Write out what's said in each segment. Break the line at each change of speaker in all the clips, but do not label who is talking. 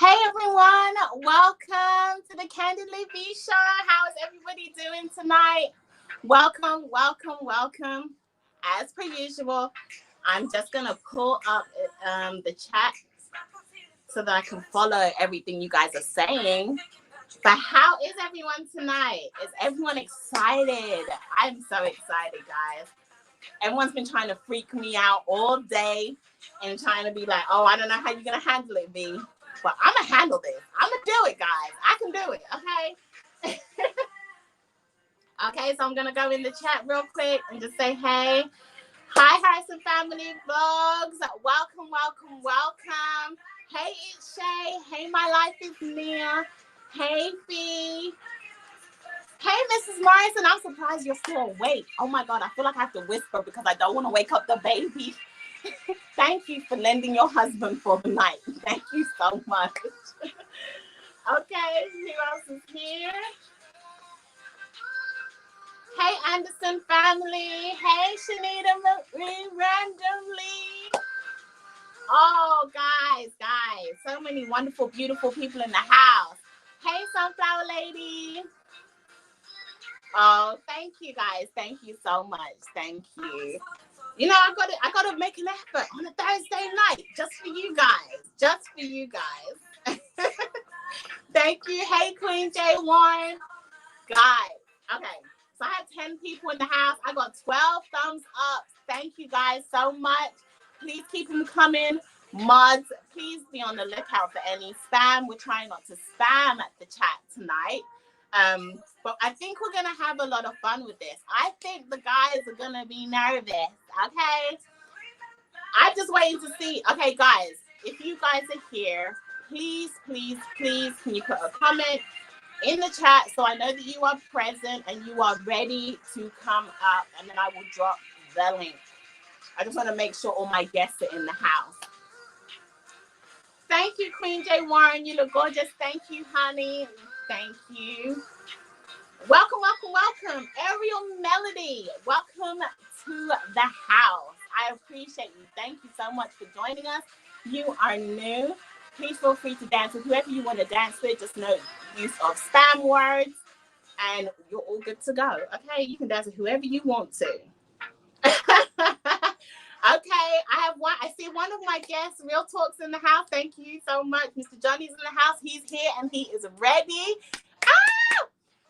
Hey everyone, welcome to the Candidly B Show. How is everybody doing tonight? Welcome. As per usual, I'm just gonna pull up the chat so that I can follow everything you guys are saying. But how is everyone tonight? Is everyone excited? I'm so excited, guys. Everyone's been trying to freak me out all day and trying to be like, oh, I don't know how you're gonna handle it, B. But I'm going to handle this. I'm going to do it, guys. I can do it, okay? Okay, so I'm going to go in the chat real quick and just say, hey. Hi, Harrison Family Vlogs. Welcome. Hey, it's Shay. Hey, my life is Mia. Hey, Fee. Hey, Mrs. Morrison. I'm surprised you're still awake. Oh, my God. I feel like I have to whisper because I don't want to wake up the baby. Thank you for lending your husband for the night. Thank you so much. Okay, who else is here? Hey, Anderson family. Hey, Shanita Marie randomly. Oh, guys. So many wonderful, beautiful people in the house. Hey, Sunflower Lady. Oh, thank you, guys. Thank you so much. Thank you. You know, I gotta make an effort on a Thursday night just for you guys. Thank you. Hey, Queen J Warren. Guys, okay. So I had 10 people in the house. I got 12 thumbs up. Thank you guys so much. Please keep them coming. Mods, please be on the lookout for any spam. We're trying not to spam at the chat tonight. But I think we're gonna have a lot of fun with this. I think the guys are gonna be nervous. Okay, I'm just waiting to see. Okay, guys, if you guys are here, please, can you put a comment in the chat so I know that you are present and you are ready to come up, and then I will drop the link. I just want to make sure all my guests are in the house. Thank you, Queen J Warren. You look gorgeous. Thank you, honey. Thank you. Welcome. Ariel Melody, welcome to the house. I appreciate you. Thank you so much for joining us. You are new. Please feel free to dance with whoever you want to dance with. Just no use of spam words, and you're all good to go. Okay, you can dance with whoever you want to. Okay, I see one of my guests, Real Talk's in the house. Thank you so much. Mr. Johnny's in the house. He's here and he is ready.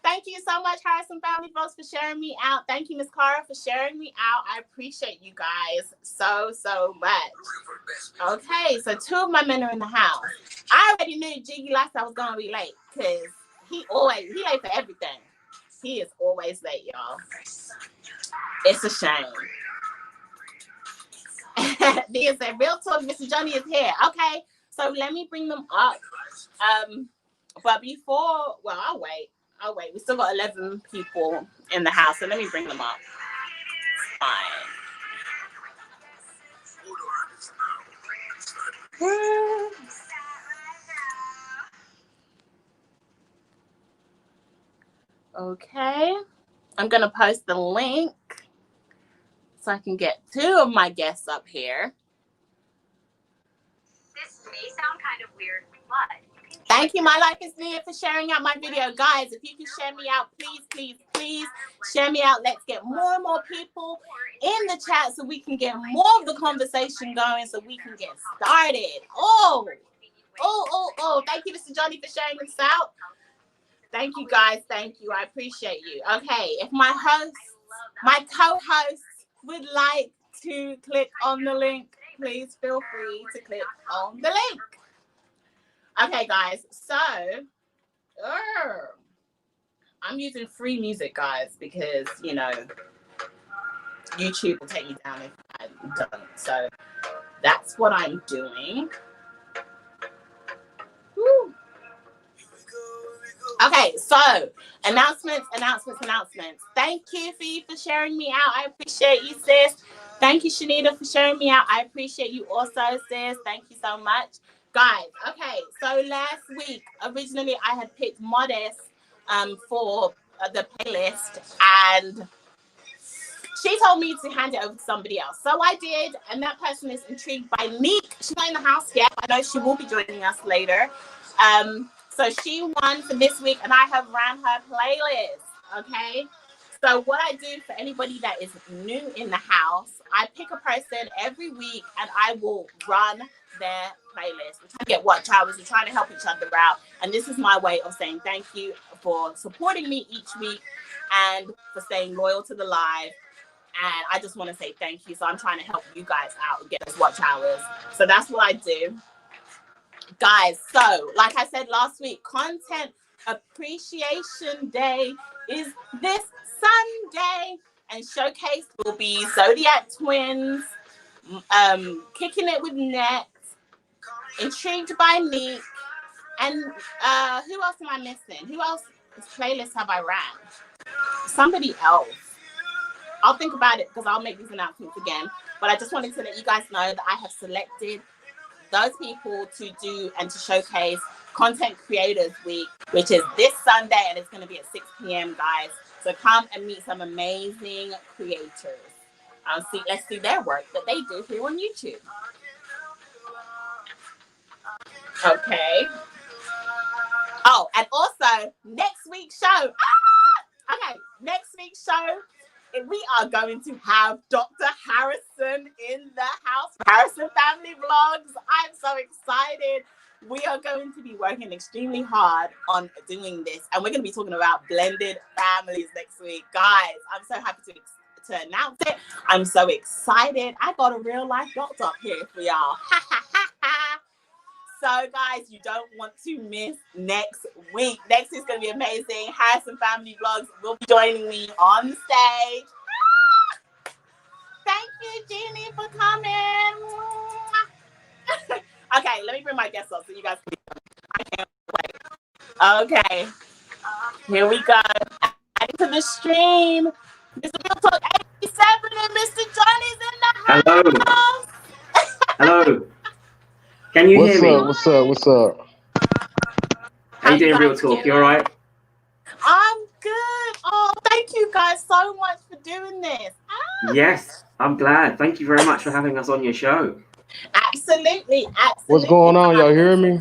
Thank you so much, Harrison Family folks, for sharing me out. Thank you, Miss Cara, for sharing me out. I appreciate you guys so much. Okay, so 2 of my men are in the house. I already knew Jiggy Lifestyle was going to be late because he late for everything. He is always late, y'all. It's a shame. They said, Real Talk, Mr. Johnny is here. Okay, so let me bring them up. But before, well, I'll wait. We still got 11 people in the house, so let me bring them up. Fine. Okay. I'm going to post the link so I can get 2 of my guests up here.
This may sound kind of weird, but...
Thank you, My Life is Mia, for sharing out my video. Guys, if you can share me out, please share me out. Let's get more and more people in the chat so we can get more of the conversation going, so we can get started. Oh. Thank you, Mr. Johnny, for sharing this out. Thank you, guys. Thank you. I appreciate you. Okay, if my co-host would like to click on the link, please feel free to click on the link. Okay, guys, so I'm using free music, guys, because, you know, YouTube will take me down if I don't. So that's what I'm doing. Woo. Okay, so announcements. Thank you, Fee, for sharing me out. I appreciate you, sis. Thank you, Shanita, for sharing me out. I appreciate you also, sis. Thank you so much. Guys, okay, so last week, originally I had picked Modest for the playlist, and she told me to hand it over to somebody else. So I did, and that person is intrigued by Meek. She's not in the house yet. I know she will be joining us later. So she won for this week, and I have ran her playlist. Okay. So what I do for anybody that is new in the house, I pick a person every week, and I will run their playlist. We're trying to get watch hours. We're trying to help each other out, and this is my way of saying thank you for supporting me each week and for staying loyal to the live. And I just want to say thank you. So I'm trying to help you guys out and get us watch hours. So that's what I do. Guys, so like I said last week, Content Appreciation Day is this Sunday. And Showcase will be Zodiac Twins, Kicking It with Net, Intrigued by Meek, and who else am I missing? Who else's playlist have I ran? Somebody else. I'll think about it because I'll make these announcements again. But I just wanted to let you guys know that I have selected those people to do and to showcase Content Creators Week, which is this Sunday, and it's going to be at 6 p.m., guys. So come and meet some amazing creators. Let's see their work that they do here on YouTube. Okay. Oh, and also next week's show. Okay, next week's show, we are going to have Dr. Harrison in the house. Harrison Family Vlogs. I'm so excited. We are going to be working extremely hard on doing this, and we're going to be talking about blended families next week. Guys, I'm so happy to announce it. I'm so excited. I got a real life doctor up here for y'all. So, guys, you don't want to miss next week. Next is going to be amazing. Harrison Family Vlogs will be joining me on stage. Thank you, Jeannie, for coming. Okay, let me bring my guests up so you guys can. I can't wait. Okay, here we go. Add to the stream. Mr. Real Talk 87 and Mr. Johnny's in the house.
Hello. Can you hear me?
What's up?
How you doing, Real Talk? You all right?
I'm good. Oh, thank you guys so much for doing this.
Yes, I'm glad. Thank you very much for having us on your show.
Absolutely.
What's going on? Y'all hearing me?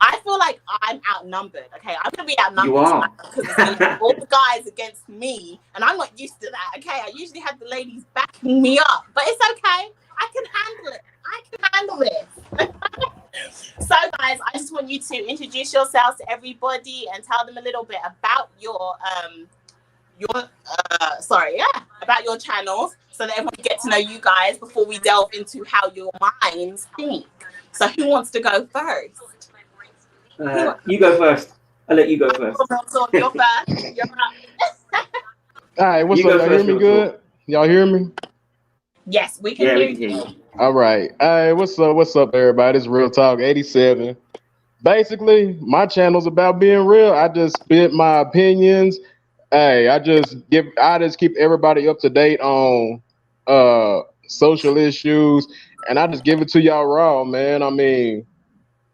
I feel like I'm outnumbered. Okay, I'm gonna be outnumbered.
You are.
Because it's gonna be all the guys against me, and I'm not used to that. Okay, I usually have the ladies backing me up, but it's okay. I can handle it. So, guys, I just want you to introduce yourselves to everybody and tell them a little bit about about your channels, so that everyone can get to know you guys before we delve into how your minds think. So, who wants to go first?
You go first. I'll let you go first.
You're first. You're up.
All right, what's up? Y'all hear me good? Y'all hear me?
Yes, we can hear you.
All right. Hey, what's up, everybody? It's Real Talk 87. Basically, my channel's about being real. I just spit my opinions. Hey, I just keep everybody up to date on social issues, and I just give it to y'all raw, man. I mean,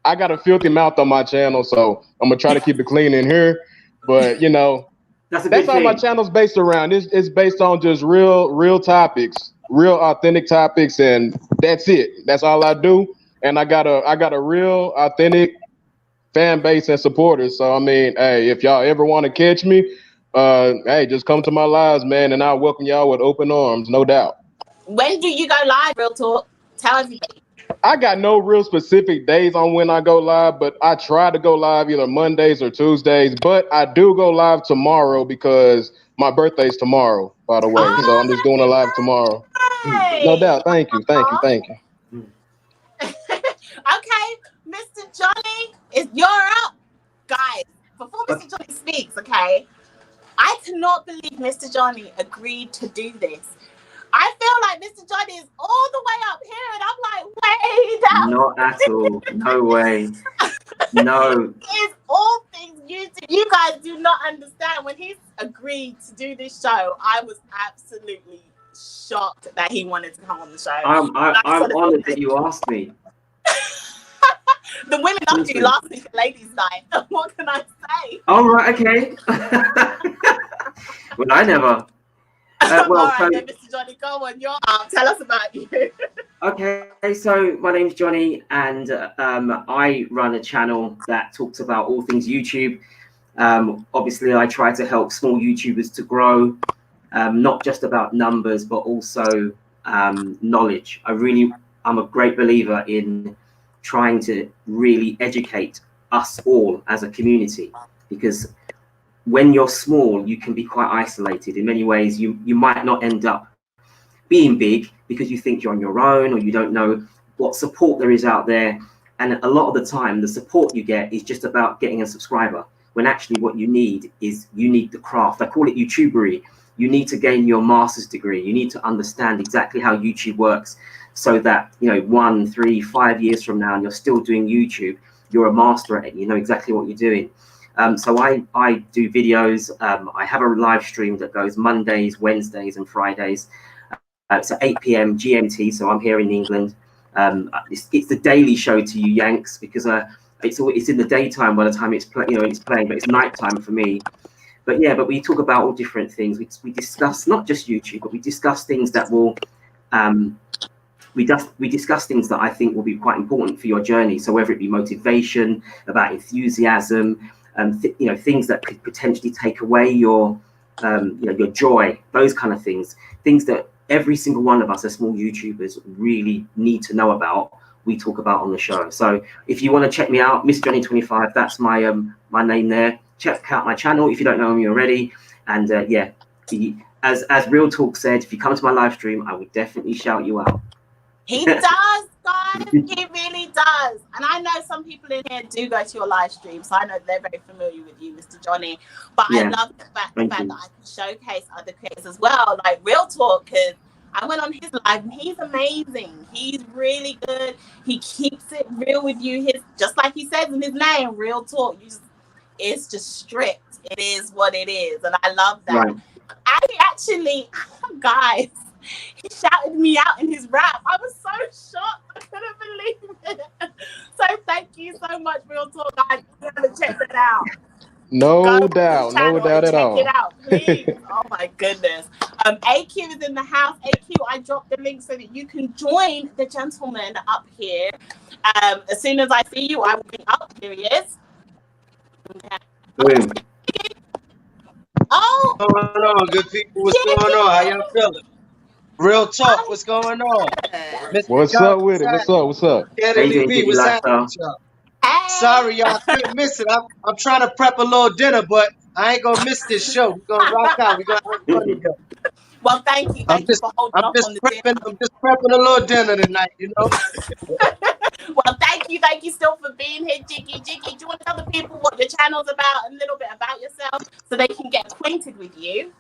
I got a filthy mouth on my channel, so I'm gonna try to keep it clean in here. But you know, that's all my channel's based around. It's based on just real topics, real authentic topics, and that's it. That's all I do. And I got a real authentic fan base and supporters. So I mean, hey, if y'all ever want to catch me, hey, just come to my lives, man, and I'll welcome y'all with open arms, no doubt.
When do you go live, Real Talk? Tell everybody.
I got no real specific days on when I go live, but I try to go live either Mondays or Tuesdays. But I do go live tomorrow because my birthday's tomorrow, by the way. So I'm just doing a live tomorrow. No doubt. Thank you.
Okay, Mr. Johnny, you're up. Guys, before Mr. Johnny speaks, okay, I cannot believe Mr. Johnny agreed to do this. I feel like Mr. Johnny is all the way up here, and I'm like, way down.
Not at all. No way. No.
It's all things you do. You guys do not understand. When he agreed to do this show, I was absolutely shocked that he wanted to come on the show.
I'm honored that you asked me.
The women loved you last week at Ladies' Night. What can I say?
Oh, right, okay. Well, I never.
All
Well,
right, then, Mr. Johnny, go on. You're up. Tell us about you.
okay, so my name's Johnny, and I run a channel that talks about all things YouTube. Obviously, I try to help small YouTubers to grow, not just about numbers, but also knowledge. I'm a great believer in trying to really educate us all as a community, because when you're small, you can be quite isolated. In many ways, you might not end up being big because you think you're on your own, or you don't know what support there is out there. And a lot of the time, the support you get is just about getting a subscriber, when actually what you need is you need the craft. I call it YouTubery. You need to gain your master's degree. You need to understand exactly how YouTube works, so that 1, 3, 5 years from now, and you're still doing YouTube, you're a master at it. You know exactly what you're doing. So I do videos. I have a live stream that goes Mondays, Wednesdays, and Fridays. It's at 8 p.m. GMT, so I'm here in England. It's the daily show to you Yanks, because it's in the daytime by the time it's playing, but it's nighttime for me. But we talk about all different things. We discuss not just YouTube, but we discuss things that will we discuss things that I think will be quite important for your journey. So whether it be motivation, about enthusiasm, things that could potentially take away your your joy, those kind of things that every single one of us as small YouTubers really need to know about, we talk about on the show. So if you want to check me out, MrJohnny25, that's my my name there. Check out my channel if you don't know me already. And as Real Talk said, if you come to my live stream, I would definitely shout you out.
He does, guys. He really does. And I know some people in here do go to your live stream, so I know they're very familiar with you, Mr. Johnny. But I love the fact that I can showcase other creators as well, like Real Talk, because I went on his live and he's amazing. He's really good. He keeps it real with you. Just like he says in his name, Real Talk. It's just strict. It is what it is. And I love that.
Right.
I actually, guys, he shouted me out in his rap. I was so shocked. I couldn't believe it. So thank you so much, Real Talk, guys. You gotta check that out.
No doubt at all.
Check it out, please. Oh my goodness. AQ is in the house. AQ, I dropped the link so that you can join the gentleman up here. As soon as I see you, I will bring up. Here he is.
Boom.
Oh,
What's going on, good people? What's going on? How y'all feeling? Real talk. What's going on?
What's up with it? What's up?
Kennedy B, what's happening with y'all? Sorry, y'all couldn't miss it. I'm trying to prep a little dinner, but I ain't gonna miss this show. We're gonna rock out. We're gonna have fun together.
well, thank you. Thank you for holding off on the dinner.
I'm just prepping a little dinner tonight, you know.
Well, thank you still for being here, Jiggy. Jiggy, do you want to tell the people what your channel's about, a little bit about yourself, so they can get acquainted with you?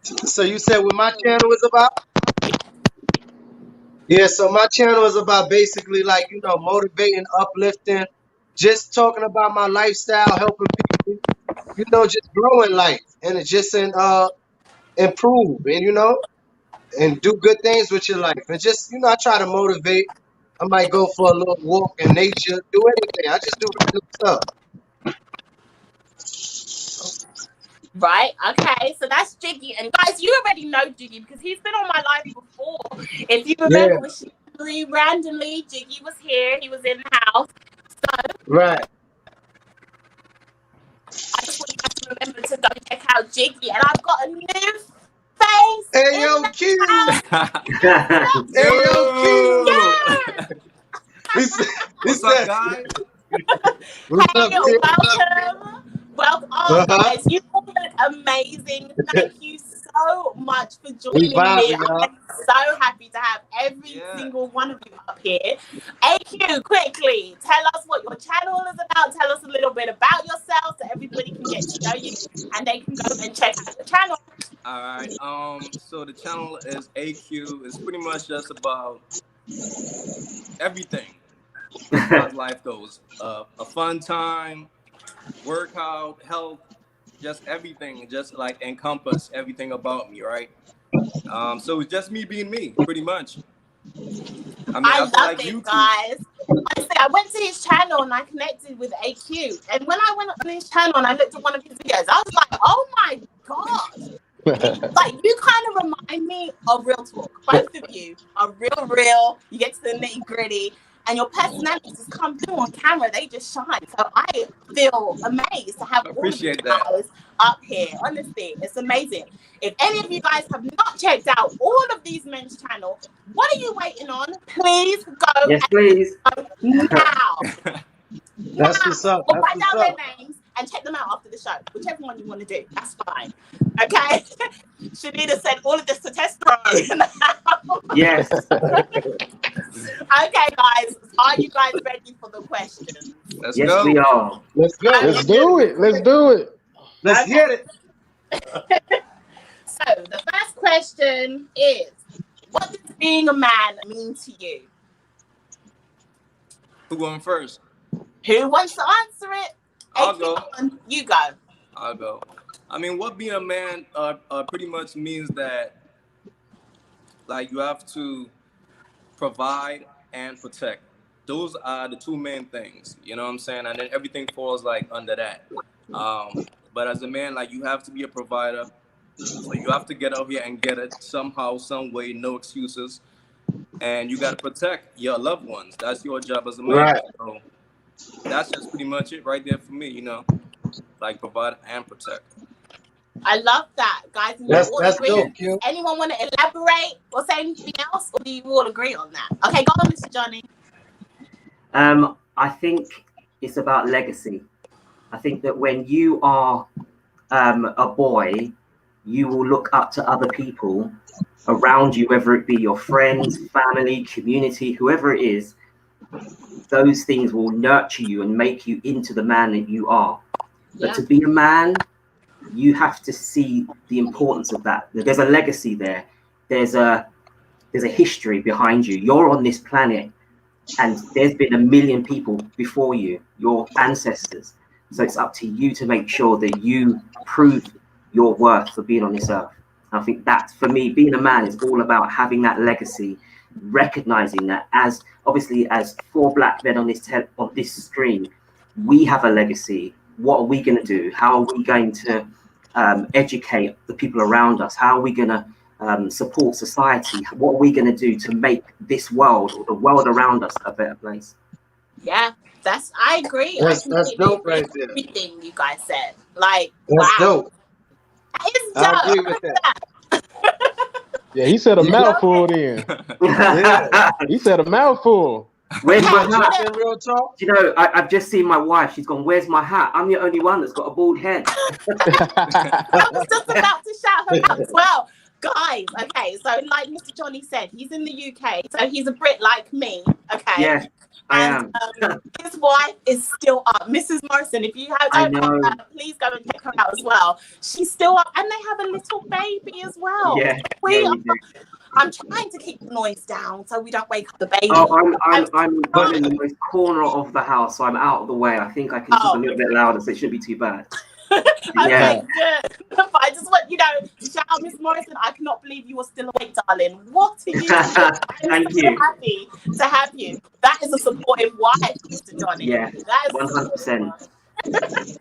So you said what my channel is about? Yeah, so my channel is about basically motivating, uplifting, just talking about my lifestyle, helping people, just grow in life and it just improve and do good things with your life. And just, I try to motivate. I might go for a little walk in nature, do anything. I just do random stuff.
Right, okay, so that's Jiggy. And guys, you already know Jiggy because he's been on my live before. If you remember, randomly, Jiggy was here. He was in the house. So,
right.
I just want you guys to remember to go check out Jiggy. And I've got a new face.
Hey, yo, Q. Hey, yo, Q.
What's up, guys?
What's up,
Welcome. Well, guys, you all look amazing. Thank you so much for joining me. I'm so happy to have every single one of you up here. AQ, quickly, tell us what your channel is about. Tell us a little bit about yourself so everybody can get to know you and they can go and check out the channel.
All right. So the channel is AQ. It's pretty much just about everything as life goes. A fun time, workout, health, just everything, just like encompass everything about me, right? So it's just me being me, pretty much.
I love it, guys. Honestly, I went to his channel and I connected with AQ. And when I went on his channel and I looked at one of his videos, I was like, oh my God, Like, you kind of remind me of Real Talk. Both of you are real. You get to the nitty gritty, and your personalities just come through on camera. They just shine. So I feel amazed to have all of you guys up here. Honestly, it's amazing. If any of you guys have not checked out all of these men's channel, what are you waiting on? Please go.
Yes, please.
Now.
That's what's up.
Or write down their names and check them out after the show. Whichever one you want to do, that's fine. Okay. Shanita said all of this to testosterone.
Yes.
Okay, guys. Are you guys ready for the questions?
Let's
Yes,
go.
we are.
Let's go.
Let's do it. Let's do it.
Let's get it.
So the first question is, what does being a man mean to you?
Who going first?
Who wants to answer it?
I'll go.
You go.
I'll go. I mean, what being a man pretty much means that, like, you have to provide and protect. Those are the two main things, you know what I'm saying? And then everything falls like under that. But as a man, like, you have to be a provider. So you have to get out here and get it somehow, some way, no excuses. And you got to protect your loved ones. That's your job as a man.
Right.
So that's just pretty much it right there for me, you know, like provide and protect.
I love that, guys.
That's dope.
Anyone want to elaborate or say anything else, or do you all agree on that? Okay, go on, Mr. Johnny.
I think it's about legacy. I think that when you are a boy, you will look up to other people around you, whether it be your friends, family, community, whoever it is. Those things will nurture you and make you into the man that you are. But to be a man, you have to see the importance of that. There's a legacy there. There's a history behind you. You're on this planet, and there's been a million people before you, your ancestors. So it's up to you to make sure that you prove your worth for being on this earth. I think that, for me, being a man is all about having that legacy, recognizing that as four black men on this screen, we have a legacy. What are we going to do? How are we going to educate the people around us? How are we going to support society? What are we going to do to make this world, or the world around us, a better place?
Yeah, I agree.
That's dope right there.
Everything you guys said. Like,
that's dope.
It's dope.
I agree with that.
Yeah, he said a mouthful then.
Yeah.
He said a mouthful.
Where's my hat?
In Real Talk?
You know, I've just seen my wife. She's gone, where's my hat? I'm the only one that's got a bald head.
I was just about to shout her out as well. Guys, okay, so like Mr. Johnny said, he's in the UK, so he's a Brit like me, okay?
Yeah, I am.
His wife is still up. Mrs. Morrison, if you don't know her, please go and check her out as well. She's still up, and they have a little baby as well.
Yeah,
we do. I'm trying to keep the noise down so we don't wake up the baby.
Oh, I'm in the most corner of the house, so I'm out of the way. I think I can talk a little bit louder, so it shouldn't be too bad.
Okay, good. But I just want, to shout out Miss Morrison. I cannot believe you are still awake, darling. What are you doing?
Thank you.
Happy to have you. That is a supportive wife, Mr. Johnny.
Yeah,
that is
100%.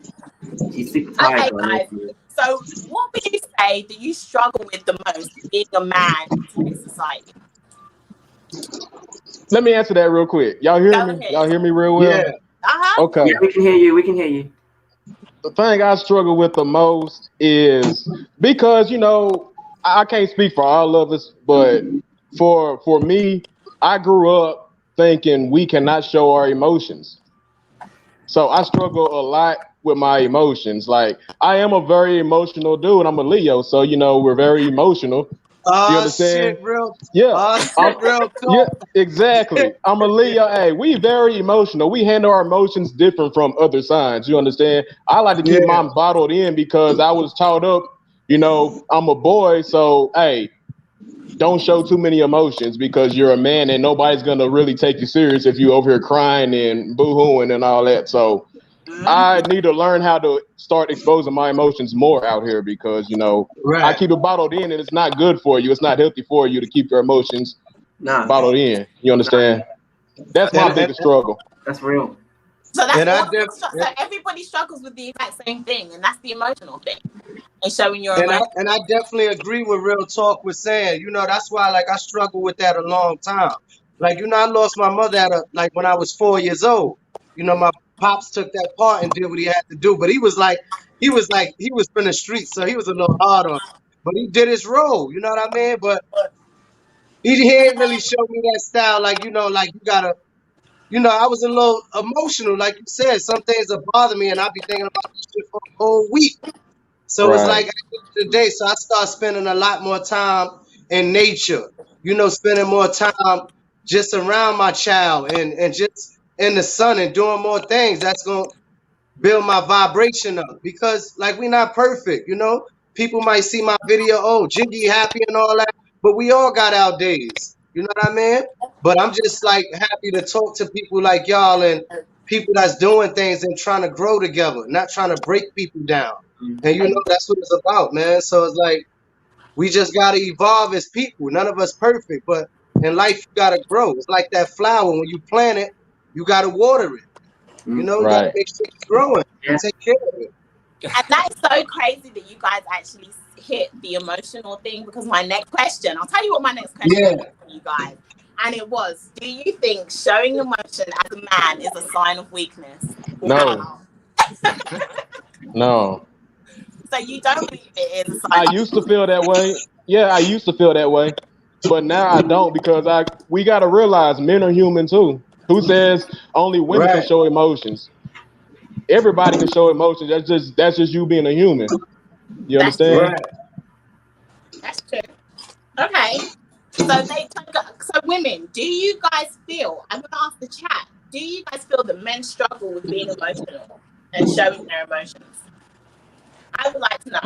She's super tired.
Okay, guys. So, what would you say do you struggle with the most being a man in today's society?
Let me answer that real quick. Y'all hear me? Y'all hear me real well?
Yeah.
Okay.
Yeah, we can hear you. We can hear you.
The thing I struggle with the most is because, I can't speak for all of us, but for me, I grew up thinking we cannot show our emotions. So I struggle a lot with my emotions. Like, I am a very emotional dude. I'm a Leo, so we're very emotional. You understand?
Shit, real.
Yeah.
Real talk.
Yeah, exactly. I'm a Leo. Hey, we very emotional. We handle our emotions different from other signs. You understand? I like to keep mine bottled in because I was taught up, I'm a boy. So, hey, don't show too many emotions because you're a man and nobody's going to really take you serious if you over here crying and boo-hooing and all that. So I need to learn how to start exposing my emotions more out here because, I keep it bottled in and it's not good for you. It's not healthy for you to keep your emotions bottled in. You understand? That's my biggest struggle.
That's real.
So that's so everybody struggles with the exact same thing, and that's the emotional thing. and showing your
And I
emotions.
and I definitely agree with Real Talk was saying. You know, that's why like I struggled with that a long time. Like, you know, I lost my mother like when I was 4 years old. You know, my pops took that part and did what he had to do. But he was from the streets, so he was a little hard on. But he did his role, you know what I mean? But he didn't really show me that style, like, you know, like you gotta, you know, I was a little emotional, like you said. Some things that bother me, and I be thinking about this shit for a whole week. So it's
Right.
like at the end of the day, so I start spending a lot more time in nature, you know, spending more time just around my child and just in the sun and doing more things. That's gonna build my vibration up because like we're not perfect, you know. People might see my video, oh, Jiggy happy and all that, but we all got our days. You know what I mean? But I'm just like happy to talk to people like y'all and people that's doing things and trying to grow together, not trying to break people down. And you know that's what it's about, man. So it's like we just gotta evolve as people. None of us perfect, but in life you gotta grow. It's like that flower. When you plant it, you gotta water it. You know, you gotta
Right.
make sure it's growing and
Yeah.
take care of it.
And that is so crazy that you guys actually hit the emotional thing, because my next question, I'll tell you what my next question
Yeah.
was for you guys. And it was, do you think showing emotion as a man is a sign of weakness?
No. No.
So you don't believe it is a
I
sign of
used to feel that way. Yeah, I used to feel that way. But now I don't because we gotta realize men are human too. Who says only women can
Right.
show emotions? Everybody can show emotions. That's just you being a human. You
That's true.
understand?
Right.
That's true. Okay. So women, do you guys feel, I'm gonna ask the chat, do you guys feel that men struggle with being emotional and showing their emotions? I would like to know.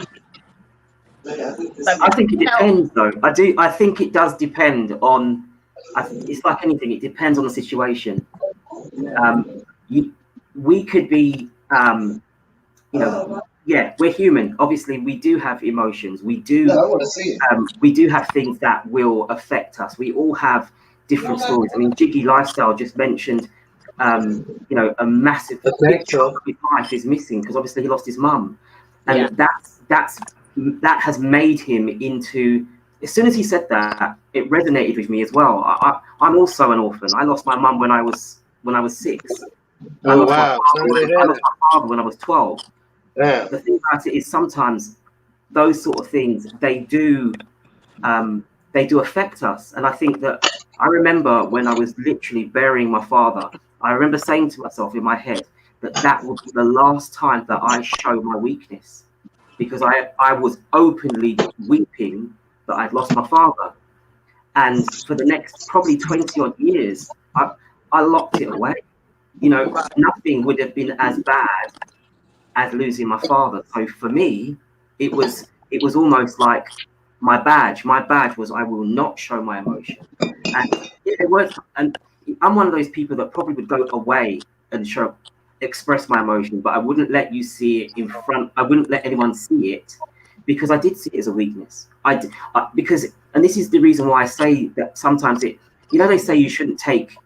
I think it depends, though. I think it does depend on. It's like anything; it depends on the situation. We could be, yeah, we're human. Obviously, we do have emotions. We do.
No, I want to see it.
We do have things that will affect us. We all have different stories. I mean, Jiggy Lifestyle just mentioned, a massive big chunk of his life is missing because obviously he lost his mum, and that has made him into. As soon as he said that, it resonated with me as well. I'm also an orphan. I lost my mum when I was 6. I lost my father when I was 12.
Yeah.
The thing about it is sometimes those sort of things they do affect us, and I think that I remember when I was literally burying my father, I remember saying to myself in my head that would be the last time that I show my weakness, because I was openly weeping that I'd lost my father, and for the next probably 20 odd years I locked it away. Nothing would have been as bad as losing my father. So for me, it was almost like my badge. My badge was I will not show my emotion. And it was, and I'm one of those people that probably would go away and express my emotion, but I wouldn't let you see it in front. I wouldn't let anyone see it because I did see it as a weakness. Because this is the reason why I say that sometimes they say you shouldn't take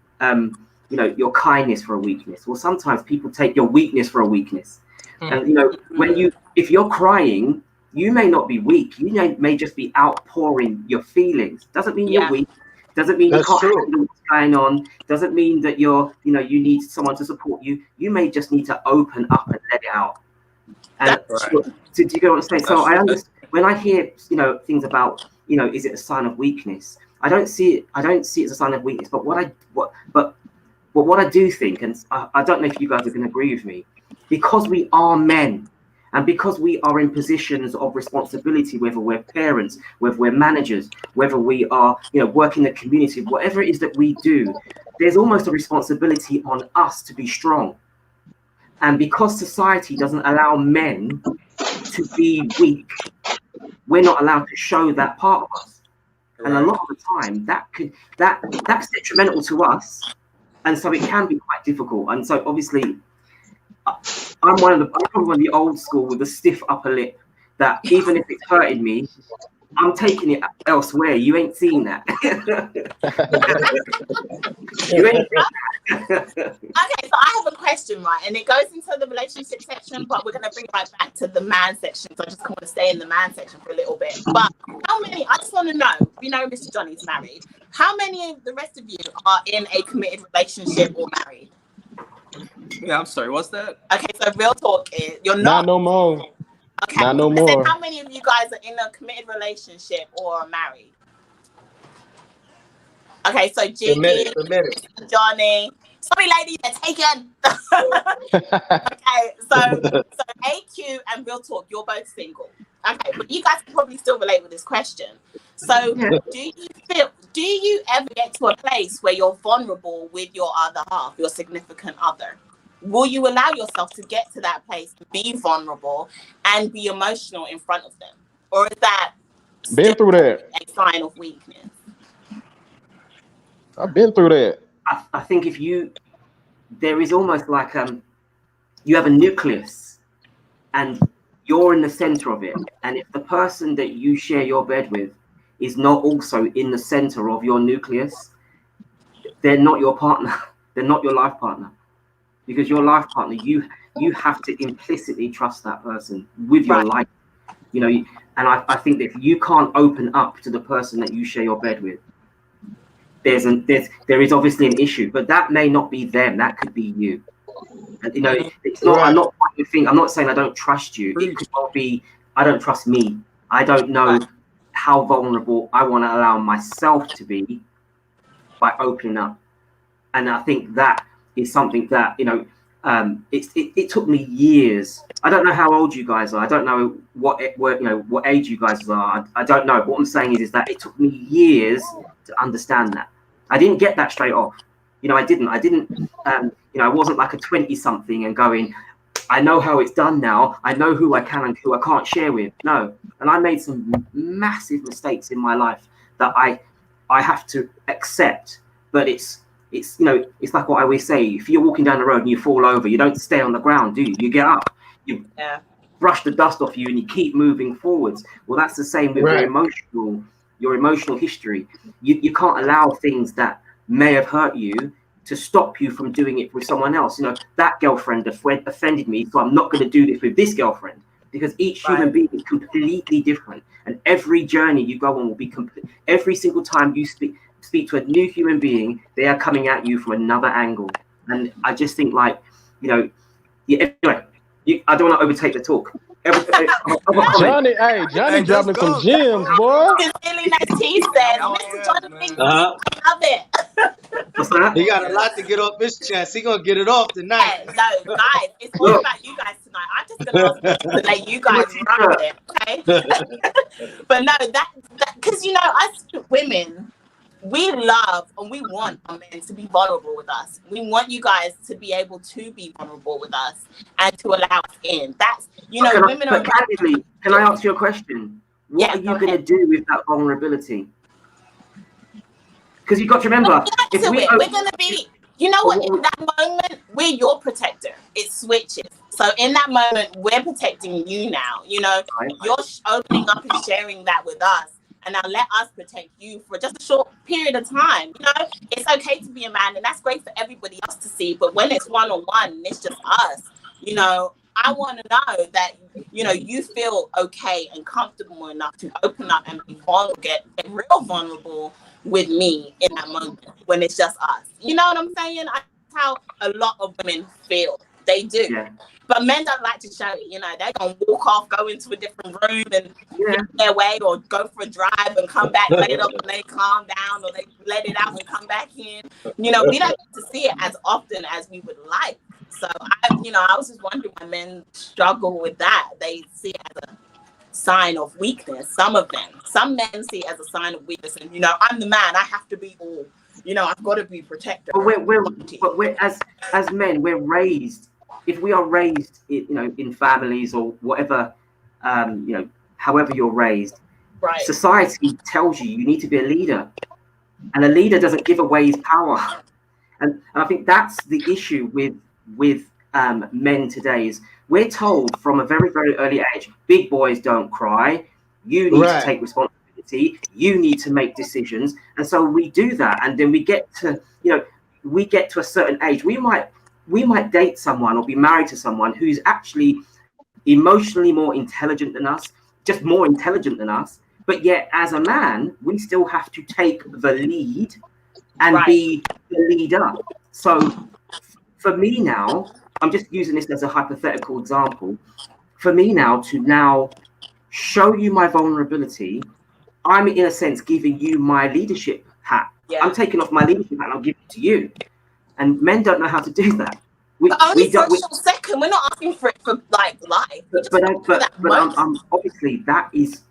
your kindness for a weakness. Well, sometimes people take your weakness for a weakness. And if you're crying, you may not be weak. You may just be outpouring your feelings. Doesn't mean you're weak. Doesn't mean you can't handle what's going on. Doesn't mean that you need someone to support you. You may just need to open up and let it out. And do you get what I'm saying? So I understand when I hear things about is it a sign of weakness? I don't see it as a sign of weakness. But what I do think, and I don't know if you guys are going to agree with me, because we are men and because we are in positions of responsibility, whether we're parents, whether we're managers, whether we are, work in the community, whatever it is that we do, there's almost a responsibility on us to be strong. And because society doesn't allow men to be weak, we're not allowed to show that part of us. And a lot of the time that's detrimental to us. And so it can be quite difficult. And so obviously I'm probably one of the old school with a stiff upper lip that even if it's hurting me, I'm taking it elsewhere. You ain't seen that. You ain't seen that.
Okay, so I have a question, right? And it goes into the relationship section, but we're going to bring it right back to the man section. So I just want to stay in the man section for a little bit. But how many, I just want to know, we know Mr. Johnny's married. How many of the rest of you are in a committed relationship or married?
Yeah, I'm sorry. What's that?
Okay, so real talk is you're
Not
not.
no more.
Okay,
Not no
I said,
more.
how many of you guys are in a committed relationship or are married? Okay, so Jiggy, Mr. Johnny. Sorry, ladies, they're taken. Okay, so AQ and real talk, you're both single. Okay, but you guys can probably still relate with this question. So, do you ever get to a place where you're vulnerable with your other half, your significant other? Will you allow yourself to get to that place, be vulnerable, and be emotional in front of them, or is that
Been through that.
a sign of weakness?
I've been through that.
I think there is almost like you have a nucleus and you're in the center of it. And if the person that you share your bed with is not also in the center of your nucleus, they're not your partner. They're not your life partner. Because your life partner, you have to implicitly trust that person with your life. You know, and I think that if you can't open up to the person that you share your bed with, there is obviously an issue, but that may not be them. That could be you. And, you know, it's not. I'm not saying I don't trust you. It could well be I don't trust me. I don't know how vulnerable I want to allow myself to be by opening up. And I think that is something that, you know, it took me years. I don't know how old you guys are. I don't know what age you guys are. I don't know. What I'm saying is that it took me years to understand that. I didn't get that straight off. You know, I didn't, you know, I wasn't like a 20-something and going, I know how it's done now. I know who I can and who I can't share with. No. And I made some massive mistakes in my life that I have to accept. But it's, you know, it's like what I always say. If you're walking down the road and you fall over, you don't stay on the ground, do you? You get up, you brush the dust off you and you keep moving forwards. Well, that's the same with your emotional history. You can't allow things that may have hurt you to stop you from doing it with someone else. You know, that girlfriend offended me, so I'm not going to do this with this girlfriend, because each human being is completely different, and every journey you go on will be complete. Every single time you speak to a new human being, they are coming at you from another angle. And I just think, like, you know, anyway, I don't want to overtake the talk.
Johnny dropping some gems, boy.
Really nice tea said, Mr. Johnny, I love it.
What's that?
He got a lot to get off his chest. He gonna get it off tonight.
No, guys, it's all about you guys tonight. I'm just gonna to let you guys run with it, okay? But no, that because, you know, us women, we love and we want our men to be vulnerable with us. We want you guys to be able to be vulnerable with us and to allow us in. That's, you know, women are.
Candidly, can I ask you a question? What are you going to do with that vulnerability? Because you've got to remember,
we're going to be, you know what, in that moment, we're your protector. It switches. So in that moment, we're protecting you now. You know, you're opening up and sharing that with us. And now let us protect you for just a short period of time. You know, it's okay to be a man, and that's great for everybody else to see. But when it's one-on-one, it's just us. You know, I want to know that, you know, you feel okay and comfortable enough to open up and be vulnerable, get real vulnerable with me in that moment when it's just us. You know what I'm saying? That's how a lot of women feel. They do. Yeah. But men don't like to show it. You know, they're going to walk off, go into a different room and get their way, or go for a drive and come back later when they calm down, or they let it out and come back in. You know, we don't get to see it as often as we would like. So, I was just wondering why men struggle with that. They see it as a sign of weakness. Some of them. Some men see it as a sign of weakness. And, you know, I'm the man. I have to be all. You know, I've got to be protected.
But we're as men, we're raised. If we are raised, you know, in families or whatever, you know, however you're raised, society tells you need to be a leader, and a leader doesn't give away his power. And I think that's the issue with men today. Is we're told from a very, very early age, big boys don't cry. You need to take responsibility. You need to make decisions, and so we do that, and then we get to, you know, a certain age. We might we might date someone or be married to someone who's actually emotionally more intelligent than us, just more intelligent than us. But yet, as a man, we still have to take the lead and be the leader. So for me now, I'm just using this as a hypothetical example. For me now to show you my vulnerability, I'm in a sense giving you my leadership hat. Yeah. I'm taking off my leadership hat and I'll give it to you. And men don't know how to do that.
But only for a short second. We're not asking for it for like life.
But I'm obviously that is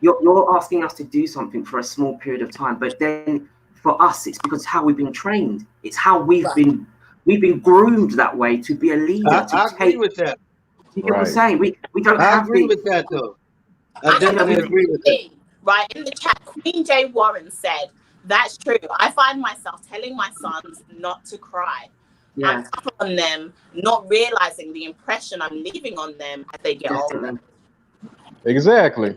you're asking us to do something for a small period of time. But then for us, it's because how we've been trained. It's how we've been groomed that way to be a leader.
I agree with that.
You get what I'm saying? We don't have.
I agree with that though. I definitely agree with that.
Right in the chat, Queen J. Warren said, "That's true. I find myself telling my sons not to cry. I'm tough on them, not realizing the impression I'm leaving on them as they get older."
Exactly.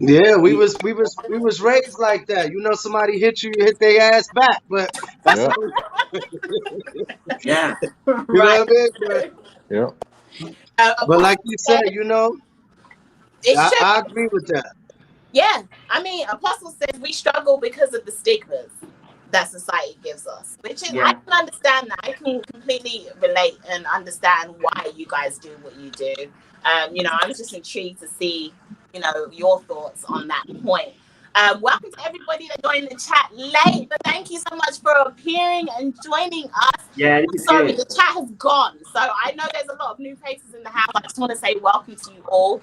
Yeah, we was raised like that. You know, somebody hit you hit their ass back, but that's
yeah.
You know what I mean? But like you said, you know, I agree with that.
Yeah, I mean, Apostle says we struggle because of the stigmas that society gives us, which is I can understand that. I can completely relate and understand why you guys do what you do. You know, I was just intrigued to see, you know, your thoughts on that point. Welcome to everybody that joined the chat late, but thank you so much for appearing and joining us.
Yeah,
sorry, the chat has gone, so I know there's a lot of new faces in the house. I just want to say welcome to you all.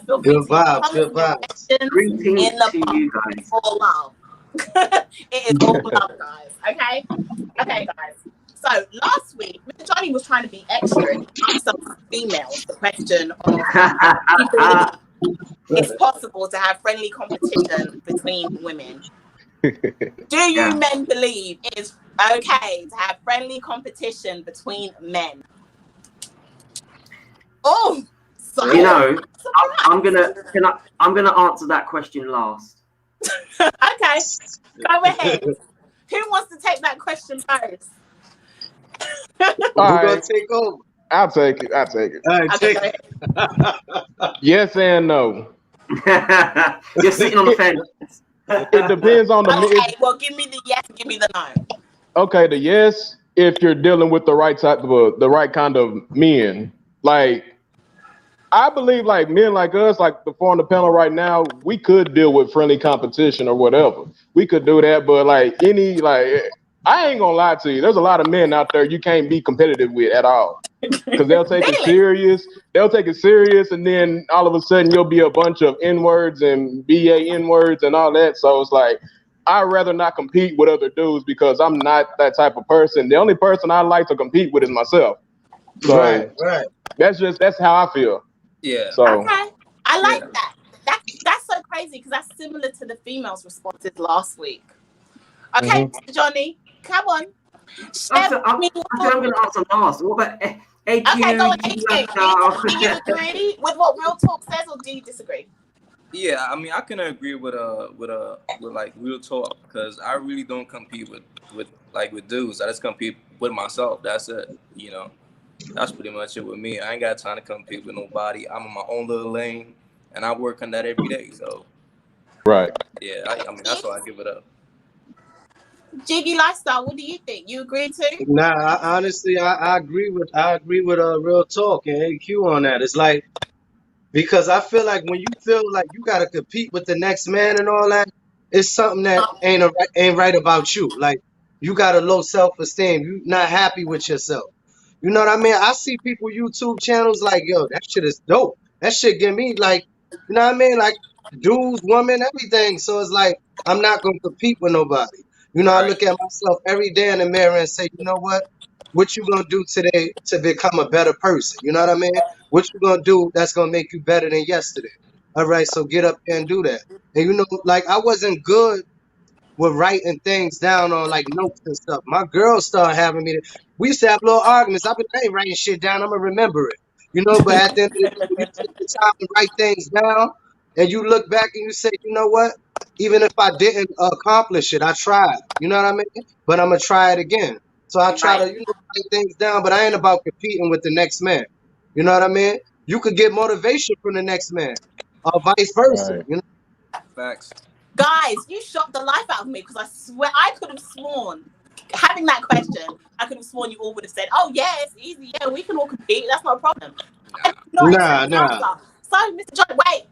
Feel free to comment your questions in the
to you guys.
all love. It is all love, guys. Okay, guys. So last week, Mr. Johnny was trying to be extra and ask some females the question of it's possible to have friendly competition between women. Do you men believe it is okay to have friendly competition between men? Oh, sorry.
You know, I'm gonna answer that question last.
Okay, go ahead. Who wants to take that question first?
All right. Take over.
I'll take it. All
right, take it.
Yes and no.
You're sitting on the fence.
It depends on the.
Okay, well, give me the yes, give me the no.
Okay, the yes, if you're dealing with the right type of the right kind of men. Like, I believe like men like us, like the four on the panel right now, we could deal with friendly competition or whatever. We could do that, but like I ain't gonna lie to you. There's a lot of men out there you can't be competitive with at all. Because they'll take it serious. They'll take it serious, and then all of a sudden you'll be a bunch of N-words and BA-N-words and all that. So it's like, I'd rather not compete with other dudes because I'm not that type of person. The only person I like to compete with is myself. So
right.
That's how I feel.
Yeah.
So
okay. I like that. That's so crazy because that's similar to the females' responses last week. Okay, Johnny, come on.
I'm going to answer last. What about AQ?
Okay, go on, AQ. Do you agree with what Real Talk says, or do you disagree?
Yeah, I mean, I can agree with like Real Talk, because I really don't compete with dudes. I just compete with myself. That's it. You know, that's pretty much it with me. I ain't got time to compete with nobody. I'm in my own little lane, and I work on that every day. So, yeah, I mean, that's why I give it up.
Jiggy Lifestyle, what do you think? You agree too?
Nah, honestly, I agree with Real Talk and AQ on that. It's like, because I feel like when you feel like you gotta compete with the next man and all that, it's something that ain't right about you. Like, you got a low self-esteem. You not happy with yourself. You know what I mean? I see people YouTube channels like, yo, that shit is dope. That shit get me like, you know what I mean? Like, dudes, women, everything. So it's like, I'm not gonna compete with nobody. You know, I look at myself every day in the mirror and say, you know what you gonna do today to become a better person? You know what I mean? What you gonna do that's gonna make you better than yesterday? All right, so get up there and do that. And you know, like, I wasn't good with writing things down on like notes and stuff. My girls started having me. We used to have little arguments. I ain't writing shit down. I'm gonna remember it, you know. But at the end of the day, when you take the time to write things down, and you look back and you say, you know what? Even if I didn't accomplish it, I tried. You know what I mean? But I'm gonna try it again. So I try to, write things down, but I ain't about competing with the next man. You know what I mean? You could get motivation from the next man, or vice versa.
Right.
You know?
Facts.
Guys, you shocked the life out of me because I swear I could have sworn, having that question, I could have sworn you all would have said, "Oh yeah, it's easy. Yeah, we can all compete. That's not a problem." I did not accept the answer. So, Mr. John, wait.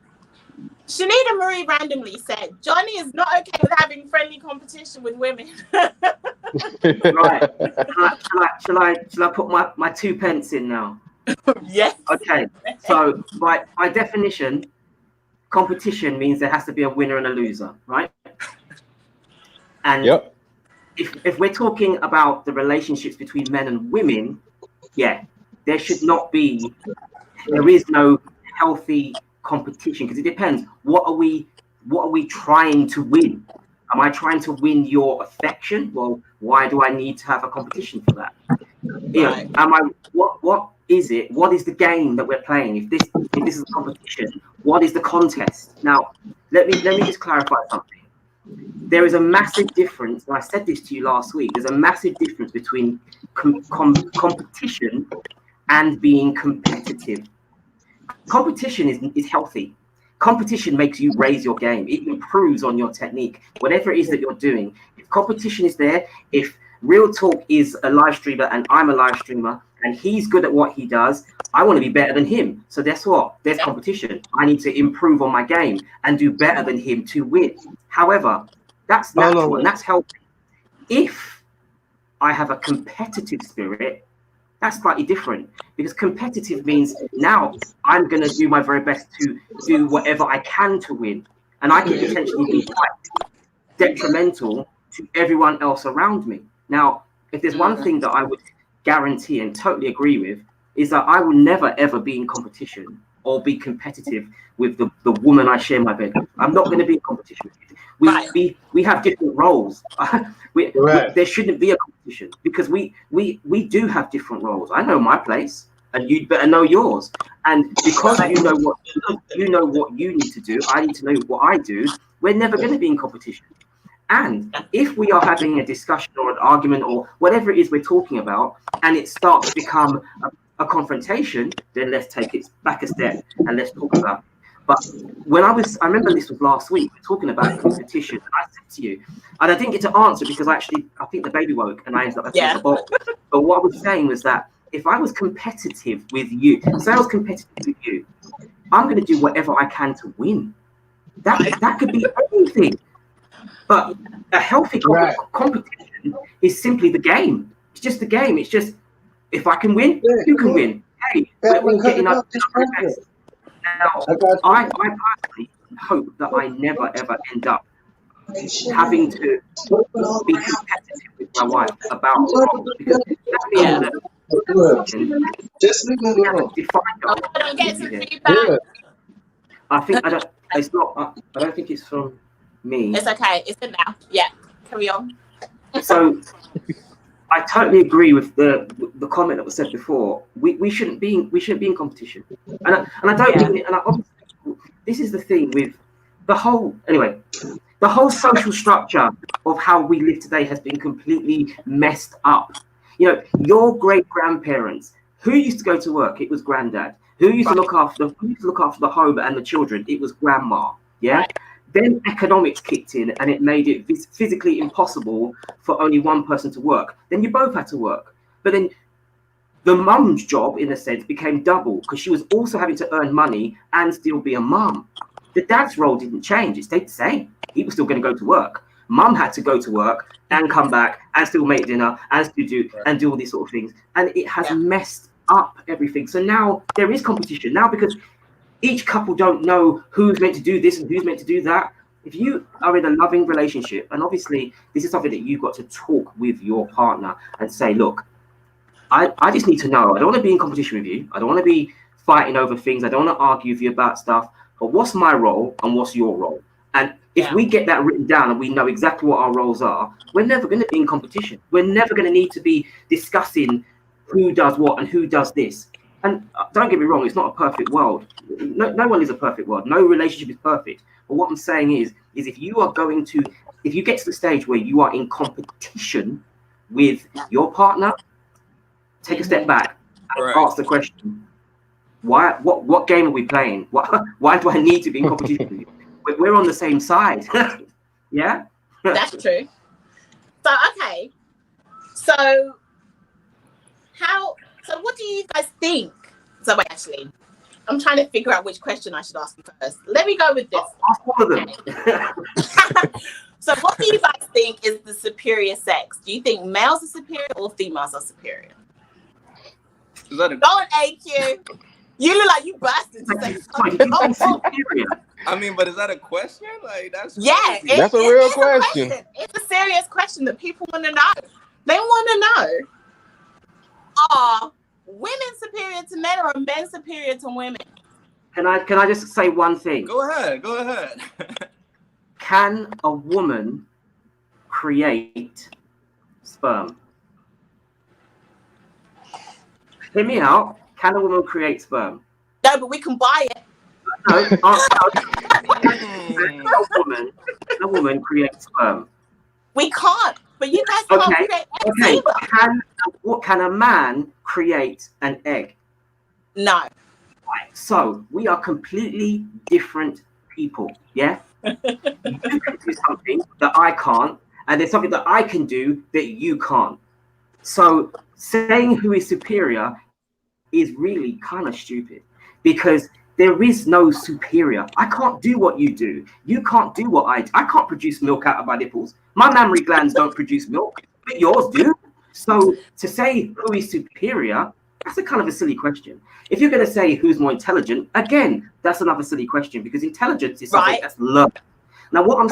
Shanita Marie randomly said, "Johnny is not okay with having friendly competition with women."
Right. Shall I put my 2 pence in now?
Yes.
Okay. So by definition, competition means there has to be a winner and a loser, right? And
Yep.
if we're talking about the relationships between men and women, yeah, there is no healthy competition, because it depends. What are we trying to win? Am I trying to win your affection? Well, why do I need to have a competition for that? Yeah. What is it? What is the game that we're playing? If this is a competition, what is the contest? Now, let me just clarify something. There is a massive difference, and I said this to you last week. There's a massive difference between competition and being competitive. Competition is healthy. Competition makes you raise your game. It improves on your technique, whatever it is that you're doing. If competition is there, if Real Talk is a live streamer and I'm a live streamer and he's good at what he does, I want to be better than him. So guess what? There's competition. I need to improve on my game and do better than him to win. However, that's natural and that's healthy. If I have a competitive spirit, that's slightly different, because competitive means now I'm going to do my very best to do whatever I can to win. And I can potentially be quite detrimental to everyone else around me. Now, if there's one thing that I would guarantee and totally agree with, is that I will never, ever be in competition or be competitive with the woman I share my bed with. I'm not going to be in competition with you. We have different roles. There shouldn't be a competition, because we do have different roles. I know my place, and you'd better know yours. And because you know what you need to do, I need to know what I do. We're never going to be in competition. And if we are having a discussion or an argument or whatever it is we're talking about, and it starts to become a confrontation, then let's take it back a step and let's talk about it. But when I remember this was last week, we're talking about competition. And I said to you, and I didn't get to answer because I think the baby woke and I ended up at the box. But what I was saying was that if I was competitive with you, say I was competitive with you, I'm going to do whatever I can to win. That could be anything. But a healthy competition is simply the game. It's just the game. It's just, if I can win, you can win. Hey, we're getting up to our best. Now, I personally hope that I never ever end up having to be competitive with my wife about roles, because that means that we have to define our roles.
I don't get some feedback.
I don't think it's from me.
It's okay. It's in now. Yeah. Carry on.
So I totally agree with the comment that was said before. We shouldn't be in competition, and I don't mean it. And obviously, this is the thing with the whole social structure of how we live today has been completely messed up. You know, your great grandparents, who used to go to work? It was granddad. Who used to look after the home and the children? It was grandma. Yeah. Right. Then economics kicked in and it made it physically impossible for only one person to work. Then you both had to work. But then the mum's job, in a sense, became double, because she was also having to earn money and still be a mum. The dad's role didn't change. It stayed the same. He was still going to go to work. Mum had to go to work and come back and still make dinner and still do all these sort of things. And it has messed up everything. So now there is competition now, because each couple don't know who's meant to do this and who's meant to do that. If you are in a loving relationship, and obviously this is something that you've got to talk with your partner and say, look, I just need to know. I don't want to be in competition with you. I don't want to be fighting over things. I don't want to argue with you about stuff. But what's my role and what's your role? And if we get that written down and we know exactly what our roles are, we're never going to be in competition. We're never going to need to be discussing who does what and who does this. And don't get me wrong, it's not a perfect world. No one is a perfect world. No relationship is perfect. But what I'm saying is if you get to the stage where you are in competition with your partner, take a step back and
Right.
ask the question, why? What game are we playing? Why do I need to be in competition with you? We're on the same side. Yeah?
That's true. So, okay. So what do you guys think? So wait, actually, I'm trying to figure out which question I should ask you first. Let me go with this.
Ask all of them.
So what do you guys think is the superior sex? Do you think males are superior or females are superior?
Is that a,
Go on, AQ. You look like you busted to say
Sorry,
something.
did you say superior?
I mean, but is that a question? Like, that's
Yeah,
crazy.
That's a real
is
question.
It's a serious question that people want to know. They want to know: are women superior to men, or are men superior to women?
Can I just say one thing?
Go ahead.
Can a woman create sperm? Hear me out. Can a woman create sperm?
No, but we can buy it.
No. Can a woman create sperm?
We can't. But you guys can't
Okay.
create eggs
Okay.
either.
Can a man create an egg?
No.
So we are completely different people. Yeah. You can do something that I can't, and there's something that I can do that you can't. So saying who is superior is really kind of stupid, because there is no superior. I can't do what you do. You can't do what I do. I can't produce milk out of my nipples. My mammary glands don't produce milk, but yours do. So to say who is superior, that's a kind of a silly question. If you're going to say who's more intelligent, again, that's another silly question, because intelligence is something that's learned. Now, what I'm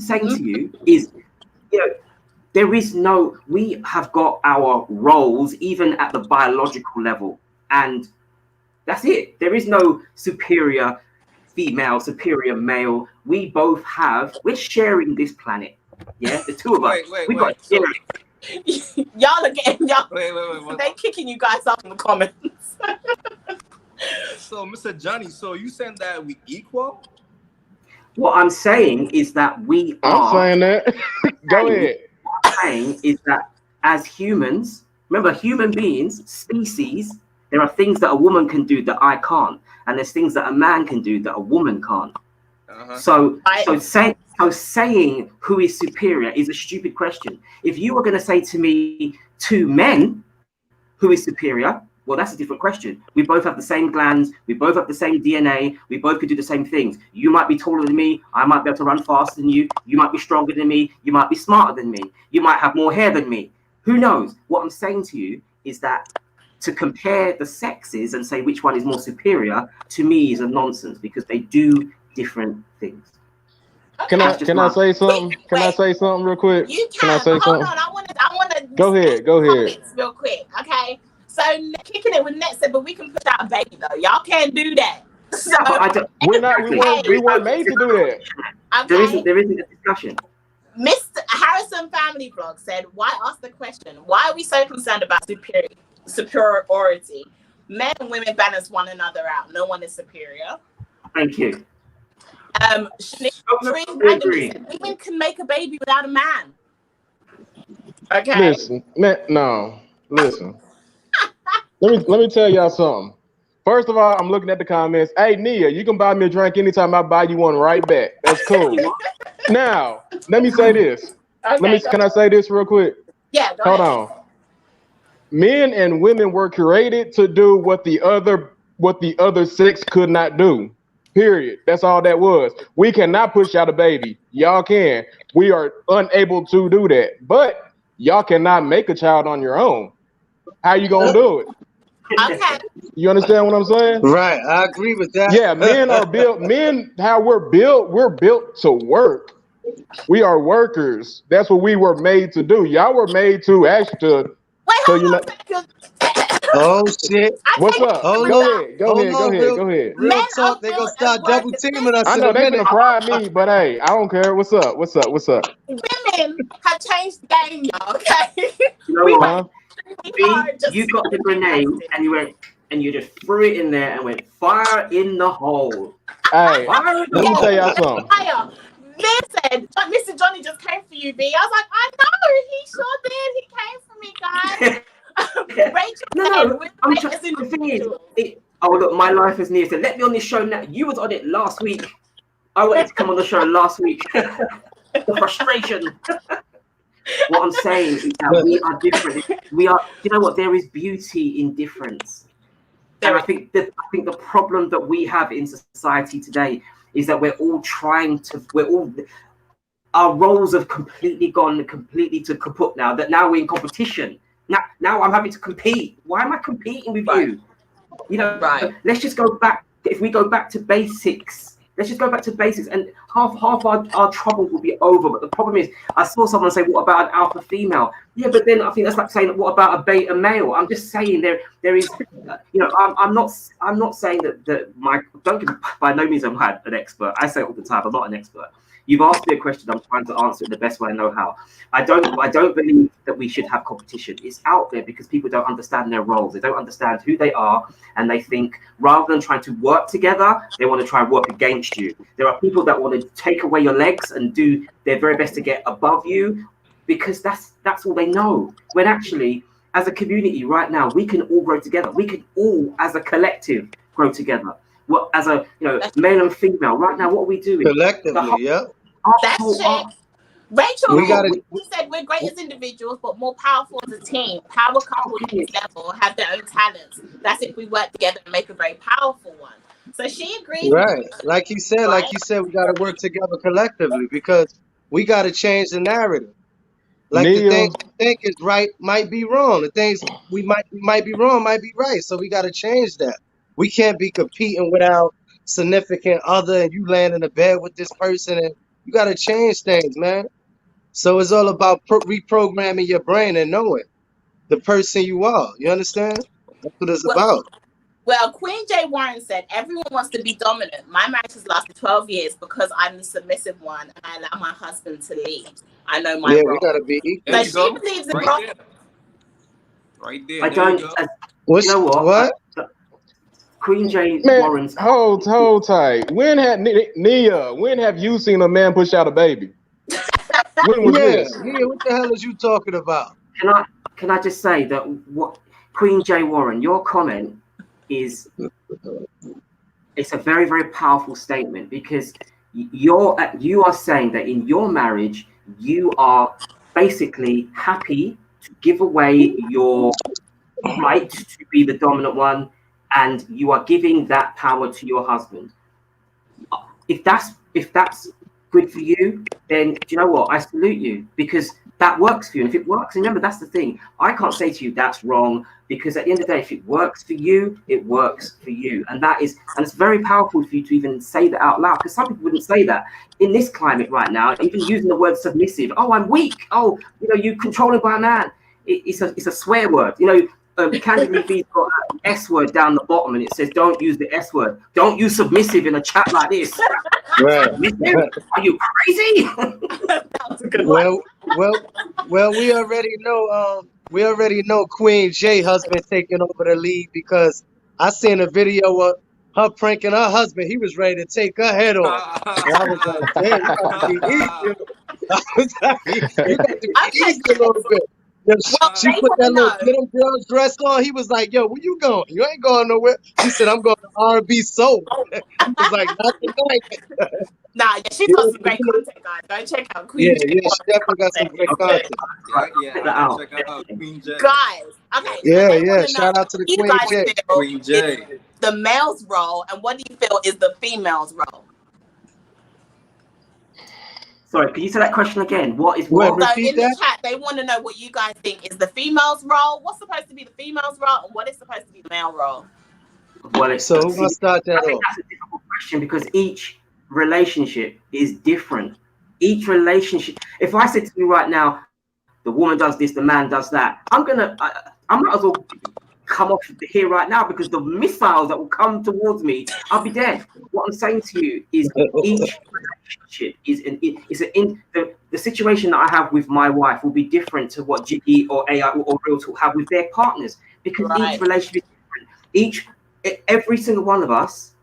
saying to you is, there is no, we have got our roles even at the biological level, and that's it. There is no superior female, superior male. We both we're sharing this planet. Yeah, the two of us.
Wait.
Y'all are getting
Wait.
They kicking you guys off in the comments.
So, Mr. Johnny, so you saying that we equal?
What I'm saying is that we are.
I'm saying that. Go ahead.
What I'm saying is that as humans, remember, human beings, species, there are things that a woman can do that I can't, and there's things that a man can do that a woman can't. So saying who is superior is a stupid question. If you were going to say to me, two men, who is superior? Well, that's a different question. We both have the same glands. We both have the same DNA. We both could do the same things. You might be taller than me. I might be able to run faster than you. You might be stronger than me. You might be smarter than me. You might have more hair than me. Who knows? What I'm saying to you is that to compare the sexes and say which one is more superior, to me, is a nonsense, because they do different things.
Can I say something? Can I say something real quick?
You
Can I say
Hold
something?
on. I want to.
Go ahead.
Real quick, okay? So kicking it with Net said, but we can push out a baby though. Y'all can't do that. So
we weren't made to do that.
Okay.
There isn't a discussion.
Mr. Harrison Family Vlog said, why ask the question? Why are we so concerned about superiority? Men and women balance one another out. No one is superior.
Thank you.
Women can make a baby without a man. Okay.
Listen. Listen. Let me tell y'all something. First of all, I'm looking at the comments. Hey, Nia, you can buy me a drink anytime I buy you one right back. That's cool. Now, let me say this.
Okay,
Can I say this real quick?
Yeah, go
Hold
ahead.
on. Men and women were created to do what the other sex could not do. Period. That's all that was. We cannot push out a baby. Y'all can. We are unable to do that. But y'all cannot make a child on your own. How you gonna do it?
Okay.
You understand what I'm saying?
Right, I agree with that.
Yeah, men are built. How we're built to work. We are workers. That's what we were made to do. Y'all were made to actually.
Wait, hold on a second.
Oh shit!
What's up? Go ahead.
Real talk. They gonna start double teaming us.
I know they gonna fry me, but hey, I don't care. What's up?
Women have changed the game, y'all. Okay.
You know what? You got the grenade and you just threw it in there and went fire in the hole.
Hey, let me tell y'all something.
Fire. Listen, Mr. Johnny just came for you, V. I was like, I know, he sure did. He came for me, guys. Rachel said,
the thing is, oh look, my life is near. So let me on this show now. You was on it last week. I wanted to come on the show last week. The frustration. What I'm saying is that we are different. We are. You know what? There is beauty in difference. And I think the problem that we have in society today is that our roles have completely gone to kaput now. That now we're in competition. Now I'm having to compete. Why am I competing with you? You know, let's just go back. If we go back to basics, and half our trouble will be over. But the problem is, I saw someone say, what about an alpha female? Yeah, but then I think that's like saying, what about a beta male? I'm just saying there is, you know, I'm not saying that by no means I'm an expert. I say it all the time, I'm not an expert. You've asked me a question, I'm trying to answer it the best way I know how. I don't believe that we should have competition. It's out there because people don't understand their roles. They don't understand who they are, and they think rather than trying to work together, they want to try and work against you. There are people that want to take away your legs and do their very best to get above you because that's all they know. When actually, as a community right now, we can all grow together. We can all, as a collective, grow together. What as a male and female right now, what are we doing
collectively?
That's it. Rachel, you said we're great as individuals, but more powerful as a team. Power couples at this level have their own talents. That's if we work together and make a very powerful one. So she agrees.
Right. Like you said, we got to work together collectively because we got to change the narrative. Like the things we think is right might be wrong. The things we might be wrong might be right. So we got to change that. We can't be competing without significant other and you land in a bed with this person, and you got to change things, man. So it's all about reprogramming your brain and knowing the person you are. You understand? That's what it's about.
Well, Queen J. Warren said, everyone wants to be dominant. My marriage has lasted 12 years because I'm the submissive one and I allow my husband to lead. I know my role.
We got to be equal.
But she believes in
right there.
I don't. You know what? Queen J. Warren's.
Hold tight. When have you seen a man push out a baby? When was this?
Yeah, what the hell is you talking about?
Can I just say that what Queen J. Warren, your comment it's a very, very powerful statement because you are saying that in your marriage you are basically happy to give away your right to be the dominant one, and you are giving that power to your husband. If that's good for you, then do you know what? I salute you because that works for you. And if it works, remember that's the thing. I can't say to you that's wrong because at the end of the day, if it works for you, it works for you. And it's very powerful for you to even say that out loud because some people wouldn't say that in this climate right now. Even using the word submissive. Oh, I'm weak. Oh, you controlling by a man. It's a swear word. Candidly V's got an S word down the bottom and it says don't use the S word. Don't use submissive in a chat like this.
Right.
Are you crazy?
That's a good one.
Well, we already know Queen J husband taking over the lead because I seen a video of her pranking her husband. He was ready to take her head off. And I was like, damn, you got to be easy. I was like, you got to be easy a little bit. She put that little girl's dress on. He was like, yo, where you going? You ain't going nowhere. She said, I'm going to R&B Soul. He was like, not tonight.
Nah, she's got some great content, guys. Go check out Queen J.
Yeah, she definitely got some great content.
Check out Queen J.
Guys, okay.
Yeah. Shout out to the Queen J.
Queen J.
The male's role, and what do you feel is the female's role?
Sorry, can you say that question again? What is
what?
So in the chat, they want to know what you guys think is the female's role. What's supposed to be the female's role, and what is supposed to be the male role?
Well,
so who's gonna start that off?
That's a difficult question because each relationship is different. Each relationship. If I said to you right now, the woman does this, the man does that, I'm not as well come off here right now because the missiles that will come towards me, I'll be dead. What I'm saying to you is each relationship the situation that I have with my wife will be different to what Jiggy or AI or Real Talk have with their partners because each relationship is different. Every single one of us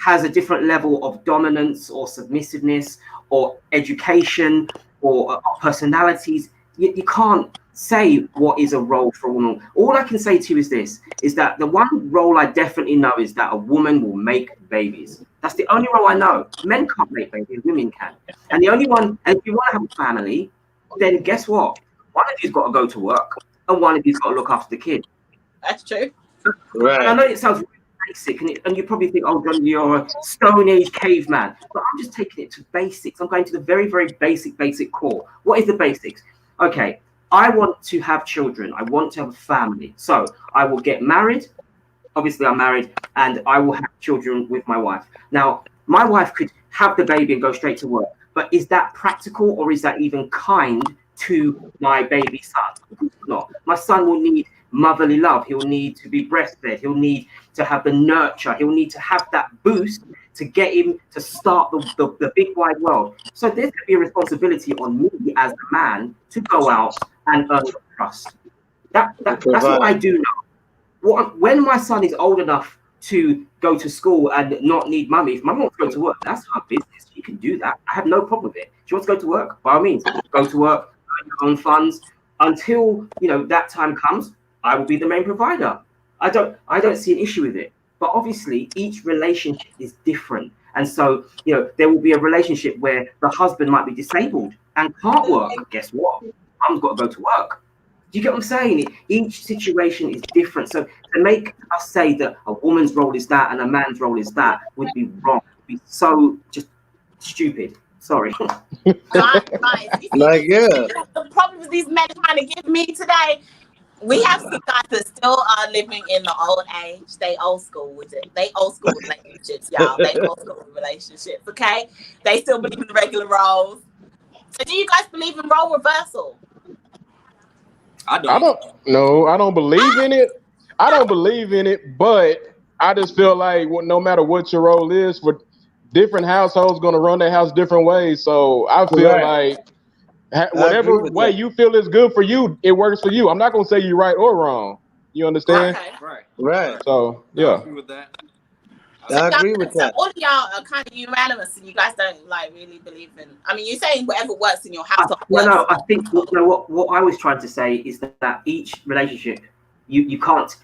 has a different level of dominance or submissiveness or education or personalities. You can't say what is a role for a woman. All I can say to you is this, is that the one role I definitely know is that a woman will make babies. That's the only role I know. Men can't make babies, women can. And the only one, and if you want to have a family, then guess what? One of you's got to go to work and one of you's got to look after the kid.
That's true.
Right.
I know it sounds really basic, and you probably think, oh, John, you're a Stone Age caveman. But I'm just taking it to basics. I'm going to the very, very basic core. What is the basics? Okay, I want to have children. I want to have a family. So I will get married. Obviously, I'm married, and I will have children with my wife. Now, my wife could have the baby and go straight to work. But is that practical, or is that even kind to my baby son? Not. My son will need motherly love. He'll need to be breastfed. He'll need to have the nurture. He'll need to have that boost to get him to start the big wide world. So there's going to be a responsibility on me as a man to go out and earn the trust. That's what I do now. When my son is old enough to go to school and not need mummy, if mum wants to go to work, that's her business. She can do that. I have no problem with it. She wants to go to work, by all means, go to work, earn your own funds. Until that time comes, I will be the main provider. I don't see an issue with it. But obviously, each relationship is different. And so, there will be a relationship where the husband might be disabled and can't work. Guess what? Mum's got to go to work. Do you get what I'm saying? Each situation is different. So to make us say that a woman's role is that and a man's role is that would be wrong. It would be so just stupid. Sorry.
Right.
Like, yeah.
The problems these men are trying to give me today. We have some guys that still are living in the old age. They old school with it. They old school relationships, y'all. They old school relationships, okay? They still believe in the regular roles. So do you guys believe in role reversal?
I don't believe in it. I don't believe in it, but I just feel like no matter what your role is, for different households going to run their house different ways. So I feel like whatever way you feel is good for you, it works for you. I'm not going to say you're right or wrong. You understand?
Okay.
Right.
So, yeah.
I agree with that.
I agree with that.
All of y'all are kind of unanimous, and you guys don't really believe in. I mean, you're saying whatever works in your household.
No. I think what I was trying to say is that each relationship, you can't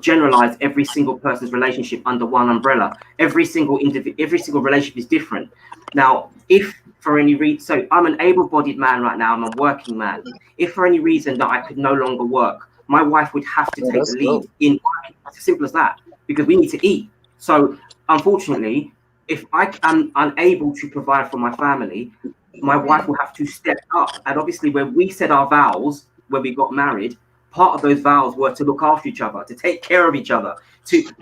generalize every single person's relationship under one umbrella. Every single relationship is different. Now, if for any reason, so I'm an able-bodied man right now. I'm a working man. If for any reason that I could no longer work, my wife would have to take the lead in working. It's as simple as that, because we need to eat. So unfortunately, if I am unable to provide for my family, my wife will have to step up. And obviously, when we said our vows, when we got married, part of those vows were to look after each other, to take care of each other,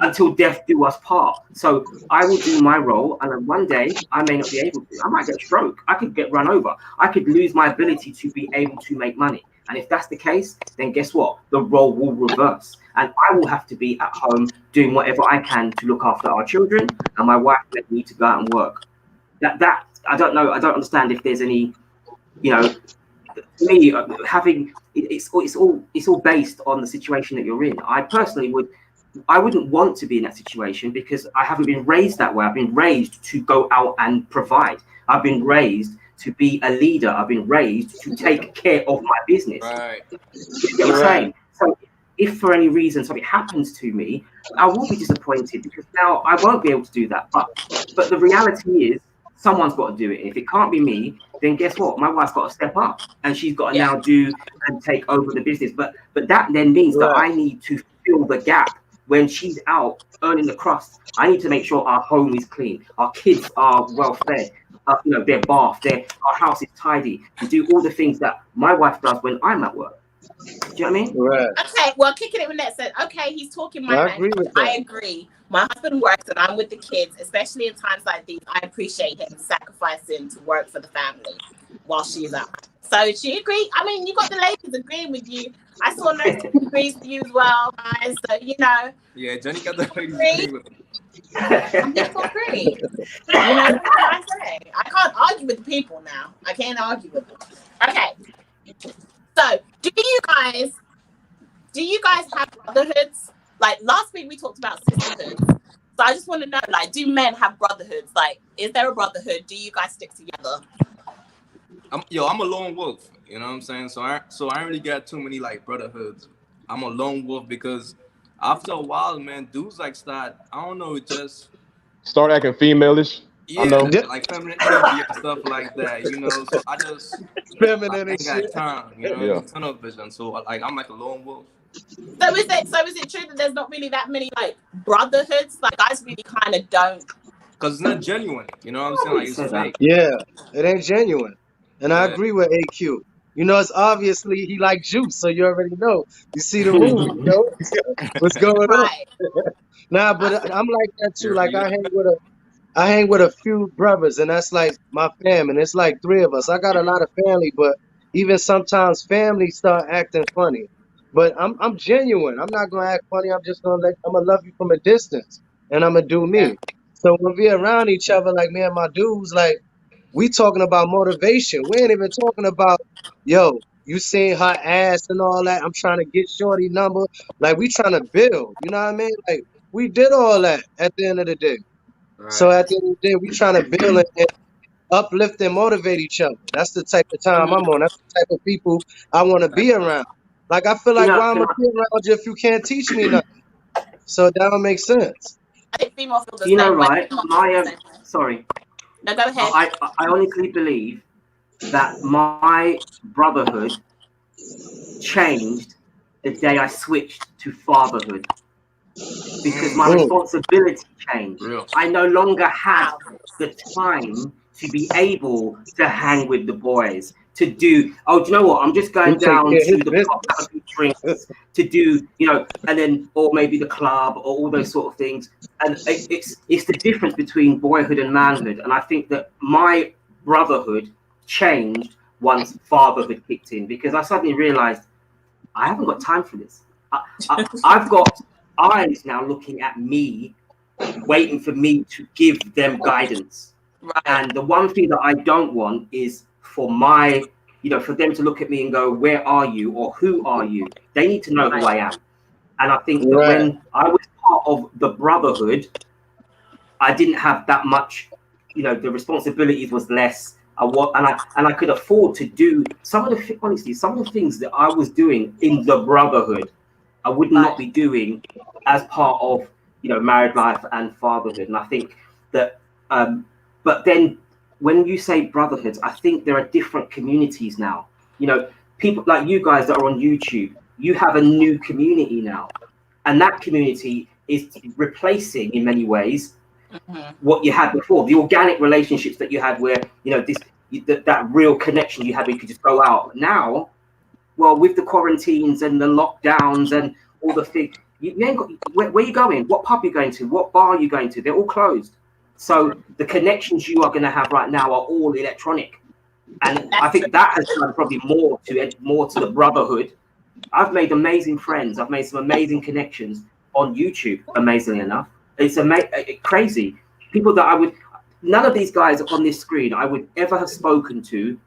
until death do us part. So I will do my role, and then one day I may not be able to. I might get a stroke. I could get run over. I could lose my ability to be able to make money. And if that's the case, then guess what? The role will reverse. And I will have to be at home doing whatever I can to look after our children, and my wife will need to go out and work. That I don't know. I don't understand if there's any, me having it's all based on the situation that you're in. I personally wouldn't want to be in that situation because I haven't been raised that way. I've been raised to go out and provide. I've been raised to be a leader. I've been raised to take care of my business.
Right.
You know what I'm saying? So if for any reason something happens to me, I will be disappointed because now I won't be able to do that. But the reality is someone's got to do it. If it can't be me, then guess what? My wife's got to step up and she's got to now do and take over the business. But that then means that I need to fill the gap when she's out earning the crust. I need to make sure our home is clean, our kids are well fed, they're bathed, our house is tidy, and do all the things that my wife does when I'm at work. Do you know what I mean?
Right.
Okay, well, kicking it with that said, okay, he's talking my language. I agree. My husband works and I'm with the kids, especially in times like these. I appreciate him sacrificing to work for the family while she's out. So she agreed. I mean, you got the ladies agreeing with you. I saw no agrees with you as well, guys. So,
Yeah, Johnny got the ladies agreeing with me.
I'm just agree. That's what I say. I can't argue with the people now. I can't argue with them. Okay. So, do you guys have brotherhoods? Like last week we talked about sisterhoods. So I just want to know, like, do men have brotherhoods? Like, is there a brotherhood? Do you guys stick together?
I'm a lone wolf. You know what I'm saying? So I don't really got too many like brotherhoods. I'm a lone wolf because after a while, man, dudes like start, I don't know, just
Start acting female-ish. I
yeah,
know.
like feminine energy and stuff like that, you know. So I just like
Feminine and
ain't got
shit.
time, you know,
Yeah.
tunnel vision. So like I'm like a lone wolf.
So is it true that there's not really that many like brotherhoods? Like guys really kind of don't.
Cause it's not genuine, you know what I'm saying? Like it's
Say that.
fake.
Yeah, it ain't genuine. And I
Yeah.
agree with AQ. You know, it's obviously he like juice, so you already know. You see the movie, you know what's going on.
Right.
Nah, but I'm like that too. Like
Yeah.
I hang with a few brothers, and that's like my fam, and it's like three of us. I got a lot of family, but even sometimes family start acting funny. But I'm genuine. I'm not gonna act funny. I'm gonna love you from a distance, and I'm gonna do
Yeah.
me. So when we around each other, like me and my dudes, like we talking about motivation. We ain't even talking about, yo, you seen her ass and all that. I'm trying to get shorty number. Like we trying to build. You know what I mean? Like we did all that at the end of the day. So
Right.
at the end of the day, we trying to build and uplift and motivate each other. That's the type of time I'm on. That's the type of people I want to be around. Like I feel
You
like
know,
why I'm
can
gonna be around you if you can't teach me nothing? So that don't make sense.
I think female feel the
you know,
same way.
right?
Female feel the same way.
Sorry,
No, go ahead.
I honestly believe that my brotherhood changed the day I switched to fatherhood because my
Mm.
responsibility changed.
Real.
I no longer had
Wow.
the time to be able to hang with the boys, to do, oh, do you know what? I'm just
You
going
take
down
care of
to
his
the pub, have a
business.
few drinks, to do, you know, and then, or maybe the club or all those sort of things. And it's the difference between boyhood and manhood. And I think that my brotherhood changed once fatherhood kicked in because I suddenly realized I haven't got time for this. I've got eyes now looking at me, waiting for me to give them guidance.
Right.
And the one thing that I don't want is for my, you know, for them to look at me and go, where are you or who are you? They need to know who I am. And I think that
Right.
when I was part of the brotherhood, I didn't have that much, you know, the responsibilities was less. And I could afford to do some of the things that I was doing in the brotherhood, I would not be doing as part of, you know, married life and fatherhood. And I think that, but then when you say brotherhoods, I think there are different communities now. You know, people like you guys that are on YouTube, you have a new community now, and that community is replacing in many ways what you had before, the organic relationships that you had where, you know, that real connection you had where you could just go out. Now, well, with the quarantines and the lockdowns and all the things, you ain't got, where are you going? What pub are you going to? What bar are you going to? They're all closed. So the connections you are going to have right now are all electronic. And I think that has done probably more to the brotherhood. I've made amazing friends. I've made some amazing connections on YouTube, amazingly enough. It's crazy. People that none of these guys on this screen I would ever have spoken to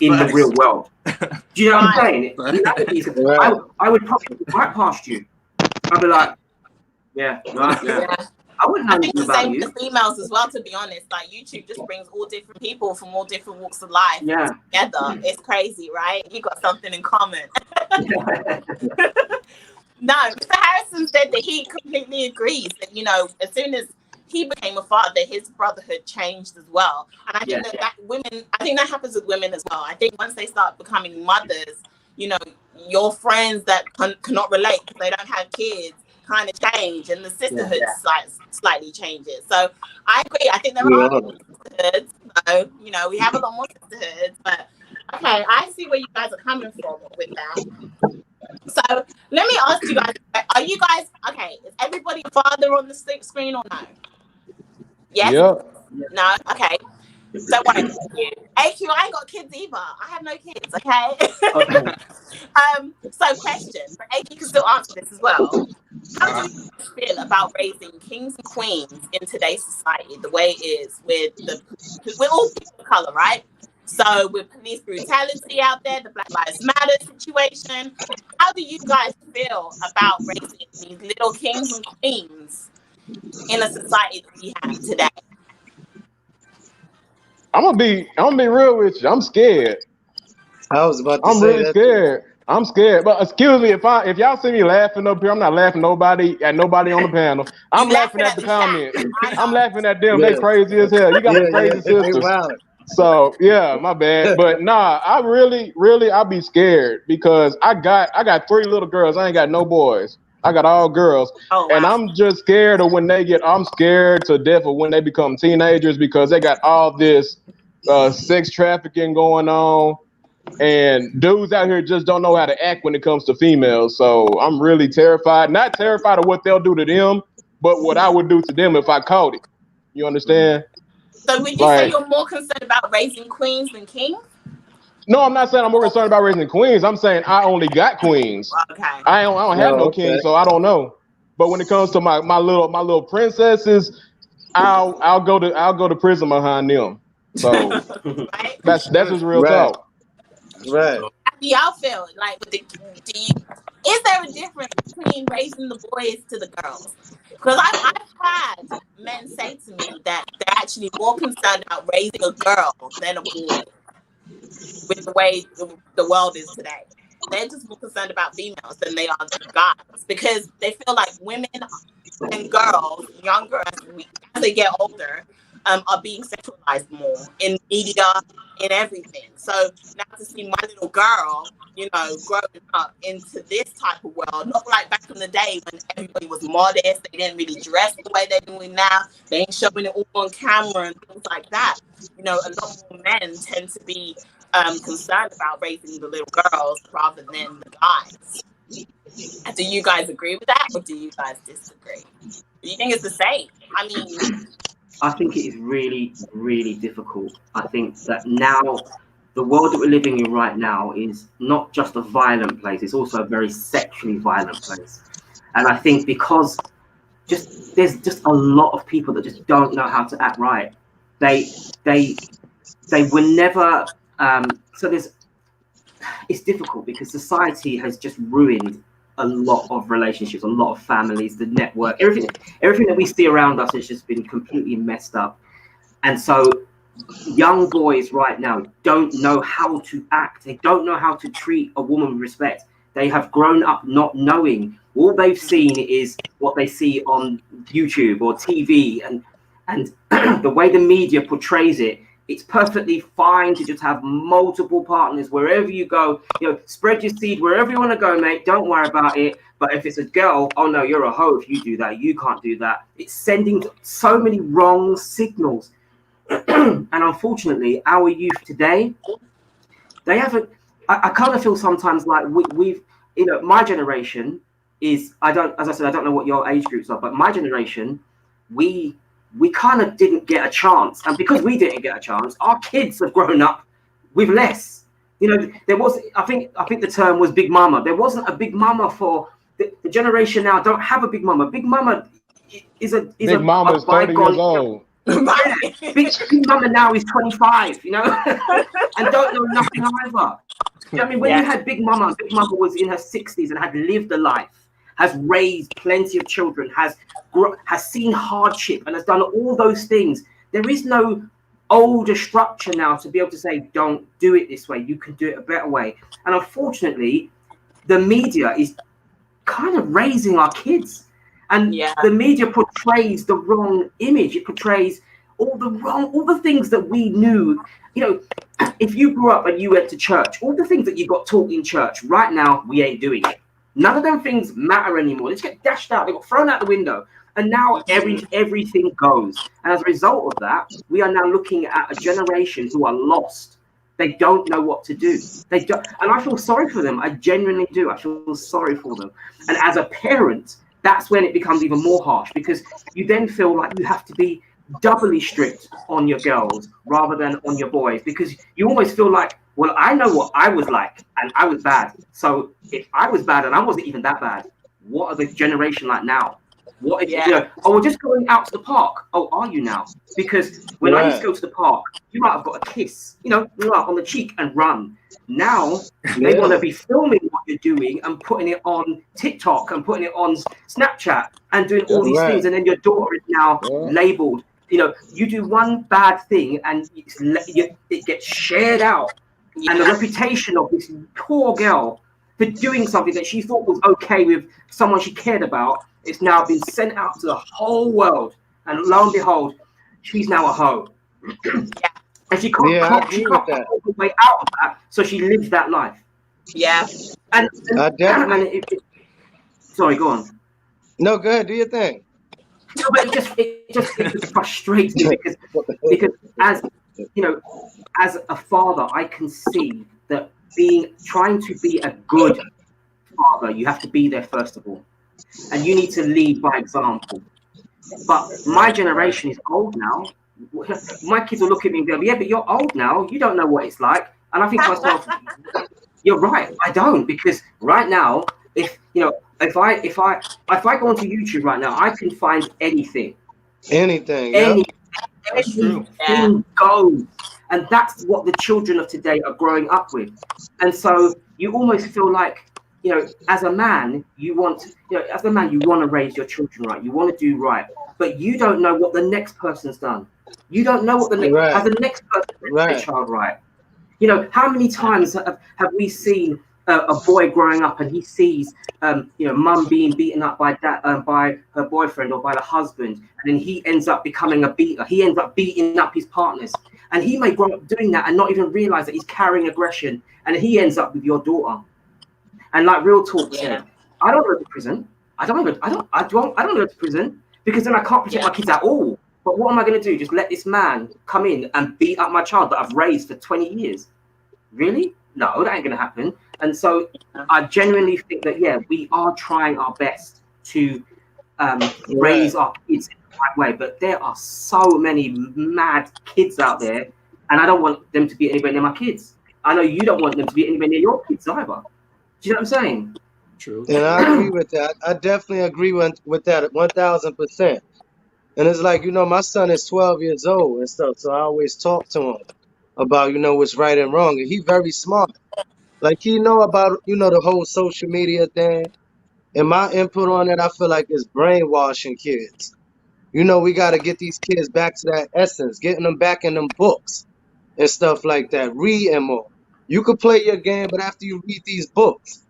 in the real world. Do you know what I'm saying? None of these, I would probably be right past you. I'd be like, yeah, right, yeah. I wouldn't know
I think
anything
the
about
same
you.
for females as well, to be honest. Like YouTube just brings all different people from all different walks of life
Yeah.
together. It's crazy, right? You got something in common. No, Mr. Harrison said that he completely agrees that, you know, as soon as he became a father, his brotherhood changed as well. And I think I think that happens with women as well. I think once they start becoming mothers, you know, your friends that cannot relate because they don't have kids kind of change, and the sisterhood slightly changes. So I agree. I think there are sisterhoods. So, you know, we have a lot more sisterhoods, but okay, I see where you guys are coming from with that. So let me ask you guys, are you guys, okay, is everybody a father on the screen or no? Yes?
Yeah.
No? Okay. Don't worry. AQ, I ain't got kids either. I have no kids, okay? So question, but AQ can still answer this as well. How do you feel about raising kings and queens in today's society, the way it is we're all people of color, right? So with police brutality out there, the Black Lives Matter situation, how do you guys feel about raising these little kings and queens in a society that we have today?
I'm gonna be real with you. I'm scared.
I was about to
I'm
say
really
that too.
scared. I'm scared. But excuse me if y'all see me laughing up here, I'm not laughing at nobody on the panel. I'm
You
laughing
laughing
at
at
the
the chat.
comments.
I
I'm
know.
laughing at them. They
Yeah,
crazy as hell. You got some
yeah,
crazy
they
sisters.
wild.
So yeah, my bad. But nah, I really, I'll be scared because I got 3 little girls. I ain't got no boys. I got all girls.
Oh
And
wow.
I'm just scared of I'm scared to death of when they become teenagers because they got all this sex trafficking going on. And dudes out here just don't know how to act when it comes to females. So I'm really terrified. Not terrified of what they'll do to them, but what I would do to them if I caught it. You understand?
So would you say
Like,
you're more concerned about raising queens than kings?
no, I'm not saying I'm more concerned about raising queens. I'm saying I only got queens.
Okay.
I don't have no
Oh,
kings,
okay.
so I don't know. But when it comes to my little princesses, I'll go to prison behind them. So
Right?
that's just real
Right,
talk.
right.
How do y'all feel? Like, with is there a difference between raising the boys to the girls? Because I've had men say to me that they're actually more concerned about raising a girl than a boy with the way the world is today. They're just more concerned about females than they are guys because they feel like women and girls, younger as they get older, are being sexualized more in media, in everything. So now to see my little girl, growing up into this type of world, not like back in the day when everybody was modest, they didn't really dress the way they're doing now, they ain't showing it all on camera and things like that. A lot more men tend to be concerned about raising the little girls rather than the guys. And do you guys agree with that, or do you guys disagree? Do you think it's the same? I mean,
I think it is really, really difficult. I think that now the world that we're living in right now is not just a violent place, it's also a very sexually violent place. And I think because there's just a lot of people that just don't know how to act right. They were never so it's difficult because society has just ruined a lot of relationships, a lot of families, the network, everything that we see around us has just been completely messed up. And so young boys right now don't know how to act. They don't know how to treat a woman with respect. They have grown up not knowing. All they've seen is what they see on YouTube or TV, and the way the media portrays it. It's perfectly fine to just have multiple partners wherever you go. Spread your seed wherever you want to go, mate. Don't worry about it. But if it's a girl, oh no, you're a hoe if you do that. You can't do that. It's sending so many wrong signals. And unfortunately, our youth today, they haven't. I kind of feel sometimes like we've, my generation is. As I said, I don't know what your age groups are, but my generation, we kind of didn't get a chance, and because we didn't get a chance, our kids have grown up with less. There was. I think the term was big mama. There wasn't a big mama for the generation now. Don't have a big mama. Big mama is a
Big Mama is 30 years
bygone.
old.
Big mama now is 25, and don't know nothing either. When you had Big Mama was in her 60s and had lived a life, has raised plenty of children, has seen hardship, and has done all those things. There is no older structure now to be able to say, don't do it this way. You can do it a better way. And unfortunately, the media is kind of raising our kids. And the media portrays the wrong image. It portrays all the things that we knew. If you grew up and you went to church, all the things that you got taught in church, right now, we ain't doing it. None of them things matter anymore. They just get dashed out. They got thrown out the window. And now everything goes. And as a result of that, we are now looking at a generation who are lost. They don't know what to do. They don't, and I feel sorry for them. I genuinely do. I feel sorry for them. And as a parent, that's when it becomes even more harsh, because you then feel like you have to be doubly strict on your girls rather than on your boys, because you almost feel like, well, I know what I was like and I was bad. So if I was bad and I wasn't even that bad, what are the generation like now? What if, you know, oh, we're just going out to the park. Oh, are you now? Because when I used to go to the park, you might have got a kiss, you know, on the cheek and run. Now they want to be filming what you're doing and putting it on TikTok and putting it on Snapchat and doing all these things. And then your daughter is now labeled. You know, you do one bad thing and it gets shared out. And the reputation of this poor girl for doing something that she thought was okay with someone she cared about, it's now been sent out to the whole world. And lo and behold, she's now a hoe. And she can't find a way out of that, so she lives that life.
Yeah.
Sorry, go on.
No, go ahead, do your thing.
No, but it just frustrates me because as you know, as a father, I can see that trying to be a good father, you have to be there first of all, and you need to lead by example. But my generation is old now. My kids will look at me and go, "Yeah, but you're old now. You don't know what it's like." And I think to myself, "You're right. I don't, because right now, if I go onto YouTube right now, I can find anything.
Anything
goes." And that's what the children of today are growing up with. And so you almost feel like, you know, as a man, you want to raise your children right. You want to do right. But you don't know what the next person's done. You don't know what has the next person raised their child right. You know, how many times have we seen a boy growing up and he sees, mum being beaten up by her boyfriend or by the husband, and then he ends up becoming a beater. He ends up beating up his partners, and he may grow up doing that and not even realize that he's carrying aggression, and he ends up with your daughter. And like Real Talk said, I don't go to prison. I don't go to prison because then I can't protect my kids at all. But what am I going to do? Just let this man come in and beat up my child that I've raised for 20 years? Really? No, that ain't going to happen. And so I genuinely think that, we are trying our best to raise our kids in the right way. But there are so many mad kids out there, and I don't want them to be anywhere near my kids. I know you don't want them to be anywhere near your kids either. Do you know what I'm saying?
True. And I agree with that. I definitely agree with that 1,000%. And it's like, my son is 12 years old and stuff, so I always talk to him about, what's right and wrong. And he's very smart. Like, he know about, the whole social media thing. And my input on it, I feel like it's brainwashing kids. We got to get these kids back to that essence, getting them back in them books and stuff like that. Reading more. You could play your game, but after you read these books.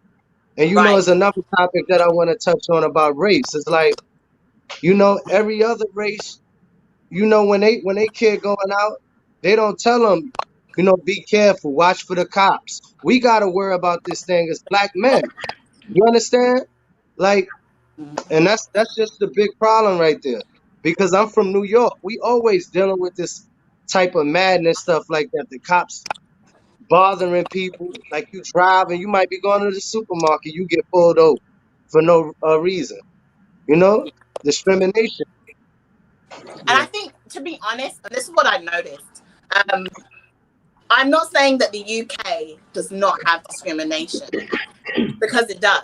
And there's another topic that I want to touch on about race. It's like, every other race, when they kid going out, they don't tell them, be careful, watch for the cops. We got to worry about this thing as black men. You understand? Like, and that's just the big problem right there. Because I'm from New York. We always dealing with this type of madness stuff like that. The cops bothering people. Like, you drive and you might be going to the supermarket. You get pulled over for no reason. Discrimination.
And I think, to be honest, and this is what I noticed, I'm not saying that the UK does not have discrimination, because it does.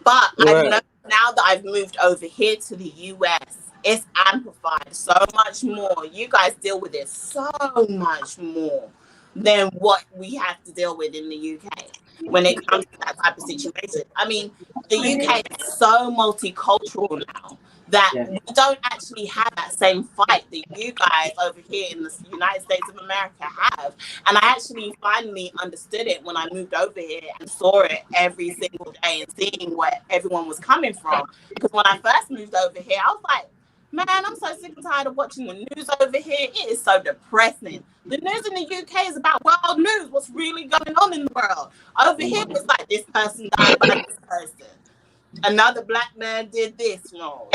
But I've noticed now that I've moved over here to the US, it's amplified so much more. You guys deal with it so much more than what we have to deal with in the UK when it comes to that type of situation. I mean, the UK is so multicultural now that we don't actually have that same fight that you guys over here in the United States of America have. And I actually finally understood it when I moved over here and saw it every single day and seeing where everyone was coming from. Because when I first moved over here, I was like, man, I'm so sick and tired of watching the news over here. It is so depressing. The news in the UK is about world news, what's really going on in the world. Over here, it's like this person died by this person. Another black man did this wrong.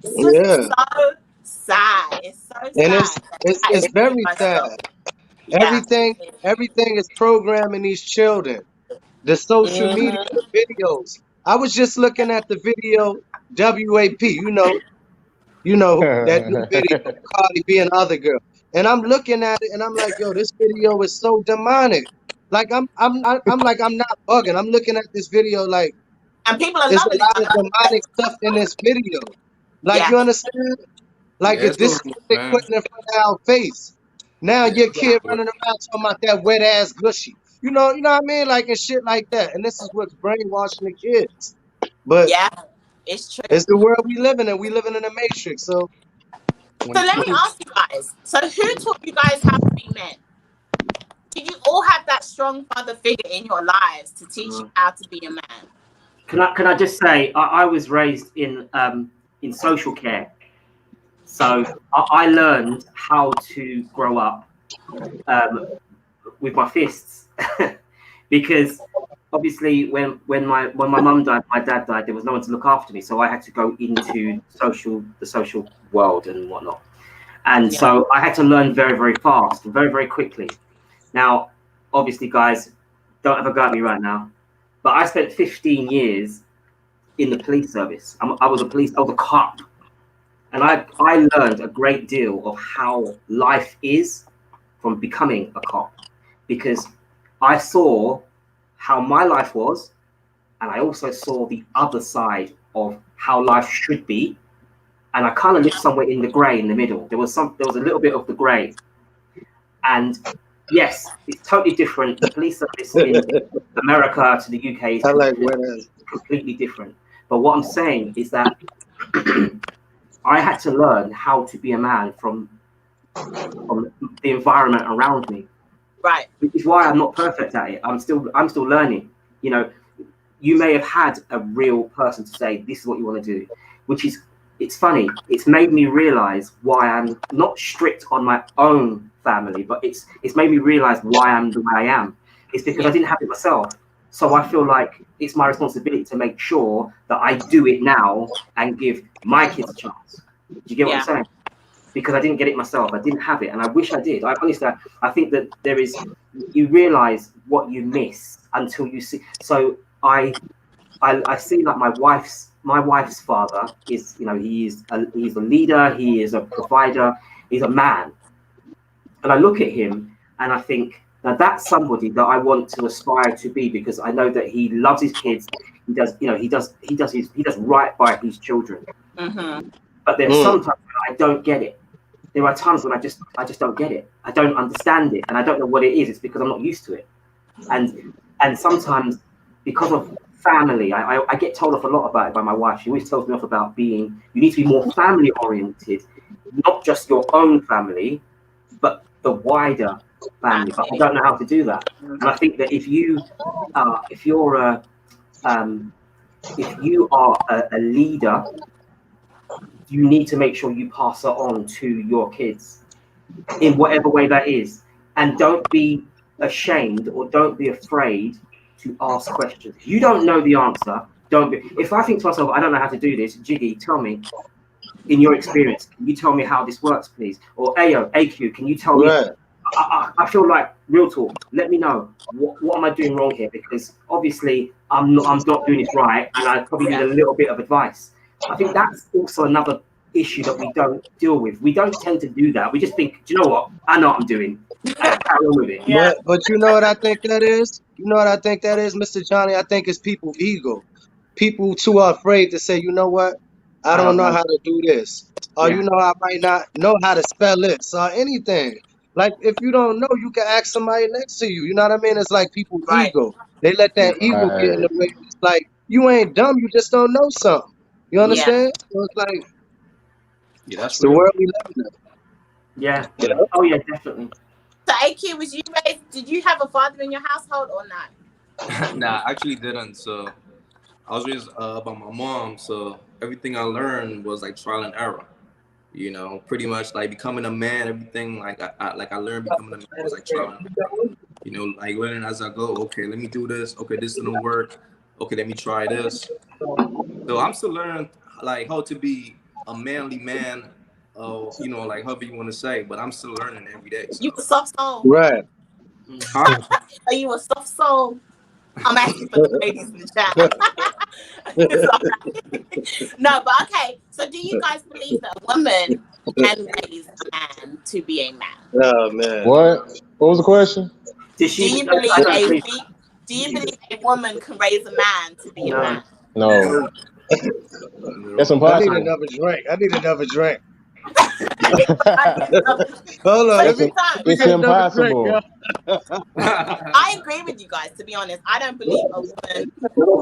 It's just so sad. It's so sad.
And it's very sad. Everything is programming these children. The social media, the videos. I was just looking at the video WAP, that new video of Cardi B and other girl. And I'm looking at it and I'm like, yo, this video is so demonic. Like I'm not bugging. I'm looking at this video like,
and people are
there's
loving
a lot of demonic stuff in this video. Like,
Yeah.
you understand? Like,
Yeah,
if
it's
this
a
is
move,
what they
man.
putting in front of our face, now
Yeah,
your
it's
kid
a move.
running around talking about that wet ass gushy. You know what I mean? Like, and shit like that. And this is what's brainwashing the kids. But
Yeah, it's true.
it's the world we live in, and we living in a matrix. So
So let me ask you guys. So who taught you guys how to be men? Did you all have that strong father figure in your lives to teach you how to be a man?
Can I just say I was raised in social care, so I learned how to grow up with my fists because obviously when my mum died, my dad died, there was no one to look after me, so I had to go into the social world and whatnot, and so I had to learn very, very fast, very, very quickly. Now, obviously, guys, don't have a go at me right now, but I spent 15 years in the police service. I was a cop, and I learned a great deal of how life is from becoming a cop, because I saw how my life was, and I also saw the other side of how life should be, and I kind of lived somewhere in the grey in the middle. There was a little bit of the grey, and yes, it's totally different. The police service in America to the UK is
I like wet ass.
completely different. But what I'm saying is that I had to learn how to be a man from the environment around me.
Right.
Which is why I'm not perfect at it. I'm still learning. You know, you may have had a real person to say this is what you want to do, it's funny. It's made me realize why I'm not strict on my own family, but it's made me realize why I'm the way I am. It's because I didn't have it myself. So I feel like it's my responsibility to make sure that I do it now and give my kids a chance. Do you get what I'm saying? Because I didn't get it myself. I didn't have it, and I wish I did. I honestly, I think that you realize what you miss until you see. So I see like my wife's father is, he's a leader, he is a provider, he's a man, and I look at him and I think, now that's somebody that I want to aspire to be, because I know that he loves his kids. He does right by his children.
Mm-hmm.
But there's sometimes when I don't get it. There are times when I just don't get it. I don't understand it, and I don't know what it is. It's because I'm not used to it. And sometimes because of family, I get told off a lot about it by my wife. She always tells me off about you need to be more family oriented, not just your own family, but the wider family. But I don't know how to do that. And I think that if you are a leader, you need to make sure you pass it on to your kids in whatever way that is. And don't be ashamed or don't be afraid to ask questions. If you don't know the answer, don't be. If I think to myself, I don't know how to do this, Jiggy, tell me, in your experience, can you tell me how this works, please? Or AQ, can you tell me? I feel like, real talk, let me know, what am I doing wrong here? Because obviously I'm not doing this right, and I probably need a little bit of advice. I think that's also another issue that we don't deal with. We don't tend to do that. We just think, do you know what? I know what I'm doing. And carry on with it.
Yeah.
But you know what I think that is? You know what I think that is, Mr. Johnny? I think it's people's ego. People too are afraid to say, you know what? I don't know how to do this. Or you know, I might not know how to spell this or anything. Like, if you don't know, you can ask somebody next to you. You know what I mean? It's like people's ego. They let that ego get in the way. It's like, you ain't dumb, you just don't know something. You understand? So it's like,
that's
it's the
real.
world we live in.
Yeah. Oh yeah, definitely.
So AQ, was you raised? Did you have a father in your household or not?
Nah, I actually didn't. So I was raised by my mom. So everything I learned was like trial and error. You know, pretty much like becoming a man. Everything like I learned becoming a man was like trial and error. You know, like learning as I go. Okay, let me do this. Okay, this didn't work. Okay, let me try this. So I'm still learning like how to be a manly man. You know, like however you want to say, but I'm still learning every day. So.
You a soft soul.
Right.
Huh?
Are you a soft soul? I'm asking for the ladies in the chat. No, but okay. So do you guys believe that a woman can raise a man to be a man?
Oh man.
What was the question?
Do you believe a woman can raise a man to be a man?
No. That's
I need
impossible.
another drink. I need another drink.
I
Hold on. Let me,
time.
let me
It's
get another drink,
impossible.
yo.
I agree with you guys, to be honest. I don't believe a woman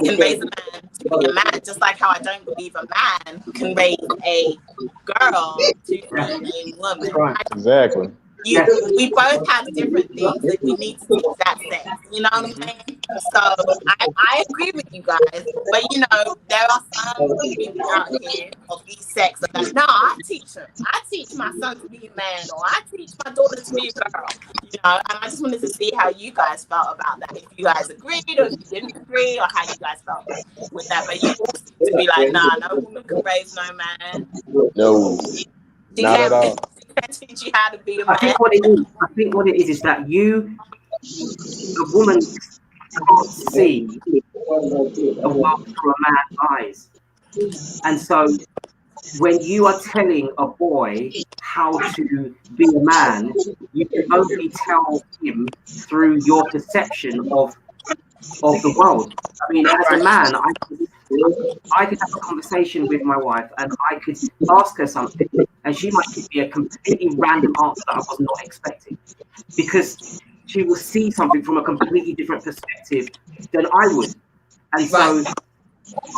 can raise a man to be a man, just like how I don't believe a man can raise a girl to be a woman.
Right.
Exactly.
We both have different things that we need to teach that sex. You know what I'm saying? So I agree with you guys, but you know there are some people out here of these sex that like, no, I teach them. I teach my son to be a man, or I teach my daughter to be a girl. You know, and I just wanted to see how you guys felt about that. If you guys agreed, or if you didn't agree, or how you guys felt with that. But you all seem to be like, nah, no woman can raise no man.
No,
She
not at all.
can't teach you how to be a
I
man.
think what it is that a woman can't see the world through a man's eyes. And so when you are telling a boy how to be a man, you can only tell him through your perception of the world. I mean, as a man, I could have a conversation with my wife and I could ask her something and she might give me a completely random answer that I was not expecting, because she will see something from a completely different perspective than I would. And so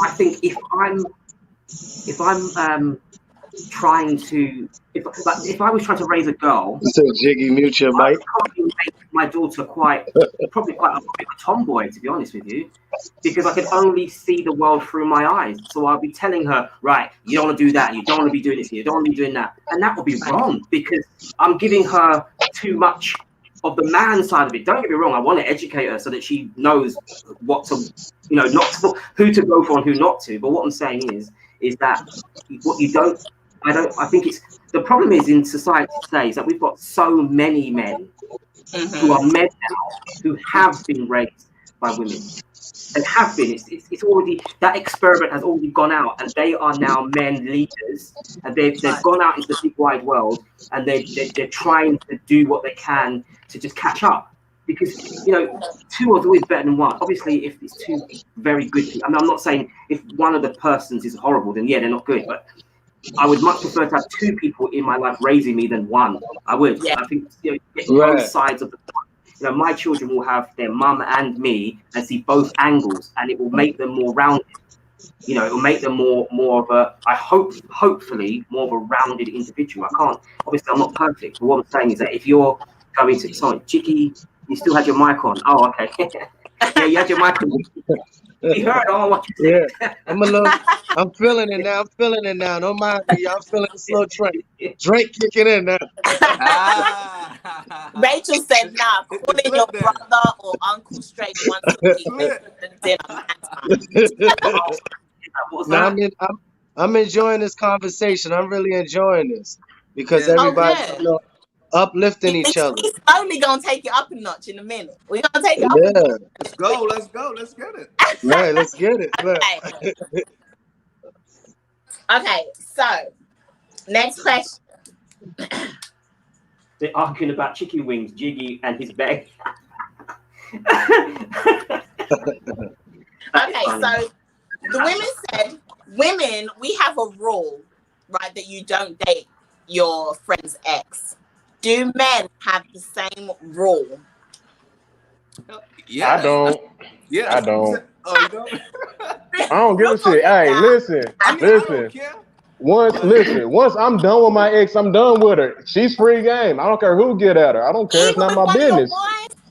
I think if I'm trying to, if I was trying to raise a girl,
So Jiggy, mute your
I
mic.
would probably make my daughter probably quite a tomboy, to be honest with you, because I could only see the world through my eyes. So I'll be telling her, right, you don't want to do that, you don't want to be doing this, you don't want to be doing that, and that would be wrong because I'm giving her too much of the man side of it. Don't get me wrong, I want to educate her so that she knows what to, not to, who to go for and who not to. But what I'm saying is that what you don't, I think it's, the problem is in society today is that we've got so many men who are men now who have been raised by women and have been. It's already, that experiment has already gone out and they are now men leaders and they've gone out into the big wide world and they're trying to do what they can to just catch up, because two is always better than one. Obviously, if it's two very good people, I mean, I'm not saying if one of the persons is horrible, then yeah, they're not good, but I would much prefer to have two people in my life raising me than one. I would. I think get both sides of the coin. My children will have their mum and me and see both angles, and it will make them more rounded. It will make them more of a, hopefully more of a rounded individual. Obviously I'm not perfect, but what I'm saying is that if you're going to, sorry, Jiggy, you still had your mic on. Oh, okay. Yeah, you had your mic on. You heard all what you said.
Yeah, I'm feeling it now. I'm feeling it now. Don't mind me. I'm feeling this little drink. Drink kicking in now.
Rachel said, nah, calling your brother or uncle straight once a week than dinner.
Now I'm enjoying this conversation. I'm really enjoying this because everybody's uplifting each other.
He's slowly gonna take it up a notch in a minute. We're gonna take it up a notch.
Let's go. Let's get it.
Right, let's get it.
Okay, so next question.
They're arguing about chicken wings, Jiggy and his bag.
Okay, so the women said, women, we have a rule, right, that you don't date your friend's ex. Do men have the same rule?
Yeah, I don't.
Yeah,
I don't.
Oh, you don't?
I don't give a shit. Hey, listen.
I don't care.
Once I'm done with my ex, I'm done with her. She's free game. I don't care who get at her. I don't care. It's not my business.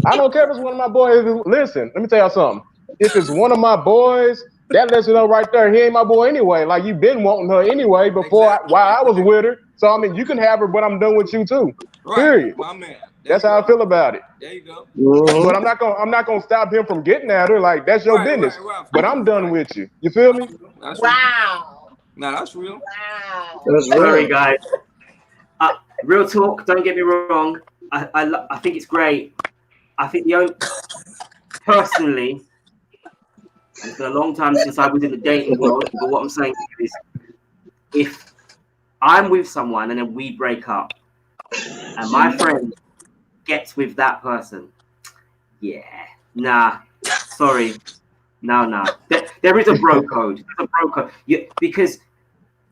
I don't care if it's one of my boys. Listen, let me tell y'all something. If it's one of my boys, that lets you know right there, he ain't my boy anyway. Like, you've been wanting her anyway before while I was with her. So I mean, you can have her, but I'm done with you too.
Right.
Period.
My man.
That's how I feel about it.
There you go.
But I'm not gonna stop him from getting at her. Like, that's your business. Right. But I'm done with you. You feel me?
Wow.
No, that's real.
Wow.
That's real.
Sorry, guys. Real talk. Don't get me wrong. I think it's great. I think personally, it's been a long time since I was in the dating world. But what I'm saying is, if I'm with someone and then we break up, and my friend gets with that person, sorry, No. There is a bro code. There's a bro code. Because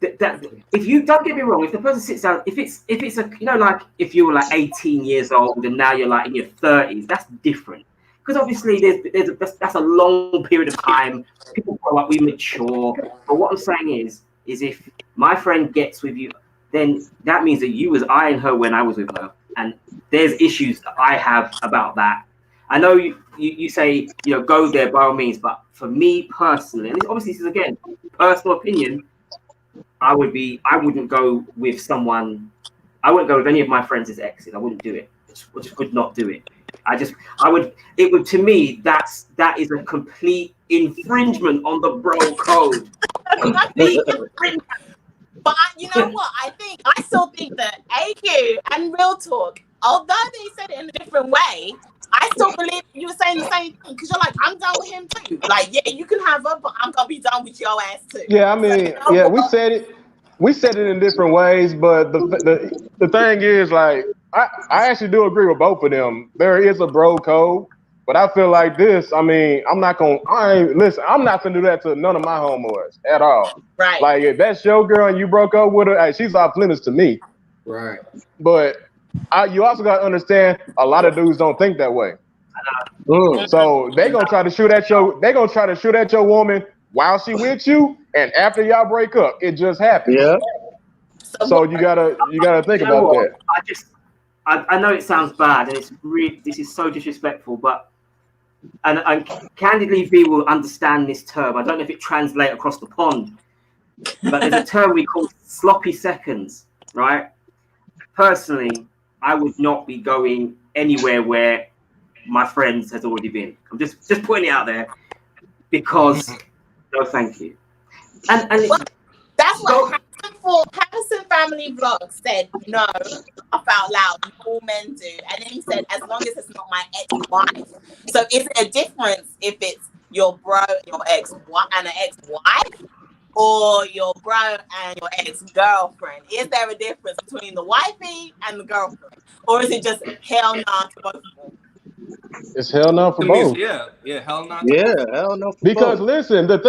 that if you don't get me wrong, if the person sits down, if it's a like if you were like 18 years old and now you're like in your 30s, that's different. Because obviously that's a long period of time. People grow up, we mature. But what I'm saying is if my friend gets with you, then that means that you was eyeing her when I was with her, and there's issues that I have about that. I know you say go there by all means, but for me personally, and obviously this is again personal opinion, I wouldn't go with someone. I wouldn't go with any of my friends as exes. I wouldn't do it. I just would not do it. It would, to me, that is a complete infringement on the bro code. Complete infringement.
But you know what? I still think that AQ and Real Talk, although they said it in a different way, I still believe you were saying the same thing, because you're like, I'm done with him too. Like, yeah, you can have her, but I'm gonna be done with your ass too.
Yeah, I mean, we said it in different ways, but the thing is, like, I actually do agree with both of them. There is a bro code, but I feel like this. I mean, I'm not gonna do that to none of my homeboys at all.
Right.
Like, if that's your girl and you broke up with her, hey, she's off limits to me.
Right.
But you also got to understand, a lot of dudes don't think that way. So they gonna try to shoot at your woman while she with you, and after y'all break up. It just happened.
Yeah.
So you gotta think about that.
I know it sounds bad, and this is so disrespectful, but and candidly, V will understand this term. I don't know if it translates across the pond, but there's a term we call sloppy seconds, right? Personally, I would not be going anywhere where my friends has already been. I'm just putting it out there, because no, thank you. And
that's what Harrison Family Vlog said. No, laugh out loud. All men do. And then he said, as long as it's not my ex-wife. So is it a difference if it's your bro, your ex-wife, and an ex-wife, or your bro and your ex-girlfriend? Is there a difference between the wifey and the girlfriend, or is it just hell nah to both of them?
It's hell no for both.
Yeah, hell no.
Yeah, hell no.
Because listen, it's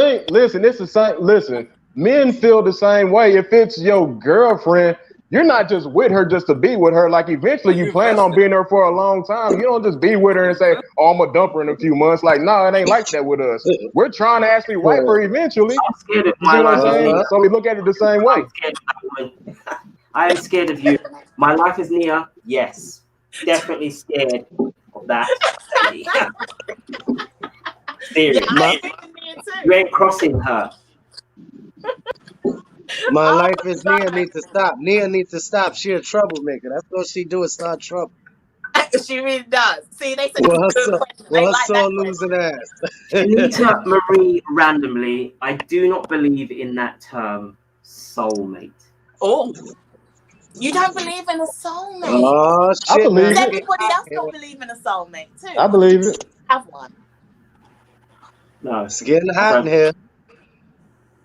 the same. Listen, men feel the same way. If it's your girlfriend, you're not just with her just to be with her. Like, eventually you plan on being there for a long time. You don't just be with her and say, "Oh, I'm gonna dump her in a few months." Like, no, it ain't like that with us. We're trying to actually wipe her eventually.
I'm scared of
you know what I'm saying? So we look at it the same way.
I am scared of you. My life is near. Yes, definitely scared of that. Seriously, you ain't crossing her.
My life is Nia needs to stop. Nia needs to stop. She a troublemaker. That's what she do, is start trouble.
She really does. See, they said
Well,
it's a good question. They like
so
that
losing ass.
Anita Marie randomly, I do not believe in that term soulmate.
Oh, you don't believe in a soulmate?
Oh shit!
I believe
Does
it.
everybody else don't believe in a soulmate too?
I believe it.
Have one.
No,
It's getting hot in here.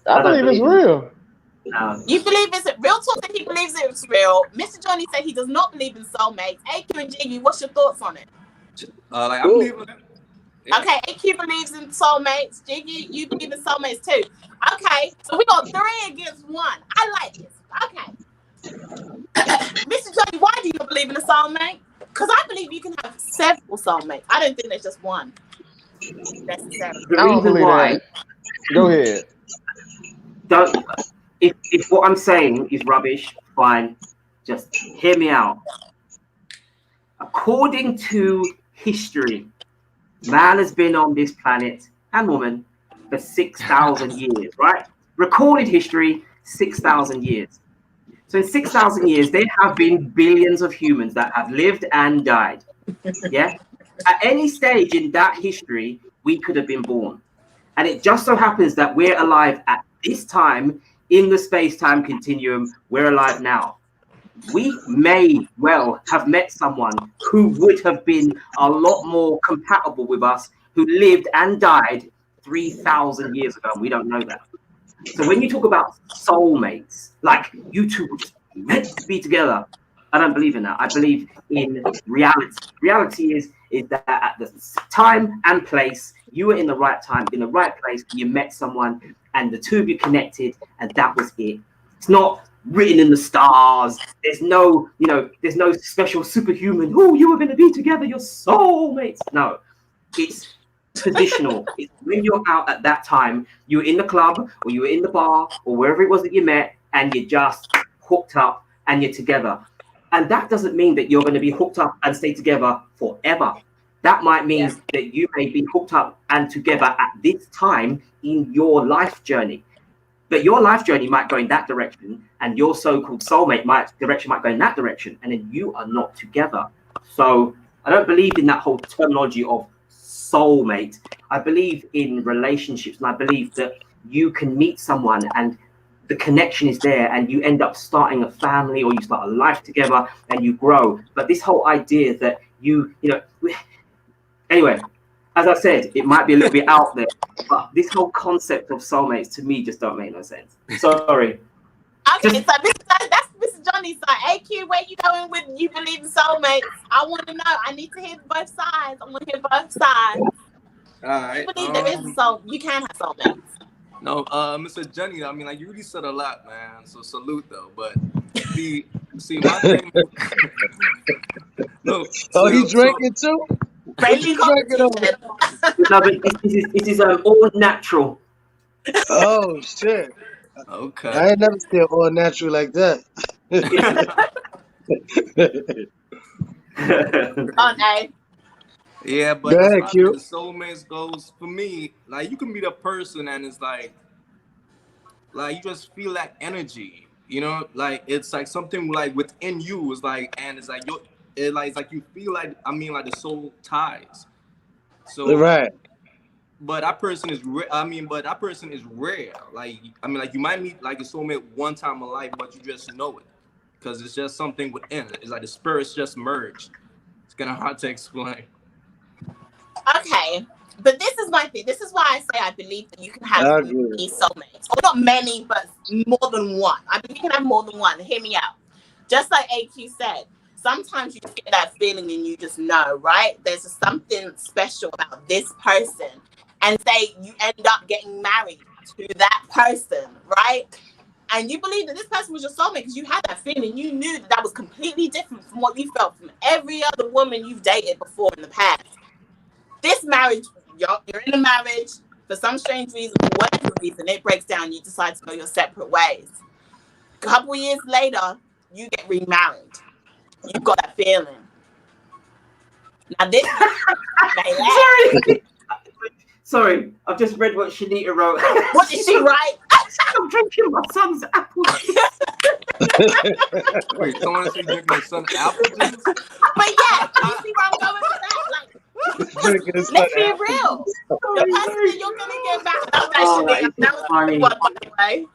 I believe it's real.
no.
You believe it's real? Talk that he believes it's real. Mr. Johnny said he does not believe in soulmates. AQ and Jiggy, what's your thoughts on it?
I believe in it. Yeah.
Okay, AQ believes in soulmates. Jiggy, you believe in soulmates too. Okay, so we got 3 against 1. I like this. Okay. Mr. Johnny, why do you believe in a soulmate? Because I believe you can have several soulmates. I don't think there's just one. Necessarily.
The
I don't
reason
believe
why,
that. Go ahead.
If what I'm saying is rubbish, fine. Just hear me out. According to history, man has been on this planet, and woman, for 6,000 years, right? Recorded history, 6,000 years. So in 6,000 years, there have been billions of humans that have lived and died. Yeah? At any stage in that history, we could have been born. And it just so happens that we're alive at this time in the space-time continuum. We're alive now. We may well have met someone who would have been a lot more compatible with us, who lived and died 3,000 years ago. We don't know that. So when you talk about soulmates, like you two were just meant to be together, I don't believe in that. I believe in reality. Reality is that at the time and place, you were in the right time, in the right place, you met someone, and the two of you connected, and that was it. It's not written in the stars. There's no, there's no special superhuman. Oh, you were going to be together, your soulmates. No, it's traditional. It's when you're out at that time, you were in the club or you were in the bar or wherever it was that you met, and you just hooked up and you're together. And that doesn't mean that you're going to be hooked up and stay together forever. That might mean that you may be hooked up and together at this time in your life journey. But your life journey might go in that direction, and your so-called soulmate direction might go in that direction, and then you are not together. So I don't believe in that whole terminology of soulmate. I believe in relationships, and I believe that you can meet someone and the connection is there, and you end up starting a family or you start a life together and you grow. But this whole idea that anyway, as I said, it might be a little bit out there, but this whole concept of soulmates to me just don't make no sense. Sorry.
Okay, so that's Mr. Johnny's side. AQ, where you going with you believe in soulmates? I want to know. I need to hear both sides. I want to hear both sides.
All right.
You believe there is you can have soulmates.
No, Mr. Johnny, I mean, like, you really said a lot, man. So salute, though. But see, my thing. No.
He's drinking too.
What you drinking
No, but it is all natural.
Oh shit!
Okay.
I ain't never seen all natural like that.
Yeah, but
Go ahead,
as
Q.
far as the soulmates goes, for me, like, you can meet a person and it's like you just feel that energy, like it's like something like within you is like, and it's like it's like you feel like, like the soul ties. So
Right.
but that person is that person is rare. Like you might meet like a soulmate one time in life, but you just know it because it's just something within it. It's like the spirits just merged. It's kind of hard to explain.
Okay, but this is my thing. This is why I say I believe that you can have many soulmates, or not many, but more than one. I believe you can have more than one. Hear me out. Just like AQ said, sometimes you just get that feeling and you just know, right? There's something special about this person, and say you end up getting married to that person, right? And you believe that this person was your soulmate because you had that feeling. You knew that was completely different from what you felt from every other woman you've dated before in the past. This marriage, you're in a marriage, for some strange reason, for whatever reason, it breaks down, you decide to go your separate ways. A couple of years later, you get remarried. You've got that feeling. Now this
Sorry, I've just read what Shanita wrote.
What did she write?
I'm drinking my son's apple juice.
Wait, someone say drink my son's apple juice?
But yeah, you see where I'm going with that? Like, let's be real. The person that you're gonna get back, that was funny, by the way.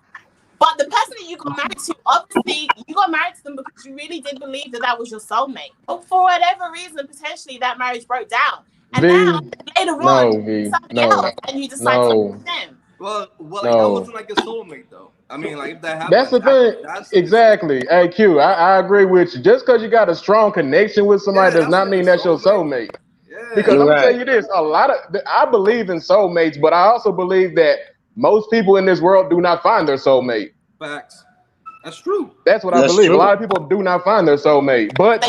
But the person that you got married to, obviously, you got married to them because you really did believe that was your soulmate. But for whatever reason, potentially that marriage broke down. And now, later on, something else, and you decide to with them.
Well, like, that wasn't like a soulmate, though. I mean, like, if that happened,
that's the thing. Exactly. Hey, Q, I agree with you. Just because you got a strong connection with somebody does not mean that's your soulmate.
Yeah.
Because let me tell you this, I believe in soulmates, but I also believe that most people in this world do not find their soulmate.
Facts. That's true.
That's what I believe. True. A lot of people do not find their soulmate, but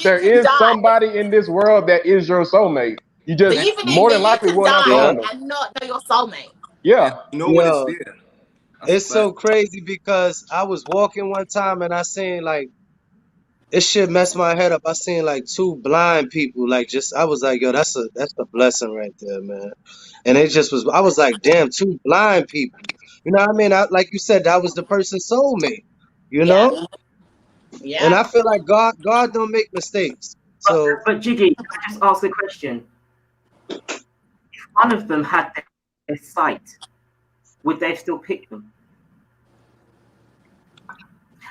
there is somebody in this world that is your soulmate. You just more than likely will not find them.
And not know your soulmate.
Yeah.
It's so crazy because I was walking one time and I seen like, it shit messed my head up. I seen like two blind people, I was like, yo, that's a blessing right there, man. And it just was, I was like, damn, two blind people. You know what I mean? Like you said, that was the person's soulmate, you know? Yeah. And I feel like God don't make mistakes.
But Jiggy, I just ask a question. If one of them had their sight, would they still pick them?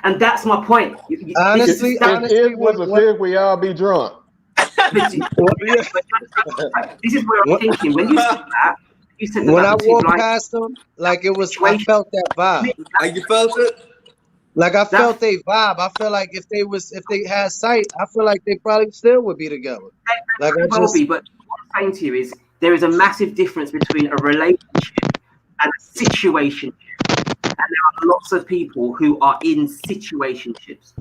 And that's my point.
Honestly,
if it was a fig, we all be drunk.
This is where I'm thinking. When you said that,
when I walked past them, like it was, I felt that vibe.
Like you felt it?
Like I felt their vibe. I feel like if they had sight, I feel like they probably still would be together.
Like but what I'm saying to you is there is a massive difference between a relationship and a situationship. And there are lots of people who are in situationships.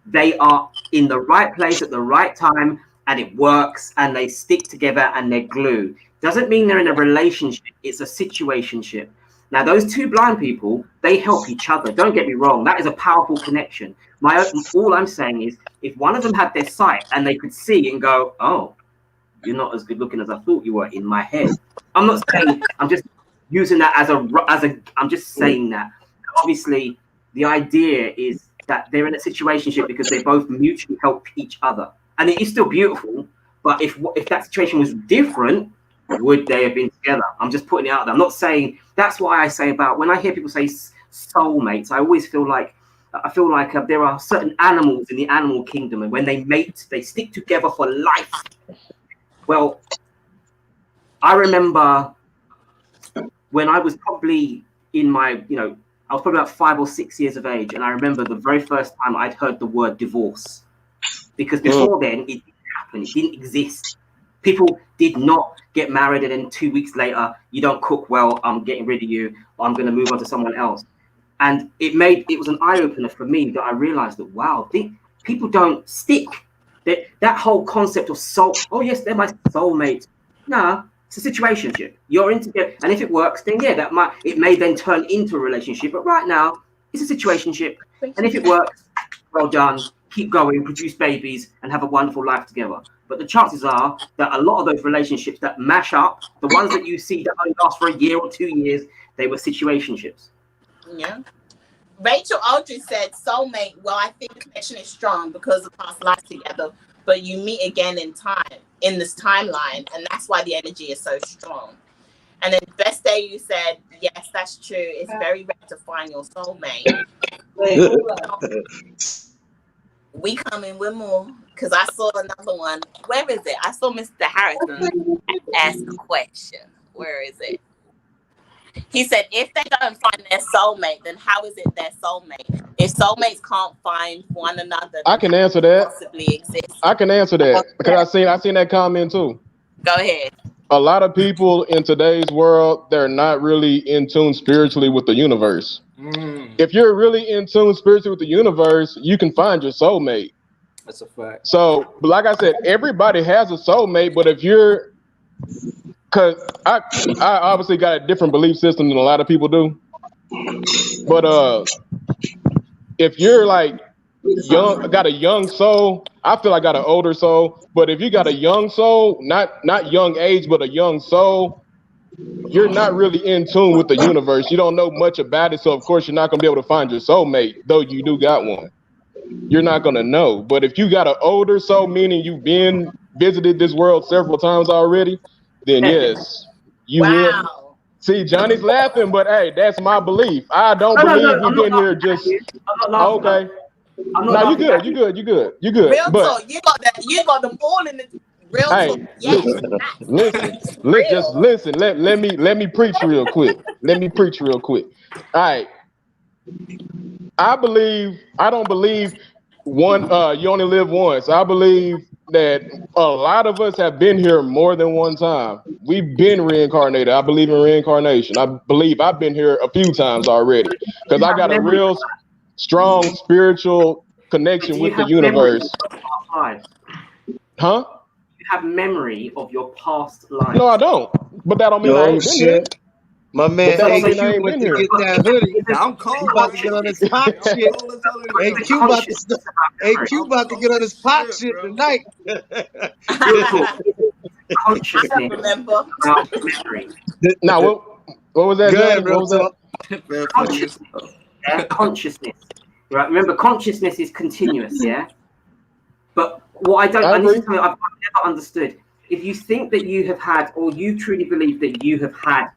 They are in the right place at the right time, and it works, and they stick together and they're glue. Doesn't mean they're in a relationship. It's a situationship. Now, those two blind people, they help each other. Don't get me wrong. That is a powerful connection. All I'm saying is, if one of them had their sight and they could see and go, oh, you're not as good looking as I thought you were in my head. I'm not saying, I'm just using that I'm just saying that. Obviously, the idea is that they're in a situationship because they both mutually help each other. And it is still beautiful, but if that situation was different, would they have been together? I'm just putting it out there. I'm not saying, that's why I say about, when I hear people say soulmates, I always feel like there are certain animals in the animal kingdom, and when they mate, they stick together for life. Well, I remember when I was probably in my, I was probably about 5 or 6 years of age, and I remember the very first time I'd heard the word divorce, because before then it didn't happen, it didn't exist. People did not get married and then 2 weeks later, you don't cook well, I'm getting rid of you, or I'm going to move on to someone else. And it was an eye-opener for me that I realized that, wow, people don't stick. That whole concept of soul, oh yes, they're my soulmate. Nah, it's a situationship. You're in together, and if it works, then yeah, it may then turn into a relationship. But right now, it's a situationship. And if it works, well done, keep going, produce babies, and have a wonderful life together. But the chances are that a lot of those relationships that mash up, the ones that you see that only last for a year or 2 years, they were situationships.
Yeah. Rachel Aldridge said, soulmate, well, I think the connection is strong because of past lives together, but you meet again in this timeline, and that's why the energy is so strong. And then Best Day, you said, yes, that's true. It's very rare to find your soulmate. We coming with more, because I saw another one. Where is it? I saw Mr. Harrison ask a question. Where is it? He said, if they don't find their soulmate, then how is it their soulmate? If soulmates can't find one another,
I can answer that.
Possibly exist.
I can answer that because I seen that comment too.
Go ahead.
A lot of people in today's world, they're not really in tune spiritually with the universe. If you're really in tune spiritually with the universe, you can find your soulmate.
That's a fact.
So, like I said, everybody has a soulmate, but if you're, because I obviously got a different belief system than a lot of people do. But if you're like young, got a young soul, I feel I got an older soul. But if you got a young soul, not young age, but a young soul, you're not really in tune with the universe. You don't know much about it, so of course you're not gonna be able to find your soulmate, though you do got one. You're not gonna know. But if you got an older soul, meaning you've been visited this world several times already, then yes, you will. See, Johnny's laughing, but hey, that's my belief. I don't believe you've been here just okay. No, you good.
Real talk, you got them all in the real talk. Yes.
Listen. Let me preach real quick. All right. I don't believe you only live once. I believe that a lot of us have been here more than one time. We've been reincarnated. I believe in reincarnation. I believe I've been here a few times already because I got a real strong spiritual connection with the universe. Huh?
You have memory of your past life.
No, I don't. But that don't mean I ain't been here.
My man AQ went to get that hoodie.
I'm cold.
He about to get on his pop shit. AQ about to get on his pop shit tonight.
Consciousness.
Remember?
Now, what was that?
Good,
What was
that? Consciousness. Right. Remember, consciousness is continuous. Yeah. But what and this is something I've never understood. If you think that you have had, or you truly believe that you have had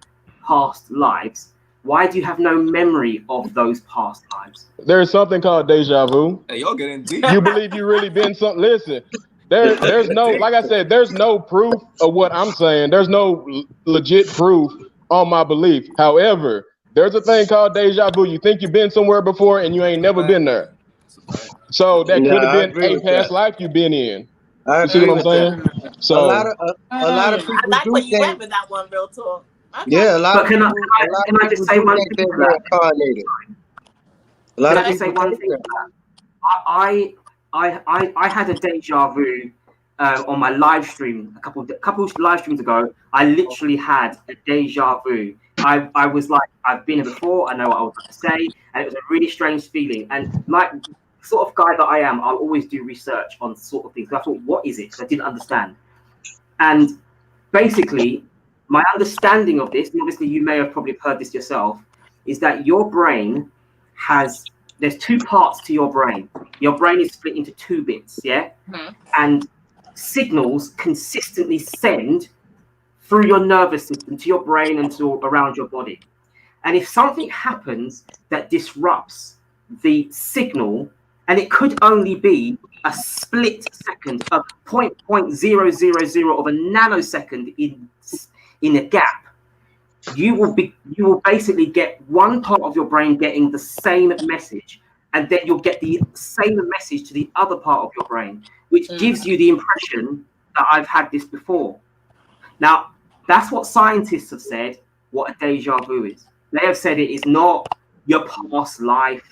past lives, why do you have no memory of those past lives?
There's something called deja vu.
Hey, y'all getting deep.
You believe you really been something? Listen, there's no, like I said, there's no proof of what I'm saying. There's no legit proof on my belief. However, there's a thing called deja vu. You think you've been somewhere before and you ain't never been there. So that could have been a past life you've been in.
I
You see
agree
what I'm
with that.
saying?
A lot
So
of a lot of
I
people
like
do
where you
think,
went with that one, real talk. Okay.
yeah,
But can I can
a
I
lot
can
of
I just
people
say
do
one
think
thing
they're
to that?
reincarnated. A lot
Can
of
I just say
people
one
think
thing
that.
to that? I had a deja vu on my live stream a couple live streams ago. I literally had a deja vu. I was like, I've been here before. I know what I was going to say, and it was a really strange feeling. And like the sort of guy that I am, I'll always do research on sort of things. I thought, what is it? Because I didn't understand. And basically, my understanding of this, and obviously you may have probably heard this yourself, is that your brain there's two parts to your brain. Your brain is split into two bits, yeah?
Mhm.
And signals consistently send through your nervous system to your brain and to around your body. And if something happens that disrupts the signal, and it could only be a split second, a 0.000 of a nanosecond in a gap, you will basically get one part of your brain getting the same message, and then you'll get the same message to the other part of your brain, which gives you the impression that I've had this before. Now, that's what scientists have said what a deja vu is. They have said it is not your past life.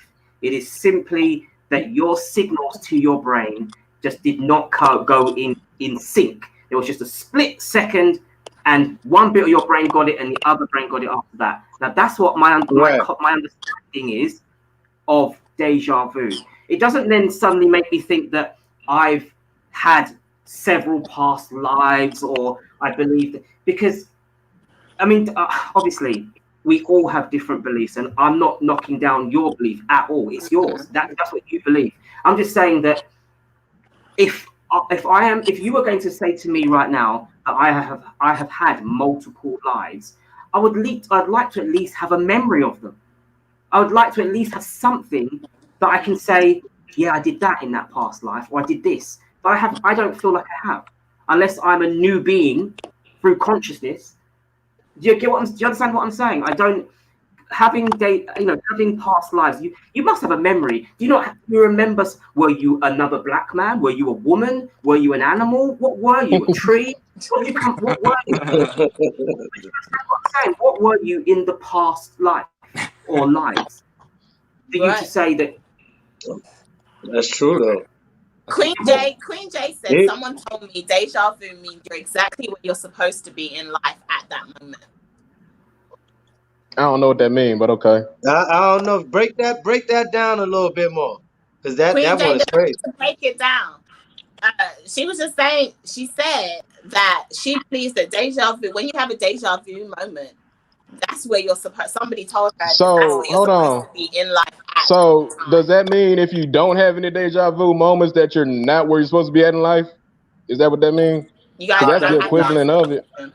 It is simply that your signals to your brain just did not go in sync. It was just a split second, and one bit of your brain got it, and the other brain got it after that. Now, that's what my understanding is of deja vu. It doesn't then suddenly make me think that I've had several past lives, or I believe that, because I mean, obviously we all have different beliefs, and I'm not knocking down your belief at all. It's yours. That's what you believe. I'm just saying that if you were going to say to me right now that I have had multiple lives, I'd like to at least have a memory of them. I would like to at least have something that I can say, yeah, I did that in that past life, or I did this. But I don't feel like I have, unless I'm a new being through consciousness. Do you understand what I'm saying? I don't having past lives. You must have a memory. Do you remember? Were you another black man? Were you a woman? Were you an animal? What were you? A tree? What were you? Do you understand what I'm saying? What were you in the past life or lives? For you to say that.
That's true though.
Queen J said,
It,
someone told me deja vu means you're exactly where you're supposed to be in life at that moment.
I don't know what that means, but okay.
I don't know. Break that down a little bit more, because
Queen
that one
J,
is crazy.
to break it down, she was just saying, she said that she believes that deja vu, when you have a deja vu moment, that's where you're supposed, somebody told her that's where
So
you're
hold
supposed
on.
to be in life at
So
that
does
time.
that mean if you don't have any deja vu moments that you're not where you're supposed to be at in life? Is that what that means?
You
Because
guys
that's
want
the
to add to
equivalent of it.
this?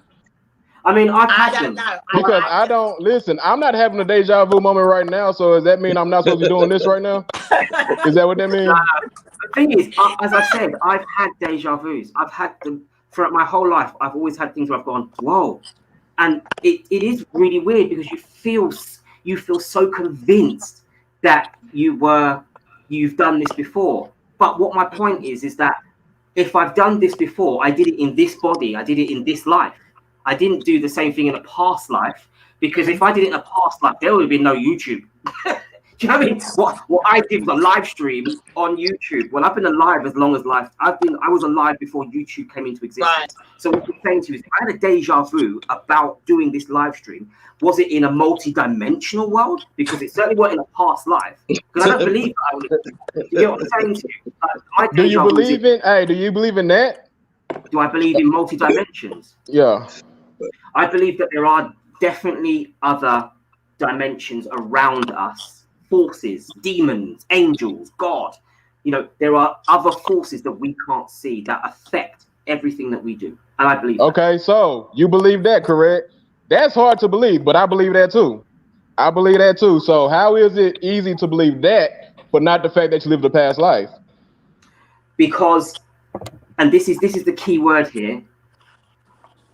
I mean, I've
I
had
don't
them.
know.
Because I don't listen. I'm not having a deja vu moment right now. So does that mean I'm not supposed to be doing this right now? Is that what that means?
The thing is, as I've said, I've had deja vus. I've had them throughout my whole life. I've always had things where I've gone, whoa. And it is really weird because you feel so convinced that you've done this before. But what my point is that if I've done this before, I did it in this body, I did it in this life. I didn't do the same thing in a past life, because if I did it in a past life, there would have been no YouTube. Do you know what I mean? What I did was a live stream on YouTube. Well, I've been alive as long as life. I was alive before YouTube came into existence.
Right.
So what I'm saying to you is, if I had a deja vu about doing this live stream, was it in a multi-dimensional world? Because it certainly wasn't in a past life. Because I don't believe that I would. You get what I'm saying to you? My
Do you
deja vu is
believe in? Hey, do you believe in that?
do I believe in multi-dimensions?
Yeah.
I believe that there are definitely other dimensions around us, forces, demons, angels, God. There are other forces that we can't see that affect everything that we do. And I believe that.
Okay, so you believe that, correct? That's hard to believe, but I believe that too. I believe that too. So how is it easy to believe that, but not the fact that you lived a past life?
Because, and this is the key word here,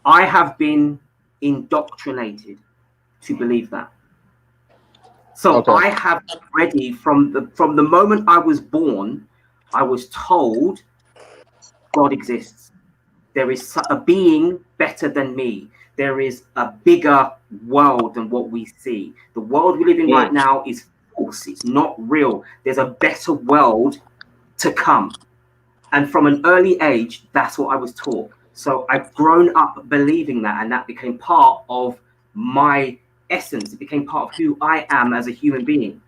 I have been indoctrinated to believe that. So
Okay.
I have already, from the moment I was born, I was told God exists. There is a being better than me. There is a bigger world than what we see. The world we live in right now is false. It's not real. There's a better world to come. And from an early age, that's what I was taught. So I've grown up believing that, and that became part of my essence. It became part of who I am as a human being.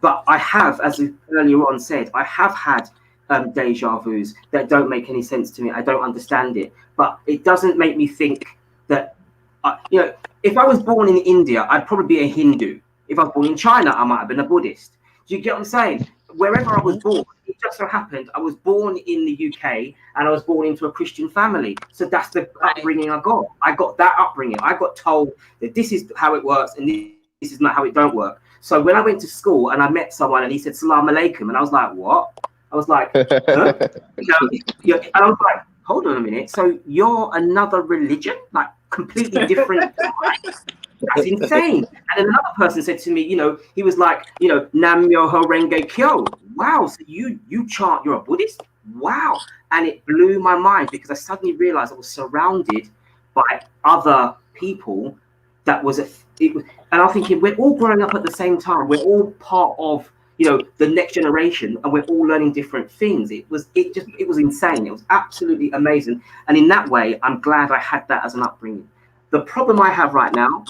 But I have, as I earlier on said, I have had deja vus that don't make any sense to me. I don't understand it. But it doesn't make me think that, if I was born in India, I'd probably be a Hindu. If I was born in China, I might have been a Buddhist. Do you get what I'm saying? Wherever I was born, it just so happened I was born in the UK and I was born into a Christian family. So that's the upbringing I got. I got that upbringing. I got told that this is how it works and this is not how it don't work. So when I went to school and I met someone and he said Salam Alaikum, and I was like, what? I was like, huh? And I was like, hold on a minute. So you're another religion, like completely different. That's insane. And another person said to me, he was like, Nam Myoho Renge Kyo. Wow. So you chant, you're a Buddhist? Wow. And it blew my mind because I suddenly realized I was surrounded by other people that was and I'm thinking, we're all growing up at the same time. We're all part of, the next generation, and we're all learning different things. It was insane. It was absolutely amazing. And in that way, I'm glad I had that as an upbringing. The problem I have right now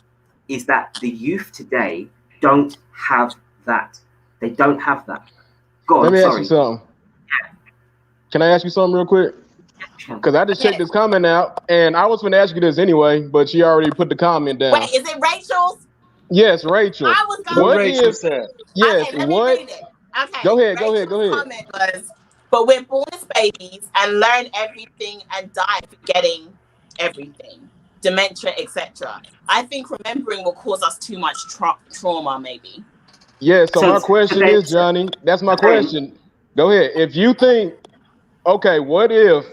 is that the youth today don't have that. They don't have that. Go on,
Let me ask you something. Can I ask you something real quick? Because I just checked this comment out, and I was going to ask you this anyway, but she already put the comment down.
Wait, is it Rachel's?
Yes, Rachel.
I was going
what Rachel said.
Yes,
okay, let me read it. Okay.
Go ahead.
Comment was, but we're born as babies and learn everything and die forgetting everything. Dementia, etc. I think remembering will cause us too much trauma, maybe.
Yeah, so my question is, Johnny, that's my question. Go ahead. If you think, okay, what if,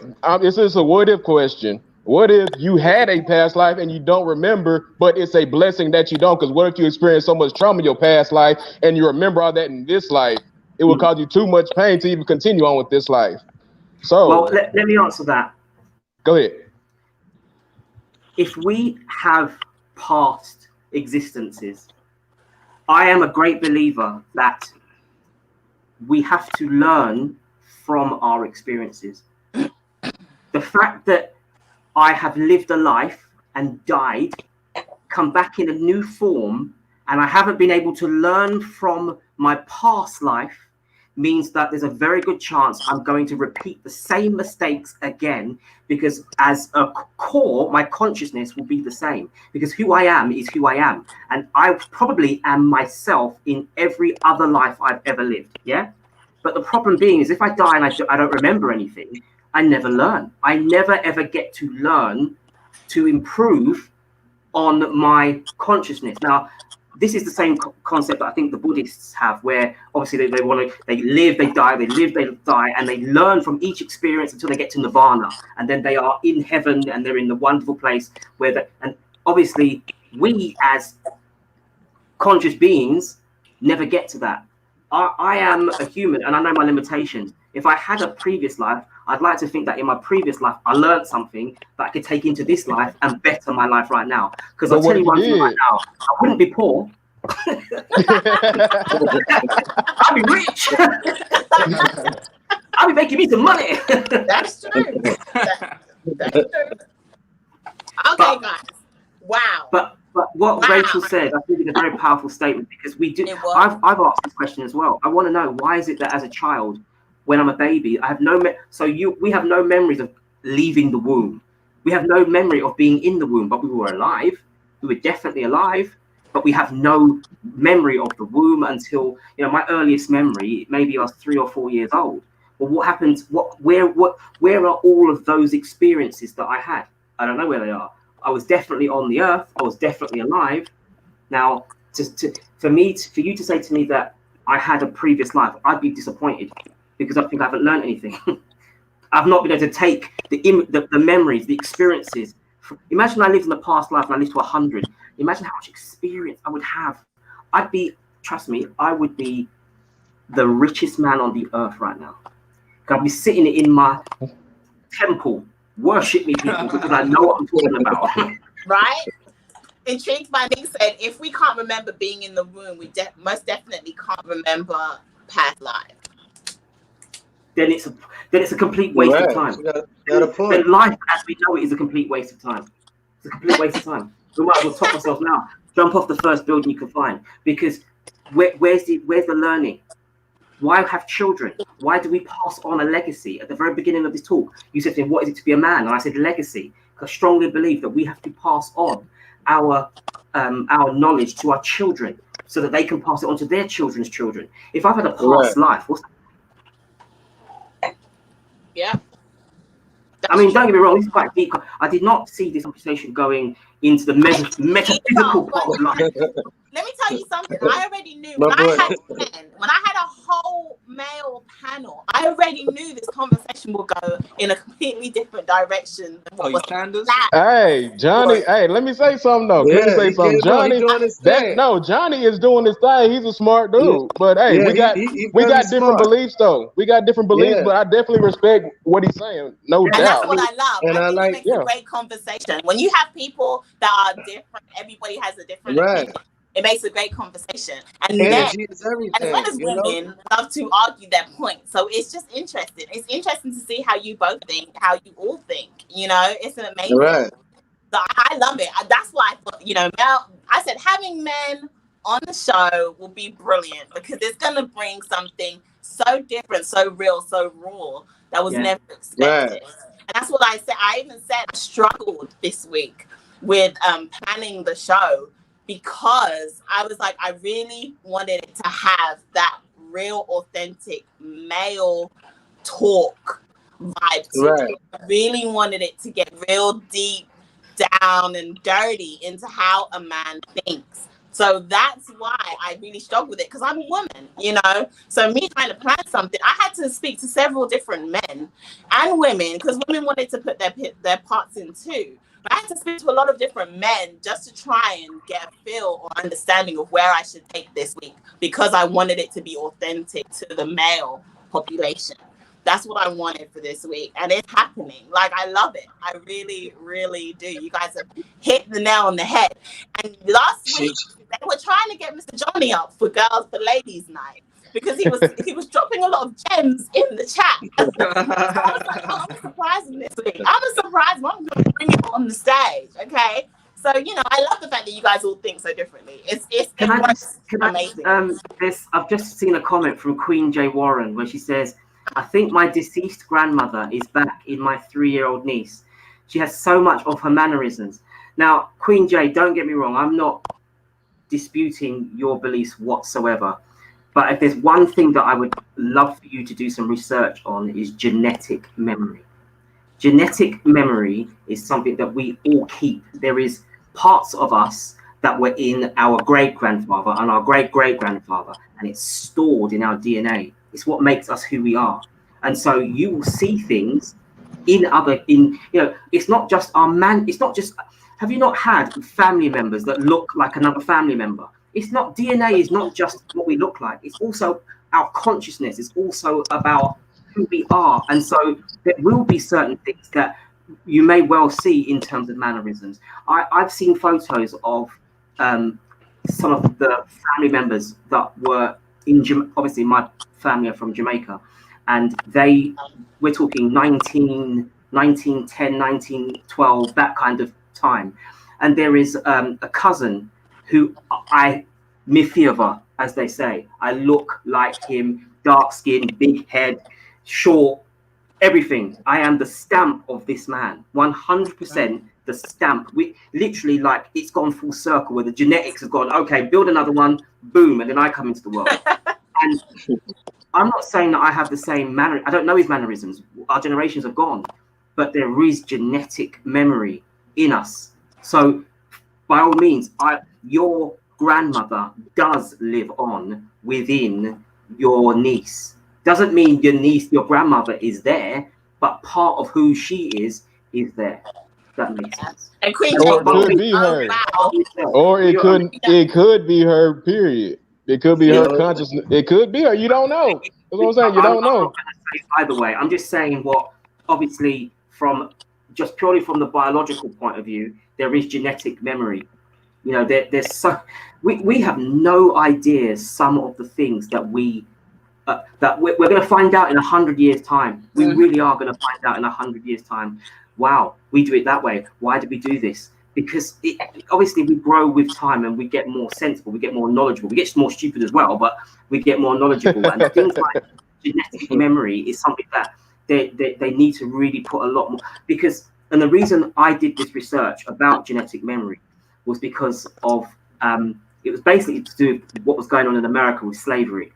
this is a what if question. What if you had a past life and you don't remember, but it's a blessing that you don't? Because what if you experience so much trauma in your past life and you remember all that in this life? It will cause you too much pain to even continue on with this life. So,
well, let me answer that.
Go ahead.
If we have past existences, I am a great believer that we have to learn from our experiences. The fact that I have lived a life and died, come back in a new form, and I haven't been able to learn from my past life means that there's a very good chance I'm going to repeat the same mistakes again, because as a core, my consciousness will be the same, because who I am is who I am. And I probably am myself in every other life I've ever lived. Yeah. But the problem being is if I die and I don't remember anything, I never learn. I never ever get to learn to improve on my consciousness. Now, this is the same concept that I think the Buddhists have, where obviously they live, they die, they live, they die, and they learn from each experience until they get to nirvana, and then they are in heaven and they're in the wonderful place and obviously we as conscious beings never get to that. I am a human and I know my limitations. If I had a previous life, I'd like to think that in my previous life, I learned something that I could take into this life and better my life right now. Because I'll tell you one thing right now, I wouldn't be poor. I'd be rich. I'd be making me some money.
That's true. That's true. Okay, guys. Wow.
But what Rachel said, I think is a very powerful statement, because we do. I've asked this question as well. I want to know, why is it that as a child, when I'm a baby, I have we have no memories of leaving the womb. We have no memory of being in the womb, but we were alive. We were definitely alive, but we have no memory of the womb until, my earliest memory, maybe I was 3 or 4 years old. Well, what happens? Where are all of those experiences that I had? I don't know where they are. I was definitely on the earth. I was definitely alive. Now, for you to say to me that I had a previous life, I'd be disappointed, because I think I haven't learned anything. I've not been able to take the memories, the experiences. Imagine I lived in the past life and I lived to 100. Imagine how much experience I would have. Trust me, I would be the richest man on the earth right now. I'll be sitting in my temple, worship me, people, because I know what I'm talking about.
Right? Intrigued by me said, if we can't remember being in the womb, we most definitely can't remember past life.
Then it's a complete waste of time.
Got a point.
Then life, as we know it, is a complete waste of time. It's a complete waste of time. We might as well top ourselves now. Jump off the first building you can find, because where's the learning? Why have children? Why do we pass on a legacy? At the very beginning of this talk, you said to me, what is it to be a man? And I said legacy. I strongly believe that we have to pass on our knowledge to our children so that they can pass it on to their children's children. If I've had a past life, what's that?
Yeah.
I mean, don't get me wrong, this is quite deep. I did not see this conversation going into the metaphysical part of life.
Let me tell you something. I already knew when I had a whole male panel, I already knew this conversation will go in a completely different direction than what was planned.
Hey, Johnny. Hey, let me say something though. Let me say something, Johnny. Johnny is doing his thing. He's a smart dude. But hey, we got different beliefs though. We got different beliefs, but I definitely respect what he's saying. No doubt.
And that's what I love. And I think it makes a great conversation. When you have people that are different, everybody has a different opinion. It makes a great conversation. And
energy is everything,
as well as women love to argue their point. So it's just interesting. It's interesting to see how you both think, how you all think. You know, it's an amazing.
Right.
So I love it. That's why I thought, you know, I said having men on the show will be brilliant because it's going to bring something so different, so real, so raw that was never expected. Right. And that's what I said. I even said I struggled this week with planning the show, because I was like, I really wanted it to have that real, authentic male talk vibe to it. I really wanted it to get real deep down and dirty into how a man thinks. So that's why I really struggled with it, because I'm a woman, you know. So me trying to plan something, I had to speak to several different men and women, because women wanted to put their parts in too. But I had to speak to a lot of different men just to try and get a feel or understanding of where I should take this week, because I wanted it to be authentic to the male population. That's what I wanted for this week. And it's happening. Like, I love it. I really, really do. You guys have hit the nail on the head. And last week, they were trying to get Mr. Johnny up for Ladies Night, because he was dropping a lot of gems in the chat. So I was like, oh, I'm surprising this week. I'm a surprise. I'm going to bring it on the stage, okay? So, you know, I love the fact that you guys all think so differently.
I've just seen a comment from Queen J. Warren where she says, I think my deceased grandmother is back in my 3-year-old niece. She has so much of her mannerisms. Now, Queen J, don't get me wrong. I'm not disputing your beliefs whatsoever. But if there's one thing that I would love for you to do some research on, is genetic memory. Genetic memory is something that we all keep. There is parts of us that were in our great-grandfather and our great-great-grandfather, and it's stored in our DNA. It's what makes us who we are. And so you will see things it's not just our man. It's not just, have you not had family members that look like another family member? It's not, DNA is not just what we look like. It's also our consciousness. It's also about who we are. And so there will be certain things that you may well see in terms of mannerisms. I've seen photos of some of the family members that were obviously my family are from Jamaica, and we're talking 1910, 1912, that kind of time. And there is a cousin who Mifiava, as they say, I look like him, dark skin, big head, short, everything. I am the stamp of this man, 100% the stamp. We literally, like, it's gone full circle where the genetics have gone, okay, build another one, boom, and then I come into the world. And I'm not saying that I have the same manner. I don't know his mannerisms. Our generations have gone, but there is genetic memory in us. So by all means, your grandmother does live on within your niece. Doesn't mean your grandmother is there, but part of who she is there. That makes sense.
And Queen
or it could be her. Or it could be her, period. It could be her consciousness. It could be her. You don't know. what I'm saying. You don't know.
I'm not going to say either way. I'm just saying what, obviously, just purely from the biological point of view, there is genetic memory. You know, there's so we have no idea some of the things that we're going to find out in 100 years' time. We really are going to find out in 100 years' time. Wow, we do it that way. Why did we do this? Because obviously we grow with time and we get more sensible, we get more knowledgeable, we get more stupid as well, but we get more knowledgeable. And things like genetic memory is something that they need to really put a lot more. And the reason I did this research about genetic memory was because of it was basically to do with what was going on in America with slavery,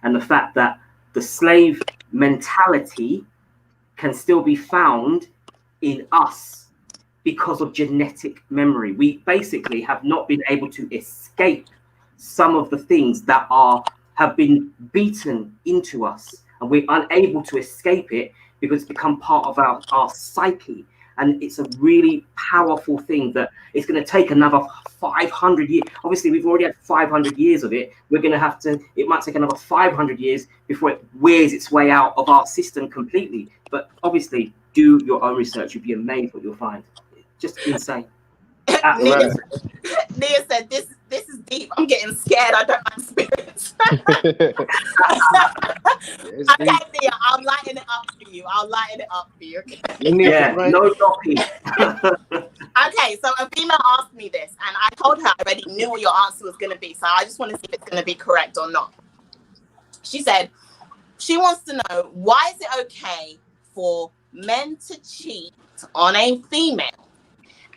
and the fact that the slave mentality can still be found in us because of genetic memory. We basically have not been able to escape some of the things that have been beaten into us, and we're unable to escape it because it's become part of our psyche. And it's a really powerful thing that it's going to take another 500 years. Obviously, we've already had 500 years of it. It might take another 500 years before it wears its way out of our system completely. But obviously, do your own research. You'll be amazed what you'll find. Just insane.
Nia said, this is deep. I'm getting scared. I don't like spirits. Okay, Nia, I'll lighten it up for you. Okay?
Yeah, no doppy.
Okay, so a female asked me this, and I told her I already knew what your answer was going to be, so I just want to see if it's going to be correct or not. She said she wants to know, why is it okay for men to cheat on a female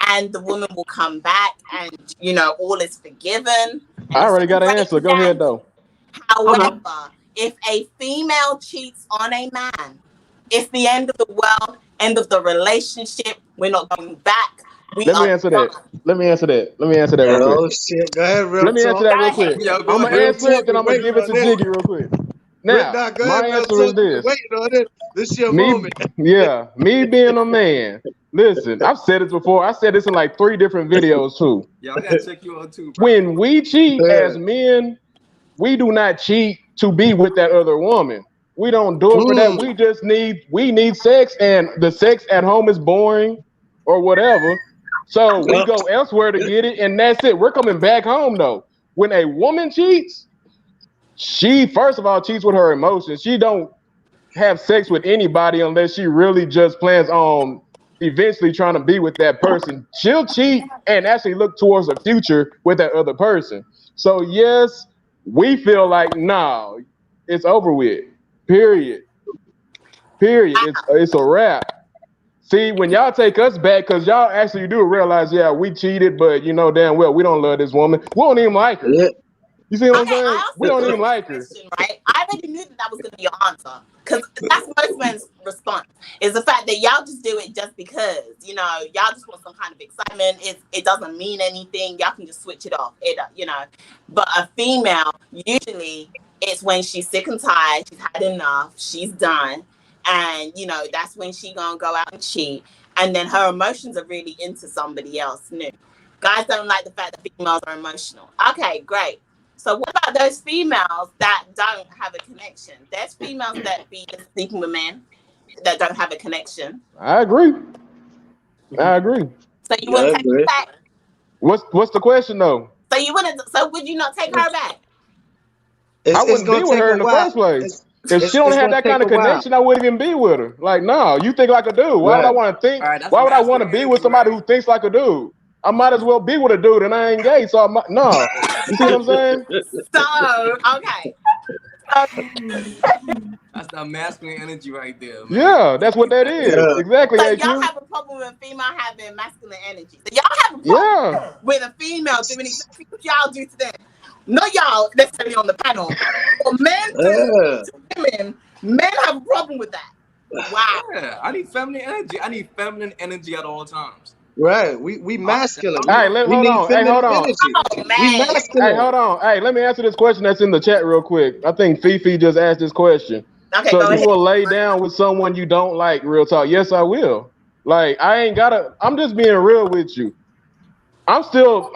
and the woman will come back and, you know, all is forgiven?
I already got an answer. Go ahead, though.
However, if a female cheats on a man, it's the end of the world, end of the relationship. We're not going back. Let me answer that
real quick.
Oh shit! Go ahead, real
Let me answer that real quick. I'm gonna answer it, then I'm gonna give it to Jiggy real quick. Now, my answer is this.
Waiting on it. This is your moment.
Yeah, me being a man. Listen, I've said this before. I said this in like 3 different videos too.
Yeah, I gotta check you out too, bro.
When we cheat as men, we do not cheat to be with that other woman. We don't do it for that. We just need sex, and the sex at home is boring or whatever. So we go elsewhere to get it, and that's it. We're coming back home though. When a woman cheats, she first of all cheats with her emotions. She don't have sex with anybody unless she really just plans on eventually trying to be with that person. She'll cheat and actually look towards the future with that other person. So yes, we feel like, nah, it's over with. Period. It's a wrap. See, when y'all take us back, because y'all actually do realize, yeah, we cheated, but you know damn well we don't love this woman. We don't even like her.
Yeah.
You see what I'm saying? We don't even like her.
Right? I already knew that was going to be your answer, because that's most men's response, is the fact that y'all just do it just because, you know, y'all just want some kind of excitement. It doesn't mean anything. Y'all can just switch it off. You know, but a female, usually it's when she's sick and tired, she's had enough, she's done. And, you know, that's when she gonna go out and cheat. And then her emotions are really into somebody else new. Guys don't like the fact that females are emotional. Okay, great. So what about those females that don't have a connection? There's females that be sleeping with men that don't have a connection.
I agree.
So you wouldn't take her back?
What's the question though?
So would you not take her back?
I wouldn't be with her in the first place. If she don't have that kind of connection, I wouldn't even be with her. Like, no, you think like a dude. Why would I want to think? Right, why would I want to be with somebody who thinks like a dude? I might as well be with a dude, and I ain't gay, so no. You see what I'm saying?
So, okay.
That's the masculine energy right there, man.
Yeah, that's what that is. Yeah. Exactly.
So y'all have a problem with a female having masculine energy. So y'all have a problem with a female doing exactly what y'all do to them. Not y'all necessarily on the panel, but men to women, men have a problem with that. Wow.
Yeah, I need feminine energy. I need feminine energy at all times.
Right. We masculine.
All right, hold on. Hey, hold on.
Oh, man.
Hey, hold on. Hey, let me answer this question that's in the chat real quick. I think Fifi just asked this question.
Okay,
so you will lay down with someone you don't like, real talk? Yes, I will. Like, I'm just being real with you.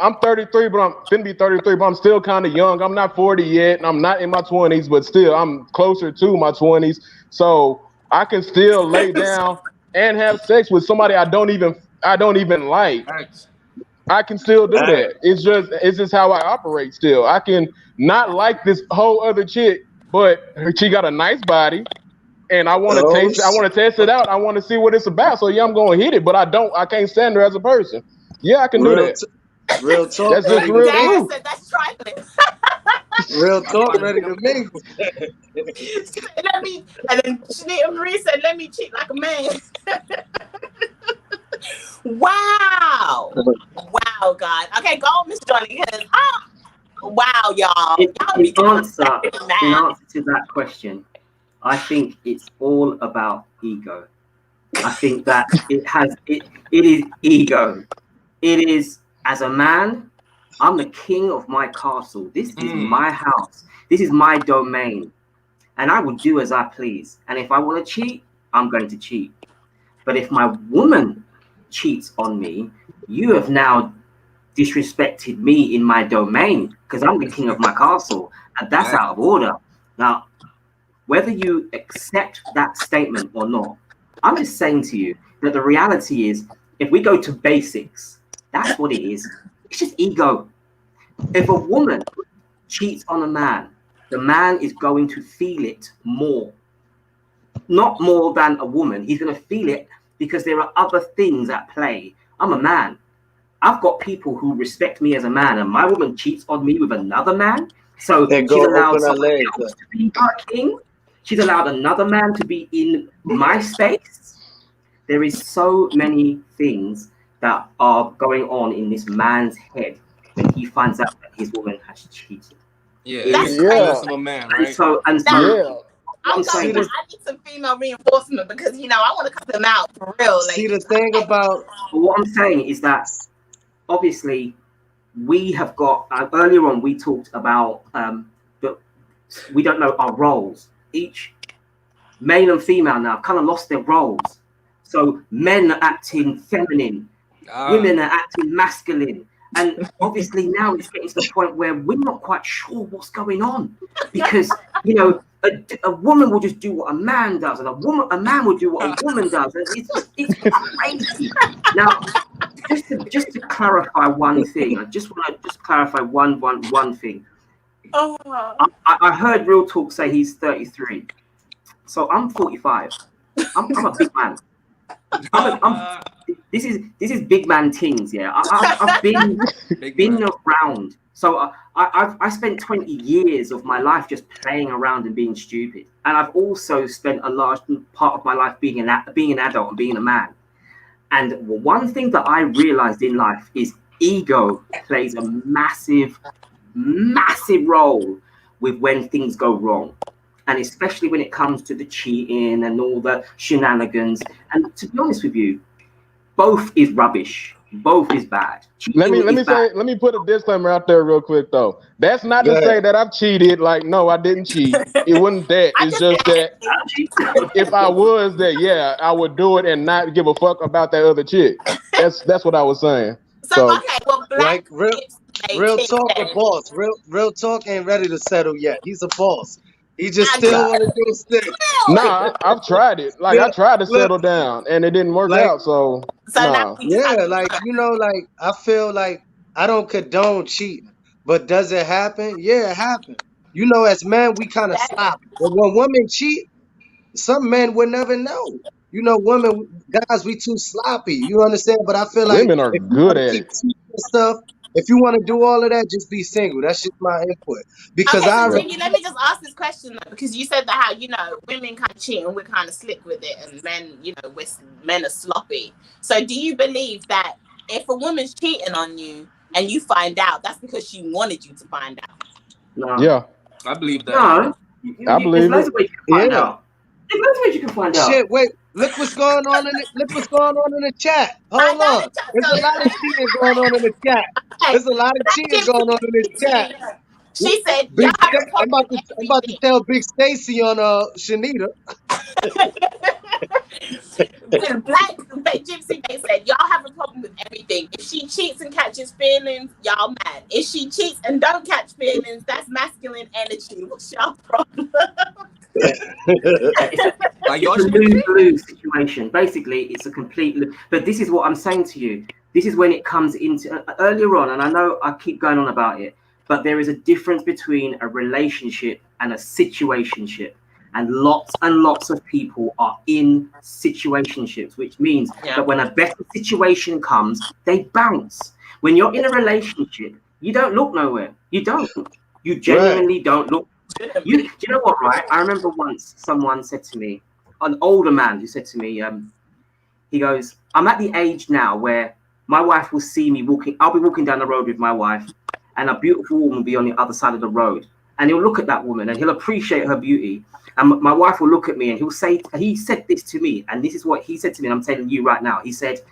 I'm 33, but I'm finna be 33, but I'm still kind of young. I'm not 40 yet, and I'm not in my 20s, but still, I'm closer to my 20s. So I can still lay down and have sex with somebody I don't even like.
Thanks.
I can still do
Hey,
that. It's just how I operate still. I can not like this whole other chick, but she got a nice body and I want to
oh,
taste it. I want to test it out. I want to see what it's about. So yeah, I'm going to hit it, but I can't stand her as a person. Yeah, I can do
real,
that.
real talk,
That's just
ready to
real
Dad
mingle.
truth.
said that's trifling.
Real
I'm
talk,
trying to
ready
think
to
of
mingle.
Let me, and then Shanita Marie said, "Let me cheat like a man." Wow, wow, God. Okay, go on, Miss Johnny. Because wow, y'all be
In
getting
answer, in
mad.
answer to that question, I think it's all about ego. I think that it is ego. It is, as a man, I'm the king of my castle. This is my house. This is my domain. And I will do as I please. And if I want to cheat, I'm going to cheat. But if my woman cheats on me, you have now disrespected me in my domain because I'm the king of my castle. And that's out of order. Now, whether you accept that statement or not, I'm just saying to you that the reality is, if we go to basics, that's what it is. It's just ego. If a woman cheats on a man, the man is going to feel it more. Not more than a woman. He's going to feel it because there are other things at play. I'm a man. I've got people who respect me as a man, and my woman cheats on me with another man. So
And
she's
go
allowed
open her
somebody
legs
else
up.
to be her king. She's allowed another man to be in my space. There is so many things that are going on in this man's head when he finds out that his woman has cheated.
Yeah,
That's
Yeah,
less of
crazy.
a man,
And
right?
so,
yeah.
what I'm
See
I
saying is,
need some female reinforcement because I want to cut them out for real,
see the
ladies.
thing about
what I'm saying is that obviously we have got earlier on we talked about that we don't know our roles. Each male and female now kind of lost their roles. So men are acting feminine, women are acting masculine. And obviously now it's getting to the point where we're not quite sure what's going on because, a woman will just do what a man does and a man will do what a woman does. And it's crazy. Now, just to clarify one thing, I just want to clarify one thing.
Oh.
I heard Real Talk say he's 33. So I'm 45. I'm a big man. This is big man things. Yeah, I've been around. So I spent 20 years of my life just playing around and being stupid, and I've also spent a large part of my life being an adult and being a man. And one thing that I realized in life is ego plays a massive role with when things go wrong. And especially when it comes to the cheating and all the shenanigans. And to be honest with you, both is rubbish. Both is bad.
Let
Cheating is bad.
let me put a disclaimer out there real quick though. That's not
Go
to
ahead.
say that I've cheated. Like, no, I didn't cheat. It wasn't that.
I
It's
just
just that if I was that, yeah, I would do it and not give a fuck about that other chick. That's what I was saying.
So
So
okay, well,
Like
black may
real
cheat
talk, a
then.
boss. Real talk ain't ready to settle yet. He's a boss. He just
I
still
just
want to do stick.
really.
nah, I've tried it. Like I
Look,
tried to
look,
settle down and it didn't work
like
out. So
So now
nah.
we just have
yeah,
to be
like
honest.
like I feel like I don't condone cheating, but does it happen? Yeah, it happens. As men, we kind of
That
sloppy. But when women cheat, some men would never know. Women, guys, we too sloppy. You understand? But I feel like
Women are
if you
good
want to
at
keep
it.
cheating and stuff, if you want to do all of that, just be single. That's just my input. Because
okay,
I
so
Yeah.
already
Jiggy, let me just ask this question though, because you said that how women kind of cheat and we're kind of slick with it, and men, men are sloppy. So do you believe that if a woman's cheating on you and you find out, that's because she wanted you to find out?
No,
Yeah.
I believe that.
no.
I
There's
believe
loads
it.
of ways you can find
yeah.
out. There's loads of ways you can find out.
Shit, wait. Look what's going on in it. Look what's going on in the chat.
I
Hold
know
on.
the chat.
There's a lot of cheating going on in the chat.
Okay,
There's a lot of
that
cheating
gives
going
me
on in the chat.
She said, y'all
Big,
have a
I'm
problem
about
with
to I'm about to
everything.
tell Big Stacy on Shanita.
Black Gypsy Bay said, y'all have a problem with everything. If she cheats and catches feelings, y'all mad. If she cheats and don't catch feelings, that's masculine energy. What's y'all problem?
Like y'all
It's a
should
lose-lose situation. Basically, it's a complete. But this is what I'm saying to you. This is when it comes into earlier on, and I know I keep going on about it, but there is a difference between a relationship and a situationship. And lots of people are in situationships, which means that when a better situation comes, they bounce. When you're in a relationship, you don't look nowhere. You don't. You genuinely don't look. Do you know what, right? I remember once someone said to me, an older man who said to me, he goes, I'm at the age now where my wife will see me walking. I'll be walking down the road with my wife, and a beautiful woman will be on the other side of the road. And he'll look at that woman and he'll appreciate her beauty. And my wife will look at me and he'll say, he said this to me, and this is what he said to me, and I'm telling you right now. He said,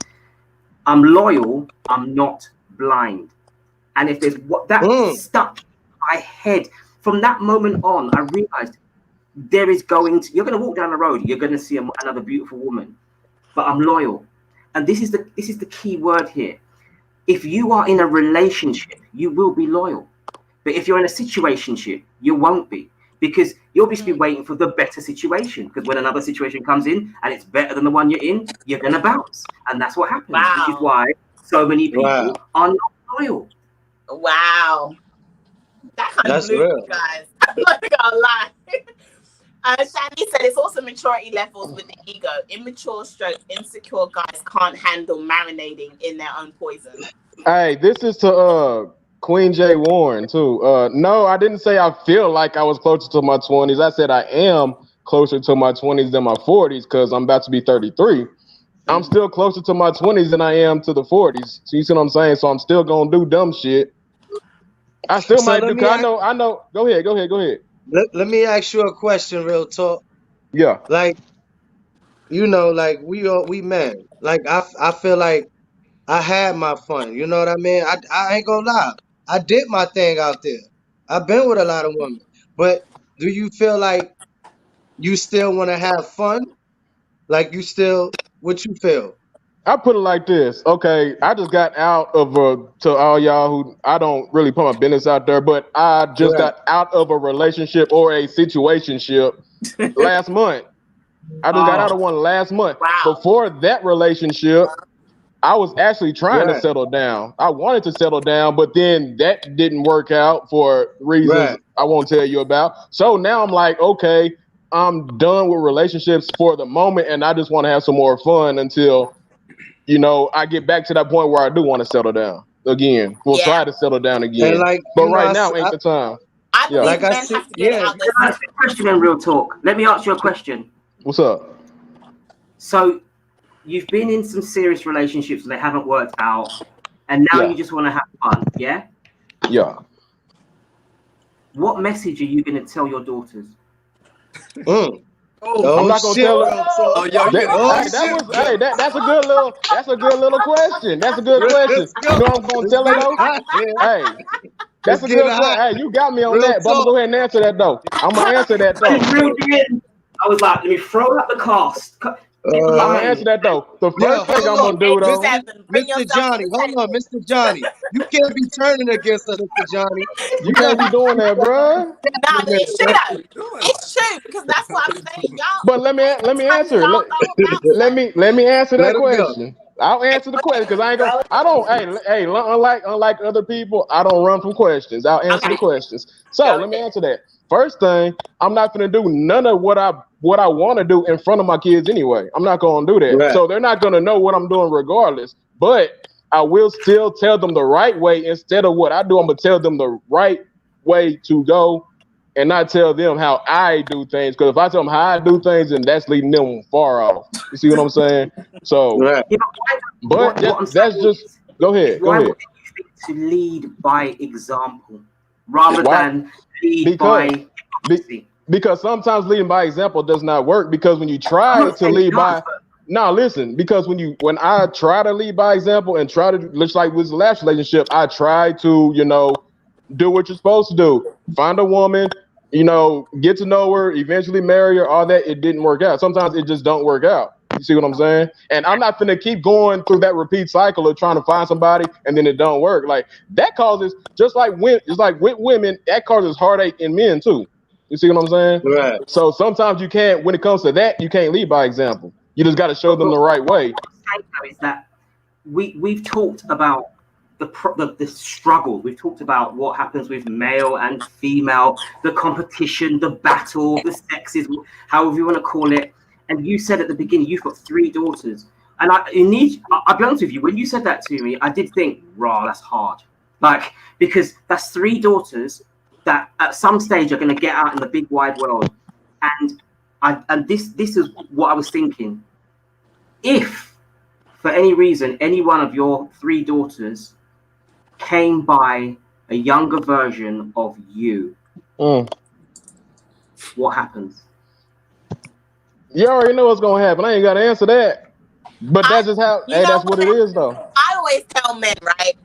I'm loyal, I'm not blind. And if there's what that stuck in my head, from that moment on, I realized you're going to walk down the road, you're going to see another beautiful woman, but I'm loyal. And this is the key word here. If you are in a relationship, you will be loyal. But if you're in a situationship, you won't be, because you'll just be waiting for the better situation. Because when another situation comes in and it's better than the one you're in, you're going to bounce. And that's what happens, which is why so many people are not loyal.
Wow. That kind of blew me, guys. I'm not gonna lie. Shani said it's also maturity levels with the ego. Immature stroke insecure guys can't handle marinating in their own poison.
Hey, this is to Queen J Warren too. No, I didn't say I feel like I was closer to my 20s. I said I am closer to my 20s than my 40s because I'm about to be 33. I'm still closer to my 20s than I am to the 40s. So you see what I'm saying? So I'm still gonna do dumb shit. I still might do. I know. Go ahead.
Let me ask you a question, real talk.
Yeah.
Like, like we men. Like I feel like I had my fun. You know what I mean? I ain't gonna lie. I did my thing out there. I've been with a lot of women. But do you feel like you still want to have fun? Like what you feel?
I put it like this. Okay, I just got out of to all y'all who I don't really put my business out there, but I just got out of a relationship or a situationship last month. I just got out of one last month.
Wow.
Before that relationship, I was actually trying to settle down. I wanted to settle down, but then that didn't work out for reasons I won't tell you about. So now I'm like, okay, I'm done with relationships for the moment, and I just want to have some more fun until I get back to that point where I do want to settle down again. We'll try to settle down again.
And
but right now ain't the time.
I believe men have to get it out there.
Ask a question in real talk. Let me ask you a question.
What's up?
So you've been in some serious relationships and they haven't worked out, and now you just want to have fun, yeah?
Yeah.
What message are you going to tell your daughters?
I'm not gonna tell her. That's a good little question. That's a good question. You know what I'm gonna tell her though? Hey, that's a good question. Hey, you got me on that, but I'm gonna go ahead and answer that though. I'm gonna answer that though.
I was like, let me throw out the cast.
I'm gonna answer that though. The first thing I'm gonna do though,
Mr. Johnny, hold on, Mr. Johnny. You can't be turning against us, Mr. Johnny.
You can't be doing that, bro.
No, it's true though. It's true because that's what I'm saying, y'all.
But let me answer. Let me answer that question. I'll answer the question because I don't. Hey, unlike other people, I don't run from questions. I'll answer the questions. So let me answer that. First thing, I'm not gonna do none of what I want to do in front of my kids anyway. I'm not gonna do that. So they're not gonna know what I'm doing regardless. But I will still tell them the right way instead of what I do. I'm gonna tell them the right way to go and not tell them how I do things. Because if I tell them how I do things, then that's leading them far off. You see what I'm saying? So, but that's just go ahead.
Why would you think to lead by example rather than lead by hypocrisy?
Because sometimes leading by example does not work. Because when you try to lead by because when I try to lead by example and try to, just like with the last relationship, I try to, do what you're supposed to do. Find a woman, get to know her, eventually marry her, all that. It didn't work out. Sometimes it just don't work out. see what I'm saying? And I'm not gonna keep going through that repeat cycle of trying to find somebody and then it don't work. Like that causes just like with women, that causes heartache in men too. You see what I'm saying?
Right.
So sometimes you can't, when it comes to that, you can't lead by example. You just got to show them the right way.
What I'm saying though is that we've talked about the struggle. We've talked about what happens with male and female, the competition, the battle, the sexes, however you want to call it. And you said at the beginning you've got 3 daughters, and I'll be honest with you. When you said that to me, I did think, "Raw, that's hard." Like, because that's 3 daughters that at some stage are going to get out in the big wide world, and this is what I was thinking. If for any reason any one of your 3 daughters came by a younger version of you, what happens?
You already know what's gonna happen. I ain't gotta answer that. But that's just how. Hey, that's what it is, though.
I always tell men, right?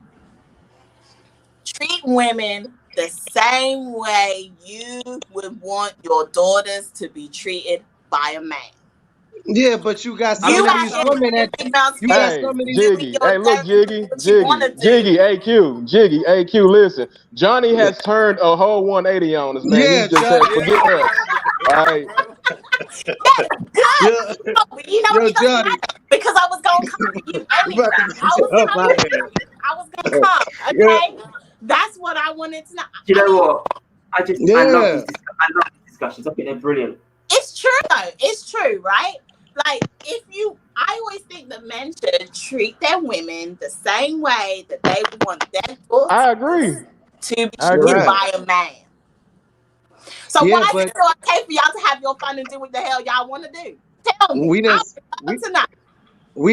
Treat women the same way you would want your daughters to be treated by a man.
Yeah, but you got some of these women that you got some of these.
Jiggy, hey, look, Jiggy, AQ, Jiggy, AQ. Listen, Johnny has turned a whole 180 on us, man.
Yeah,
He just said, forget that. All right.
Yeah.
You know what, Johnny? Because I was gonna come to you anyway. I was gonna come. Okay, that's what I wanted to know.
You know what? I love these discussions. I think they're brilliant.
It's true though. It's true, right? Like, I always think that men should treat their women the same way that they want their daughters
I agree.
to be treated by a man. So why is it still okay for y'all to have your fun and do what the hell y'all want to do? Tell me.
We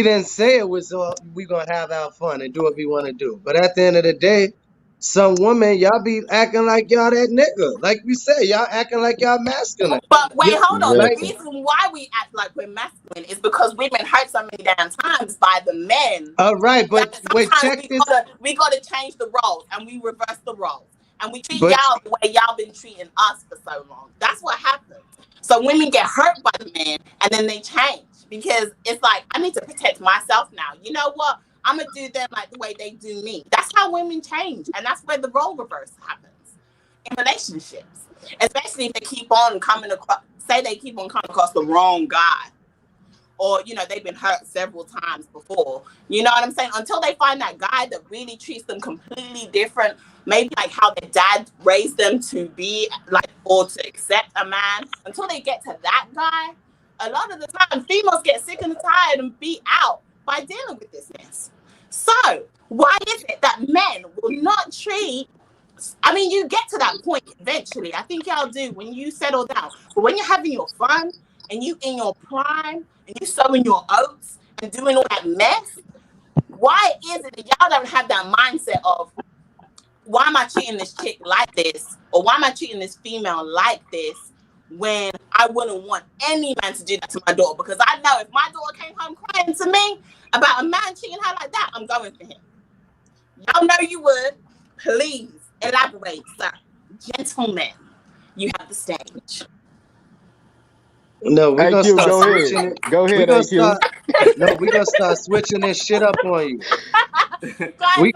didn't say it was we gonna have our fun and do what we want to do. But at the end of the day, some women, y'all be acting like y'all that nigga. Like you said, y'all acting like y'all masculine.
But wait, hold on. The reason why we act like we're masculine is because we've been hurt so many damn times by the men.
Right, but wait, check this.
We gotta change the roles, and we reverse the roles. And we treat y'all the way y'all been treating us for so long. That's what happens. So women get hurt by the man, and then they change. Because it's like, I need to protect myself now. You know what? I'm going to do them like the way they do me. That's how women change. And that's where the role reverse happens in relationships. Especially if they keep on coming across, say they keep on coming across the wrong guy. Or, they've been hurt several times before. You know what I'm saying? Until they find that guy that really treats them completely different, maybe like how their dad raised them to be, like, or to accept a man. Until they get to that guy, a lot of the time, females get sick and tired and beat out by dealing with this mess. So, why is it that men will not treat... I mean, you get to that point eventually. I think y'all do when you settle down. But when you're having your fun and you in your prime and you sowing your oats and doing all that mess, why is it that y'all don't have that mindset of, why am I treating this chick like this? Or why am I treating this female like this? When I wouldn't want any man to do that to my daughter, because I know if my daughter came home crying to me about a man treating her like that, I'm going for him. Y'all know you would. Please elaborate, sir. Gentlemen, you have the stage.
No, we're gonna start
switching it. Go ahead, AQ.
We're gonna start switching this shit up on you.
Guys,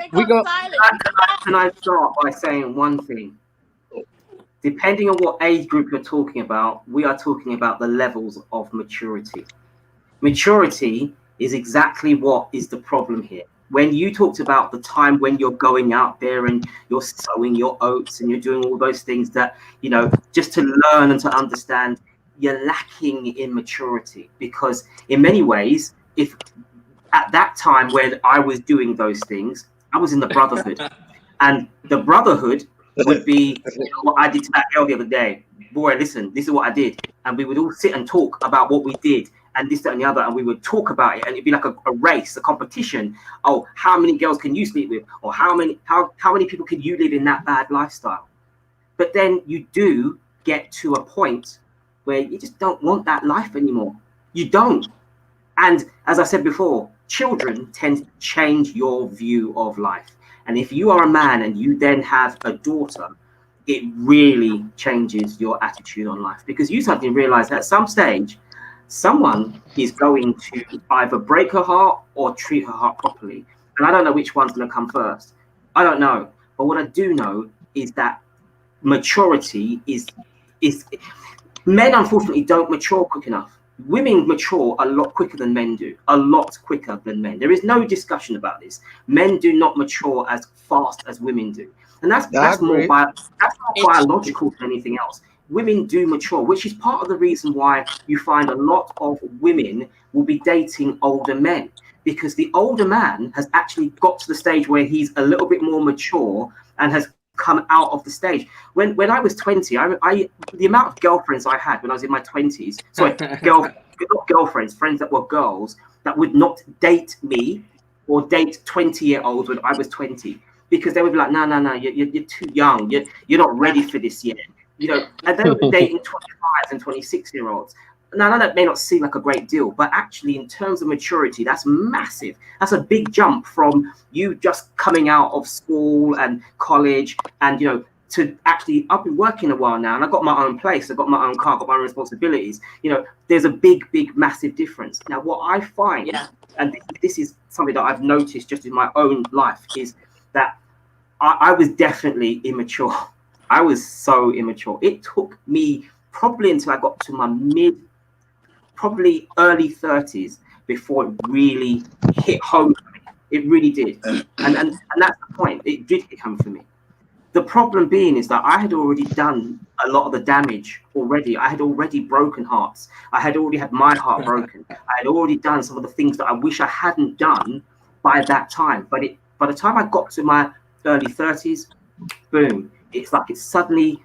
Can I start by saying one thing? Depending on what age group you're talking about, we are talking about the levels of maturity. Maturity is exactly what is the problem here. When you talked about the time when you're going out there and you're sowing your oats and you're doing all those things that, just to learn and to understand, you're lacking in maturity. Because in many ways, if at that time when I was doing those things, I was in the Brotherhood. And the Brotherhood would be what I did to that girl the other day. Boy, listen, this is what I did. And we would all sit and talk about what we did and this, that, and the other. And we would talk about it. And it'd be like a race, a competition. Oh, how many girls can you sleep with? Or how many people can you live in that bad lifestyle? But then you do get to a point where you just don't want that life anymore. You don't. And as I said before, children tend to change your view of life. And if you are a man and you then have a daughter, it really changes your attitude on life, because you suddenly realize that at some stage, someone is going to either break her heart or treat her heart properly. And I don't know which one's going to come first. I don't know. But what I do know is that maturity is men, unfortunately, don't mature quick enough. Women mature a lot quicker than men do, a lot quicker than men. There is no discussion about this. Men do not mature as fast as women do. And that's more biological than anything else. Women do mature, which is part of the reason why you find a lot of women will be dating older men, because the older man has actually got to the stage where he's a little bit more mature and has come out of the stage. When I was 20, I the amount of girlfriends I had when I was in my 20s, sorry, not girlfriends, friends that were girls that would not date me or date 20-year-olds when I was 20, because they would be like, no, you're too young, you're not ready for this yet, you know. And they were dating 25 and 26-year-olds. Now that may not seem like a great deal, but actually in terms of maturity, that's massive. That's a big jump from you just coming out of school and college and, you know, to actually, I've been working a while now and I've got my own place, I've got my own car, I've got my own responsibilities. You know, there's a big, massive difference. Now, what I find, and this is something that I've noticed just in my own life, is that I was definitely immature. I was so immature. It took me probably until I got to my probably early 30s before it really hit home for me. It really did. And that's the point. It did hit home for me. The problem being is that I had already done a lot of the damage already. I had already broken hearts. I had already had my heart broken. I had already done some of the things that I wish I hadn't done by that time. But by the time I got to my early 30s, boom, it's like I suddenly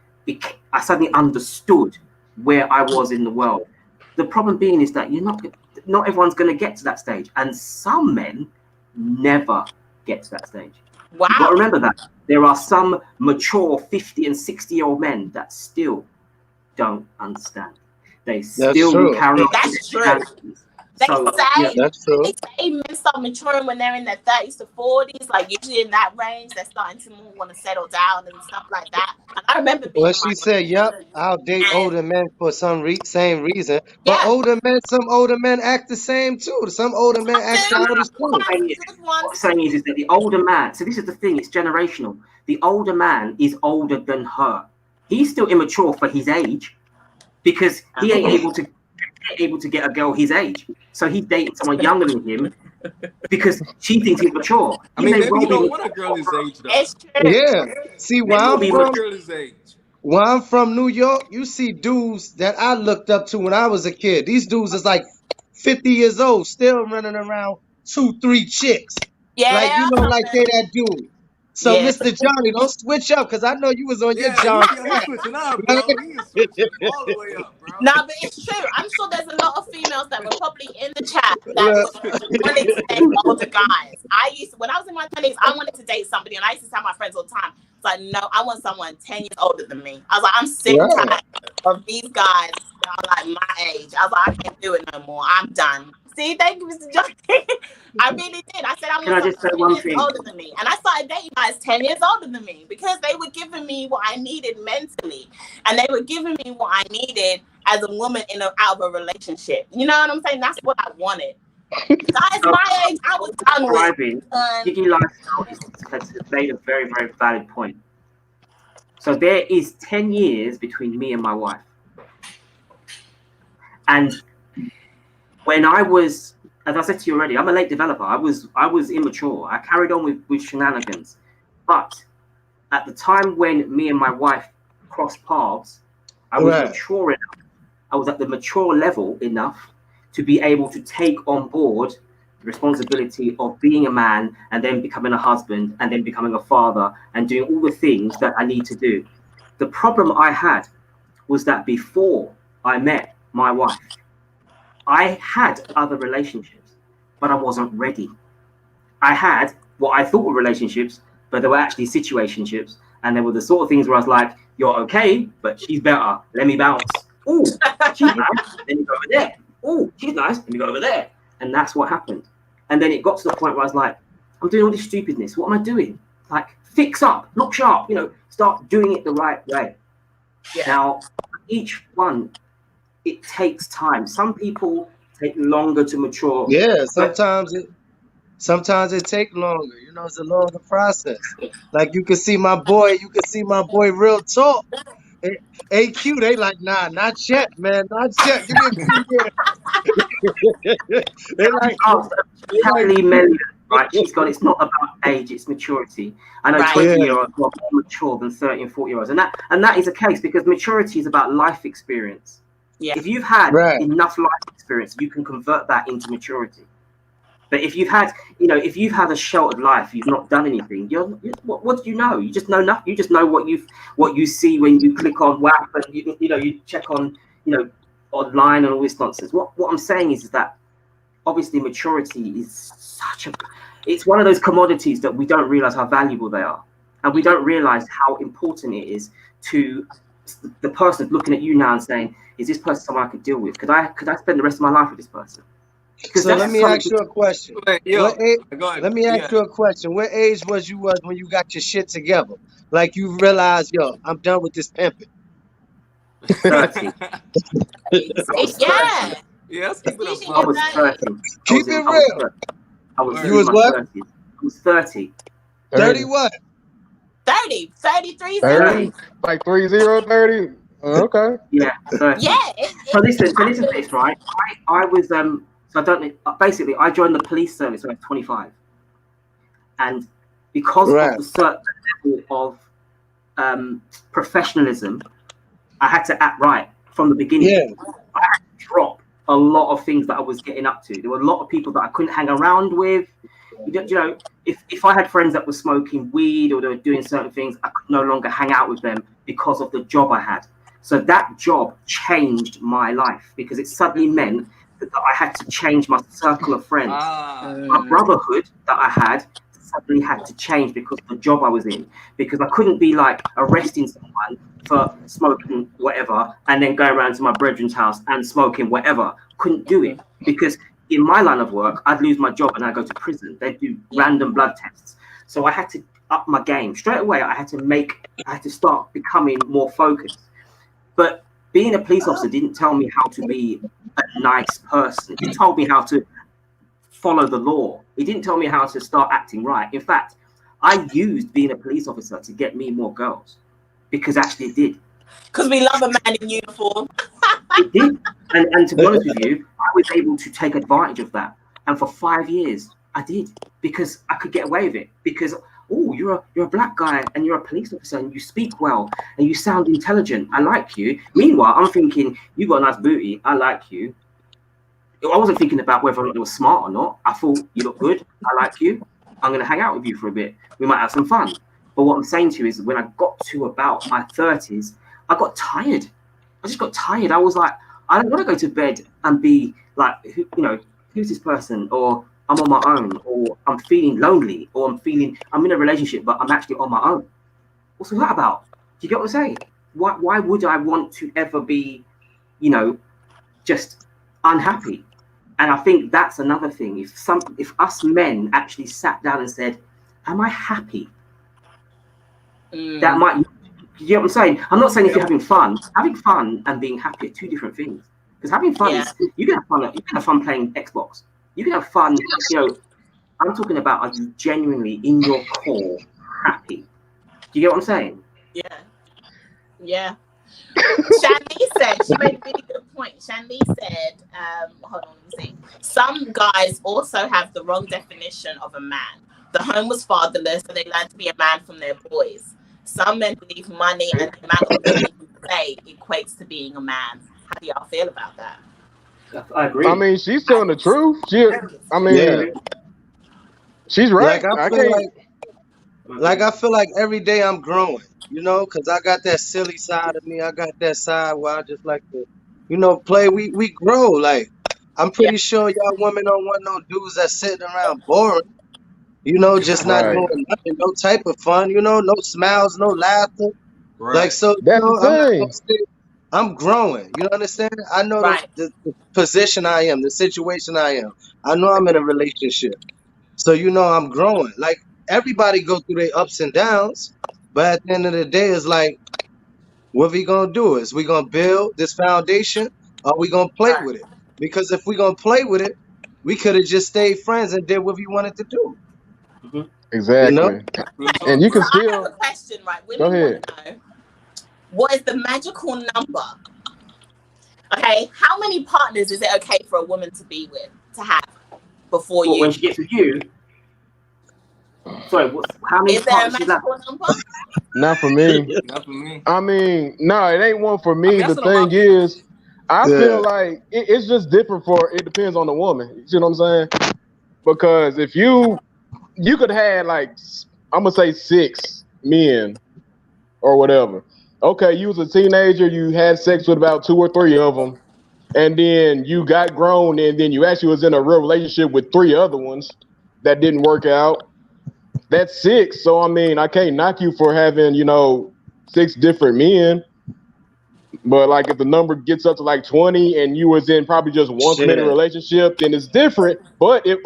understood where I was in the world. The problem being is that not everyone's going to get to that stage, and some men never get to that stage.
Wow.
But remember that there are some mature 50 and 60-year-old men that still don't understand. They still carry on.
That's true.
That's true.
They say men start maturing when they're in their 30s to 40s, like usually in that range. They're starting to more want to settle down and stuff like that. And I remember being
She said, "Yep, I'll date older men for some same reason." But some older men act the same too. Some older men act childish too.
What I'm saying is that the older man. So this is the thing. It's generational. The older man is older than her. He's still immature for his age because he ain't able to get a girl his age. So he's dating someone younger than him because she thinks he's mature.
I mean, maybe you don't want a girl his age, though.
It's true.
Yeah. See, where I'm from, New York, you see dudes that I looked up to when I was a kid. These dudes is like 50 years old, still running around 2-3 chicks.
Yeah.
Like, you know, like they that dude. So, Mr. Johnny, don't switch up, because I know you was on your John.
He's switching up, bro. He's switching all the way up, bro.
No, but it's true. I'm sure there's a lot of females that were probably in the chat that wanted to date older guys. When I was in my 20s, I wanted to date somebody, and I used to tell my friends all the time, it's like, no, I want someone 10 years older than me. I was like, I'm sick and tired of these guys that are like my age. I was like, I can't do it no more. I'm done. See, thank you, Mr. Johnny. I really did. I said I want someone 10 years older than me. And I started dating guys 10 years older than me because they were giving me what I needed mentally. And they were giving me what I needed as a woman out of a relationship. You know what I'm saying? That's what I wanted. Guys my age, I was done with.
Jiggy Lifestyle has made a very, very valid point. So there is 10 years between me and my wife. And when I was, as I said to you already, I'm a late developer. I was immature. I carried on with shenanigans. But at the time when me and my wife crossed paths, I was mature enough. I was at the mature level enough to be able to take on board the responsibility of being a man and then becoming a husband and then becoming a father and doing all the things that I need to do. The problem I had was that before I met my wife, I had other relationships, but I wasn't ready. I had what I thought were relationships, but they were actually situationships. And they were the sort of things where I was like, you're okay, but she's better. Let me bounce. Oh, she's nice. Let me go over there. Oh, she's nice. Let me go over there. And that's what happened. And then it got to the point where I was like, I'm doing all this stupidness. What am I doing? Like, fix up, look sharp, start doing it the right way. Yeah. Now, each one it takes time. Some people take longer to mature.
Yeah,
But
sometimes it take longer. You know, it's a longer process. Like you can see my boy, Real Talk. AQ, they like, nah, not yet, man, not yet. Give me a few years. they like,
oh,
they like,
Kelly Mellion, right? She's gone. It's not about age, it's maturity. I know
Right.
20-year-olds are more mature than 30 and 40-year-olds, and that is a case because maturity is about life experience.
Yeah.
If you've had
Right.
enough life experience, you can convert that into maturity. But if you've had, if you've had a sheltered life, you've not done anything. What do you know? You just know nothing. You just know what you see when you click on WAP and you check on online and all this nonsense. What I'm saying is that obviously maturity is it's one of those commodities that we don't realize how valuable they are, and we don't realize how important it is to the person looking at you now and saying, is this person someone I could deal with? Could I spend the rest of my life with this person?
So let me ask you a question. What age,
Go ahead.
let me ask you a question. What age was you when you got your shit together? Like you realized, yo, I'm done with this pimping.
30.
Yeah.
Yes, keep it
I was 30.
Keep it real.
I was
You was
in my
what?
30s. I was 30.
30 what?
30, 33,
30, like 30. Okay.
Yeah, 30.
Yeah.
So listen to this, right? I was so I don't know. Basically, I joined the police service when I was 25, and because of the certain level of professionalism, I had to act right from the beginning.
Yeah.
I had to drop a lot of things that I was getting up to. There were a lot of people that I couldn't hang around with. If I had friends that were smoking weed or they were doing certain things, I could no longer hang out with them because of the job I had. So that job changed my life because it suddenly meant that I had to change my circle of friends. My brotherhood that I had suddenly had to change because of the job I was in, because I couldn't be like arresting someone for smoking whatever and then going around to my brethren's house and smoking whatever. Couldn't do it because in my line of work, I'd lose my job and I'd go to prison. They'd do random blood tests. So I had to up my game. Straight away, I had to start becoming more focused. But being a police officer didn't tell me how to be a nice person. It told me how to follow the law. It didn't tell me how to start acting right. In fact, I used being a police officer to get me more girls because actually it did.
Because we love a man in uniform.
It did. And to be honest with you, I was able to take advantage of that. And for 5 years, I did because I could get away with it. Because, oh, you're a black guy and you're a police officer and you speak well and you sound intelligent. I like you. Meanwhile, I'm thinking, you got a nice booty. I like you. I wasn't thinking about whether or not they were smart or not. I thought, you look good. I like you. I'm going to hang out with you for a bit. We might have some fun. But what I'm saying to you is when I got to about my 30s, I got tired. I just got tired. I was like, I don't want to go to bed and be like, who's this person? Or I'm on my own, or I'm feeling lonely, or I'm in a relationship, but I'm actually on my own. What's all that about? Do you get what I'm saying? Why would I want to ever be, just unhappy? And I think that's another thing. If us men actually sat down and said, am I happy? That might, you get what I'm saying? I'm not saying if you're having fun and being happy are two different things. Because having fun is, you can have fun playing Xbox. You can have fun, I'm talking about, are you genuinely in your core happy? Do you get what I'm saying?
Yeah. Shanley said, she made a really good point. Shanley said, hold on, let me see. Some guys also have the wrong definition of a man. The home was fatherless, so they learned to be a man from their boys. Some men believe money and the amount of money you play equates to being a man. How do y'all feel about that?
I agree.
I mean, she's telling the truth. She's right.
I feel like every day I'm growing, because I got that silly side of me. I got that side where I just like to, play. We grow. Like, I'm pretty sure y'all women don't want no dudes that's sitting around boring, just not doing nothing, no type of fun, no smiles, no laughter.
Right.
Like, so,
that's the thing.
I'm growing. You understand? I know the position I am, the situation I am. I know I'm in a relationship. So, I'm growing. Like, everybody go through their ups and downs. But at the end of the day, it's like, what we going to do? Is we going to build this foundation? Are we gonna play with it? Because if we're gonna play with it, we could have just stayed friends and did what we wanted to do.
Mhm.
Exactly.
Real talk.
And you can
So I have
still
a question, right?
go
Women
ahead.
want to know, what is the magical number? Okay, how many partners is it okay for a woman to be with, to have before
But
you?
when she gets with you, sorry, how many
Is there a
partners she's like?
magical number?
Not for me.
Not for me.
I mean, no, it ain't one for
I
me.
mean,
The
that's what a lot
thing
of people.
is, I
Yeah.
feel like it's just different for it depends on the woman. You see what I'm saying? Because if you could have like I'm gonna say 6 men or whatever. Okay, you was a teenager, you had sex with about 2 or 3 of them, and then you got grown, and then you actually was in a real relationship with 3 other ones that didn't work out. That's 6. So I mean, I can't knock you for having 6 different men. But like if the number gets up to like 20 and you was in probably just one
Shit.
committed relationship, then it's different. But if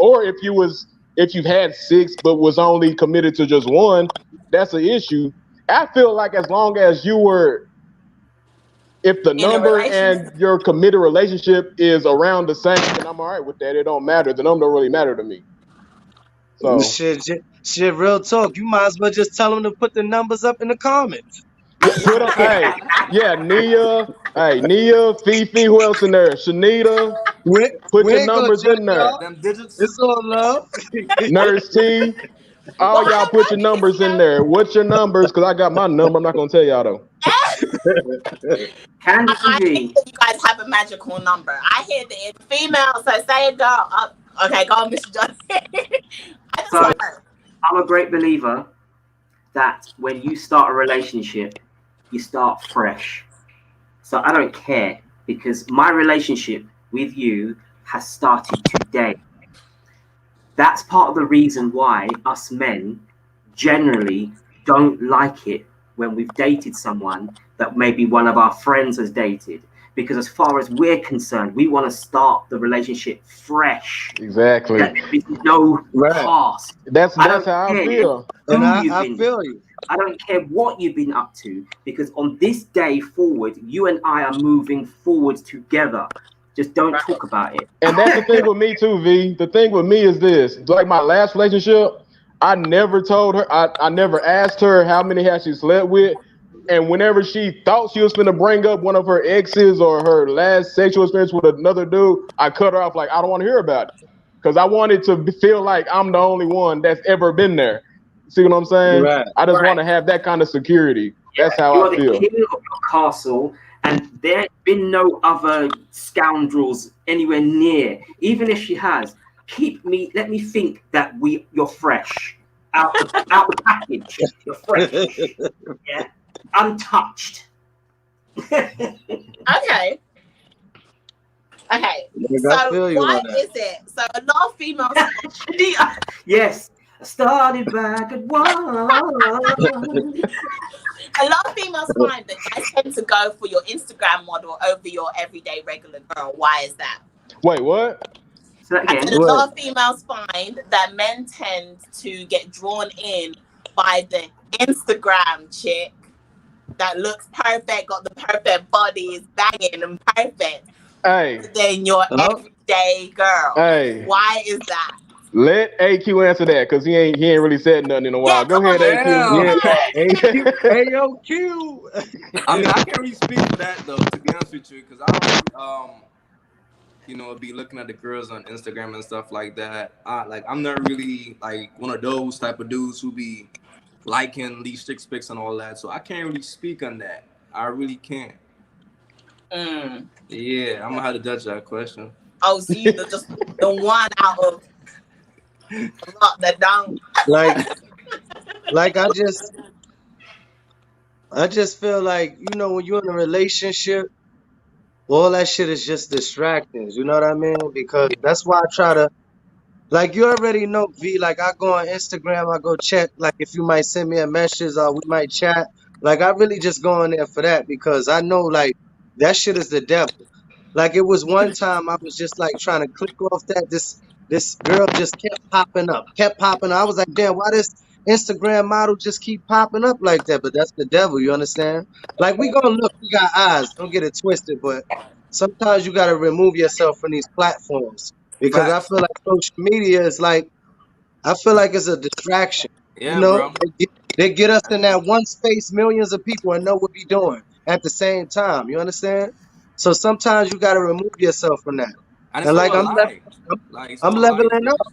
you've had 6 but was only committed to just one, that's an issue. I feel like as long as if the
In a
number
relationship?
and your committed relationship is around the same, then I'm all right with that. It don't matter. The number don't really matter to me. So
Shit, real talk. You might as well just tell them to put the numbers up in the comments.
yeah, put on. Nia, Fifi, who else in there? Shanita,
We,
put
we
your
ain't gonna
numbers
judge
in there.
y'all.
Them digits.
It's all love.
Nurse T, all
Well,
y'all
I
put your
noticed,
numbers in there. What's your numbers? Because I got my number. I'm not gonna tell y'all though.
Candice
I
and
hear
G.
that you guys have a magical number. I hear that it's female, so say it, girl. Okay, go on, Mr. Johnny. I just
So
want
I'm a great believer that when you start a relationship, you start fresh. So I don't care because my relationship with you has started today. That's part of the reason why us men generally don't like it when we've dated someone that maybe one of our friends has dated. Because as far as we're concerned, we want to start the relationship fresh.
Exactly.
That there is no
Right.
past.
That's
I don't
how I
care
feel.
And
who you've
I
been.
feel you.
I don't care what you've been up to, because on this day forward, you and I are moving forward together. Just don't talk about it.
And that's the thing with me too, V. The thing with me is this: like my last relationship, I never told her. I never asked her how many has she slept with. And whenever she thought she was going to bring up one of her exes or her last sexual experience with another dude, I cut her off like, I don't want to hear about it. Because I wanted to feel like I'm the only one that's ever been there. See what I'm saying?
Right.
I just want
Right.
to have that kind of security. That's how
You
I
are the
feel.
king of your castle, and there's been no other scoundrels anywhere near. Even if she has, let me think that you're fresh. Out the package. You're fresh. Yeah. Untouched.
Okay. Okay.
Like, I
So
feel you
why
on that.
is it? So a lot of females.
Yes. I started back at 1.
A lot of females find that guys tend to go for your Instagram model over your everyday regular girl. Why is that?
Wait, what?
So that
I
again.
said a lot of females find that men tend to get drawn in by the Instagram chick that looks perfect, got the perfect body, is banging and perfect.
Hey,
Than your
Oh.
everyday girl.
hey.
Why is that?
Let AQ answer that because he ain't really said nothing in a while.
Yeah,
Go
come on,
ahead, AQ.
Yeah. AQ.
I mean, I can't really speak for that though, to be honest with you, because I don't, be looking at the girls on Instagram and stuff like that. I'm not really like one of those type of dudes who be liking these chick pics and all that. So I can't really speak on that. I really can't. Yeah, I'm gonna have to judge that question.
Oh, so you just the one out of a lot that don't.
Like I just feel like, when you're in a relationship, all that shit is just distractions. You know what I mean? Because that's why I try to, like, you already know, V, like, I go on Instagram, I go check, like, if you might send me a message or we might chat. Like, I really just go in there for that because I know, like, that shit is the devil. Like, it was one time I was just, like, trying to click off that. This girl just kept popping up. I was like, damn, why this Instagram model just keep popping up like that? But that's the devil, you understand? Like, we gonna look, we got eyes. Don't get it twisted, but sometimes you got to remove yourself from these platforms because I
Facts.
feel like social media is like, I feel like it's a distraction. You
Yeah,
know,
bro.
they get us in that one space, millions of people, and know what we doing at the same time. You understand? So sometimes you got to remove yourself from that.
And it's
And like
all a
I'm,
lie. Like it's
I'm
all lies,
leveling
bro.
up.
I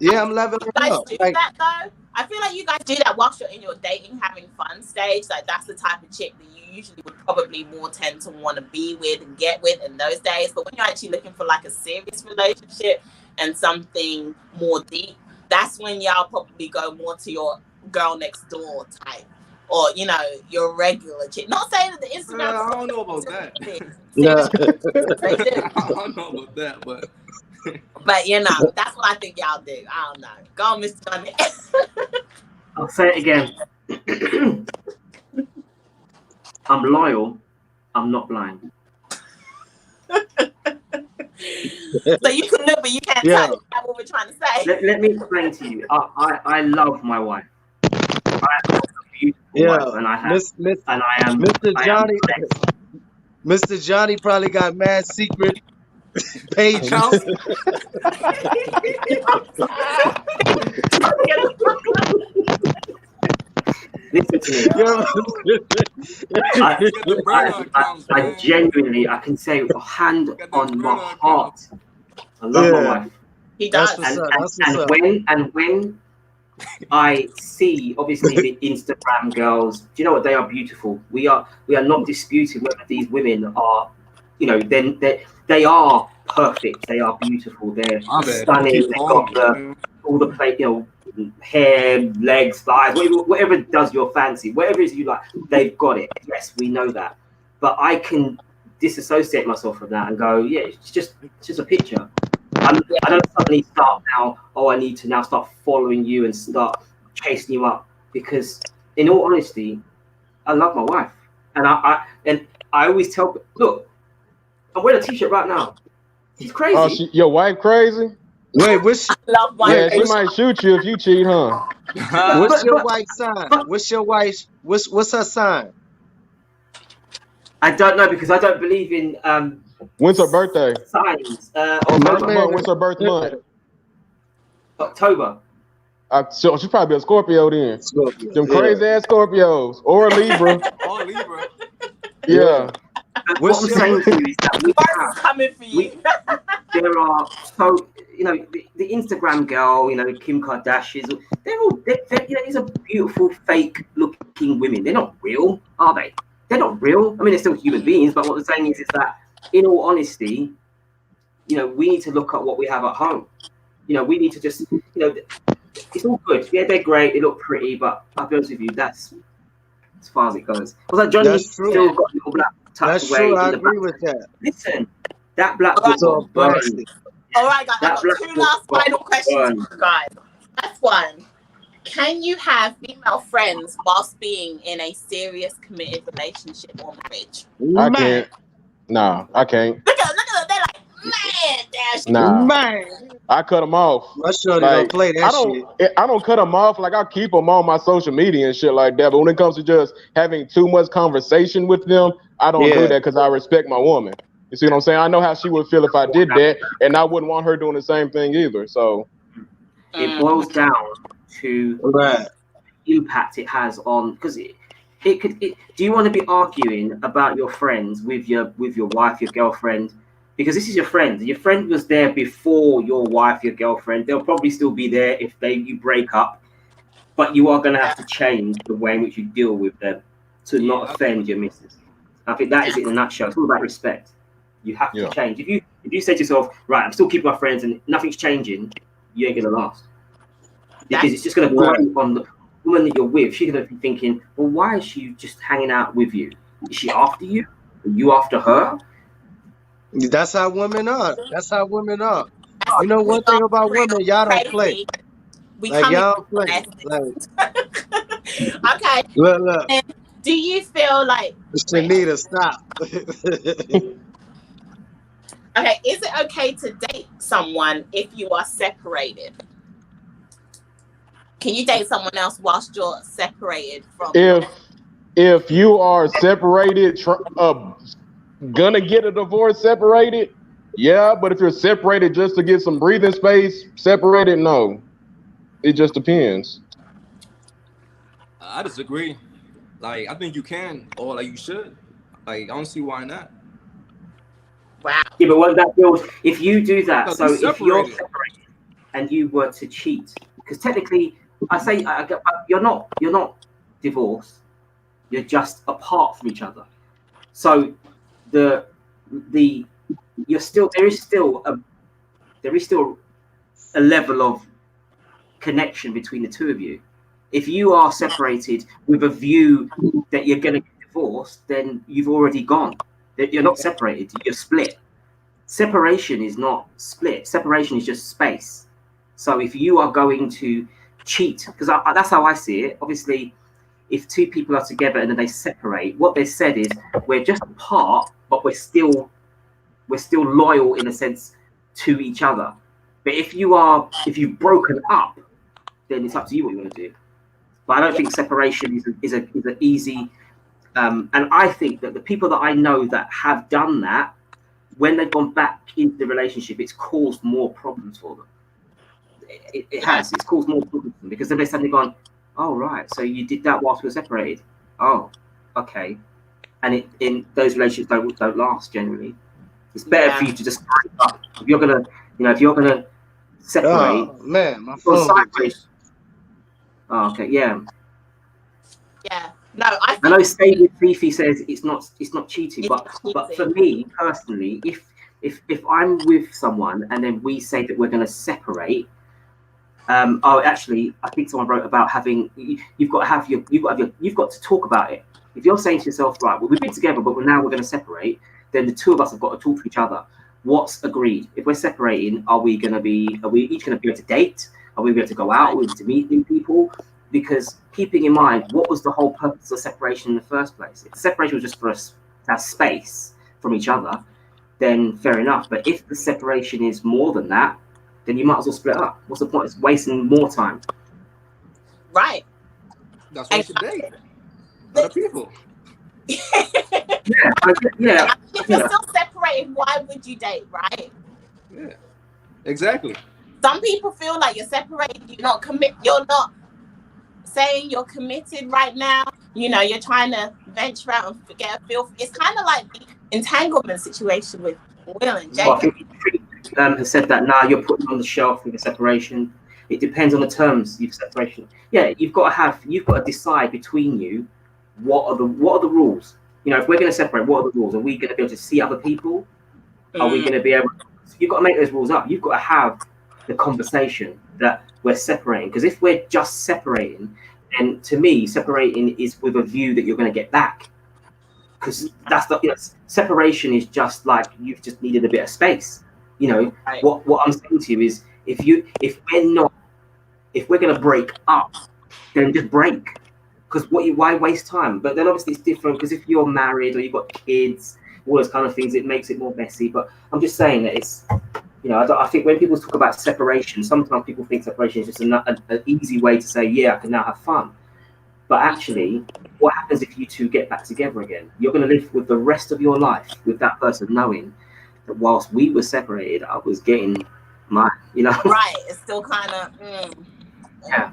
Yeah,
feel
I'm leveling
like you guys
up.
do
Like,
that though. I feel like you guys do that whilst you're in your dating, having fun stage. Like that's the type of chick that you usually would probably more tend to want to be with and get with in those days. But when you're actually looking for like a serious relationship and something more deep, that's when y'all probably go more to your girl next door type, or you know, your regular chick. Not saying that the Instagram.
I don't know about that.
yeah,
They do.
I don't know about that, but
But you know, that's what I think y'all do. I don't know. Go on, Mr. Johnny.
I'll say it again. I'm loyal. I'm not blind.
So you can look, but you can't
yeah,
touch. That's what we're trying to say.
Let me explain to you. I love my wife. I have a beautiful
yeah.
wife, and I am
Mr. Johnny,
blessed.
Mr. Johnny probably got mad secret pages.
accounts.
Listen to me.
Yeah.
Get the burner accounts,
I
man.
genuinely, I can say, hand
Got the
on my
burner
heart, I love my
Yeah.
wife.
He
That's
does.
what's up. That's what's up.
When I see obviously the Instagram girls, do you know what, they are beautiful. We are not disputing whether these women are, you know, then they are perfect. They are beautiful. They're
My bad.
stunning.
Keep
They've
on,
got
man.
all the plate, you know, hair, legs, thighs, whatever does your fancy, whatever it is you like, they've got it. Yes, we know that. But I can disassociate myself from that and go, yeah, it's just a picture. I don't suddenly start now, oh, I need to now start following you and start chasing you up, because in all honesty, I love my wife. And I always tell, look, I'm wearing a t-shirt right now. She's crazy.
Oh, your wife crazy?
Wait, what's
Love my
Yeah, she might shoot you if you cheat, huh?
your wife's sign? What's your wife's what's her sign?
I don't know, because I don't believe in
When's her birthday?
signs.
When's her birth month?
October.
So she's probably a Scorpio then.
Scorpio,
Them
yeah.
crazy ass Scorpios or a Libra.
Or Libra.
Yeah.
What I'm saying to you is that
Mars is coming for you.
there are, so, you know, the Instagram girl, you know, Kim Kardashian, they're all, you know, these are beautiful, fake looking women. They're not real, are they? They're not real. I mean, they're still human beings, but what I'm saying is that, in all honesty, you know, we need to look at what we have at home. You know, we need to just, you know, it's all good. Yeah, they're great. They look pretty, but I'll be honest with you, that's as far as it goes. Was like Johnny's still got a little black tucked
That's
away.
true. I
in the
agree
back.
with that.
Listen, that black
Alright,
book will burn.
All right, guys. I've got
That
two last
black
final
book
questions
burn.
for you guys. First one: can you have female friends whilst being in a serious, committed relationship or marriage?
I can't. Nah, I can't.
Look at them. They're like, man, Dash.
Nah.
Man,
I cut them off.
my shorty
Like,
don't play that shit.
I don't cut them off. Like, I keep them on my social media and shit like that. But when it comes to just having too much conversation with them, I don't do that because I respect my woman. You see what I'm saying? I know how she would feel if I did that, and I wouldn't want her doing the same thing either. So
it boils down to
Right.
the impact it has on, because it could. Do you want to be arguing about your friends with your wife, your girlfriend? Because this is your friend. Your friend was there before your wife, your girlfriend. They'll probably still be there if you break up, but you are going to have to change the way in which you deal with them to not offend your missus. I think that is it in a nutshell. It's all about respect. You have to change. If you say to yourself, right, I'm still keeping my friends and nothing's changing, you ain't going to last. Because it's just going to grate on the woman that you're with. She's going to be thinking, well, why is she just hanging out with you? Is she after you? Are you after her?
That's how women are. That's how women are. You know one thing about women, y'all don't play. Like y'all don't play. Like,
okay.
Look.
And do you feel like
Shanita, stop.
Okay, is it okay to date someone if you are separated? Can you date someone else whilst you're separated from?
if you are separated, gonna get a divorce separated? Yeah, but if you're separated just to get some breathing space, separated, no. It just depends.
I disagree. Like, I think you can, or like you should. Like, I don't see why not.
Wow.
Yeah, but won't that build if you do that?
No,
So
be
if you're
separated.
separated and you were to cheat, because technically, you're not divorced. You're just apart from each other. So you're still there is still a level of connection between the two of you. If you are separated with a view that you're going to get divorced, then you've already gone. You're not separated. You're split. Separation is not split. Separation is just space. So if you are going to cheat, because that's how I see it. Obviously, if two people are together and then they separate, what they said is we're just apart, but we're still loyal in a sense to each other. But if you've broken up, then it's up to you what you want to do. But I don't think separation is an easy. And I think that the people that I know that have done that, when they've gone back into the relationship, it's caused more problems for them. It has. It's caused more problems for them because then they've suddenly gone, oh, right, so you did that whilst we were separated. Oh, okay. And in those relationships don't last generally. It's better for you to just break up. If you're gonna separate.
Oh man, my phone.
Sideways. Oh, okay, yeah.
Yeah. No, I
know Steve Fifi says it's not cheating, but
cheating.
For me personally, if I'm with someone and then we say that we're going to separate, actually, I think someone wrote about having you've got to talk about it. If you're saying to yourself, right, well, we've been together, but now we're going to separate, then the two of us have got to talk to each other. What's agreed? If we're separating, are we each going to be able to date? Are we able to go out? Are we able to meet new people? Because keeping in mind, what was the whole purpose of separation in the first place? If the separation was just for us to have space from each other, then fair enough. But if the separation is more than that, then you might as well split up. What's the point? It's wasting more time.
Right.
That's why you should date other people.
Yeah.
If you're still separated, why would you date, right?
Yeah, exactly.
Some people feel like you're separated, you're not saying you're committed right now. You know, you're trying to venture out and get a feel. It's kind of like the entanglement situation with Will and Jacob.
Well, I think has said that now you're putting on the shelf with a separation. It depends on the terms of separation. Yeah, you've got to decide between you what are the rules. You know, if we're going to separate, what are the rules? Are we going to be able to see other people? Are we going to be able? You've got to make those rules up. You've got to have the conversation that we're separating. Because if we're just separating, then to me, separating is with a view that you're going to get back. Because that's separation is just like you've just needed a bit of space. You know, right. What I'm saying to you is if we're going to break up, then just break. Because why waste time? But then obviously it's different because if you're married or you've got kids, all those kind of things, it makes it more messy. But I'm just saying that it's, you know, I think when people talk about separation, sometimes people think separation is just an easy way to say, yeah, I can now have fun. But actually, what happens if you two get back together again? You're going to live with the rest of your life with that person knowing that whilst we were separated, I was getting mine, you know?
Right. It's still kind of,
yeah.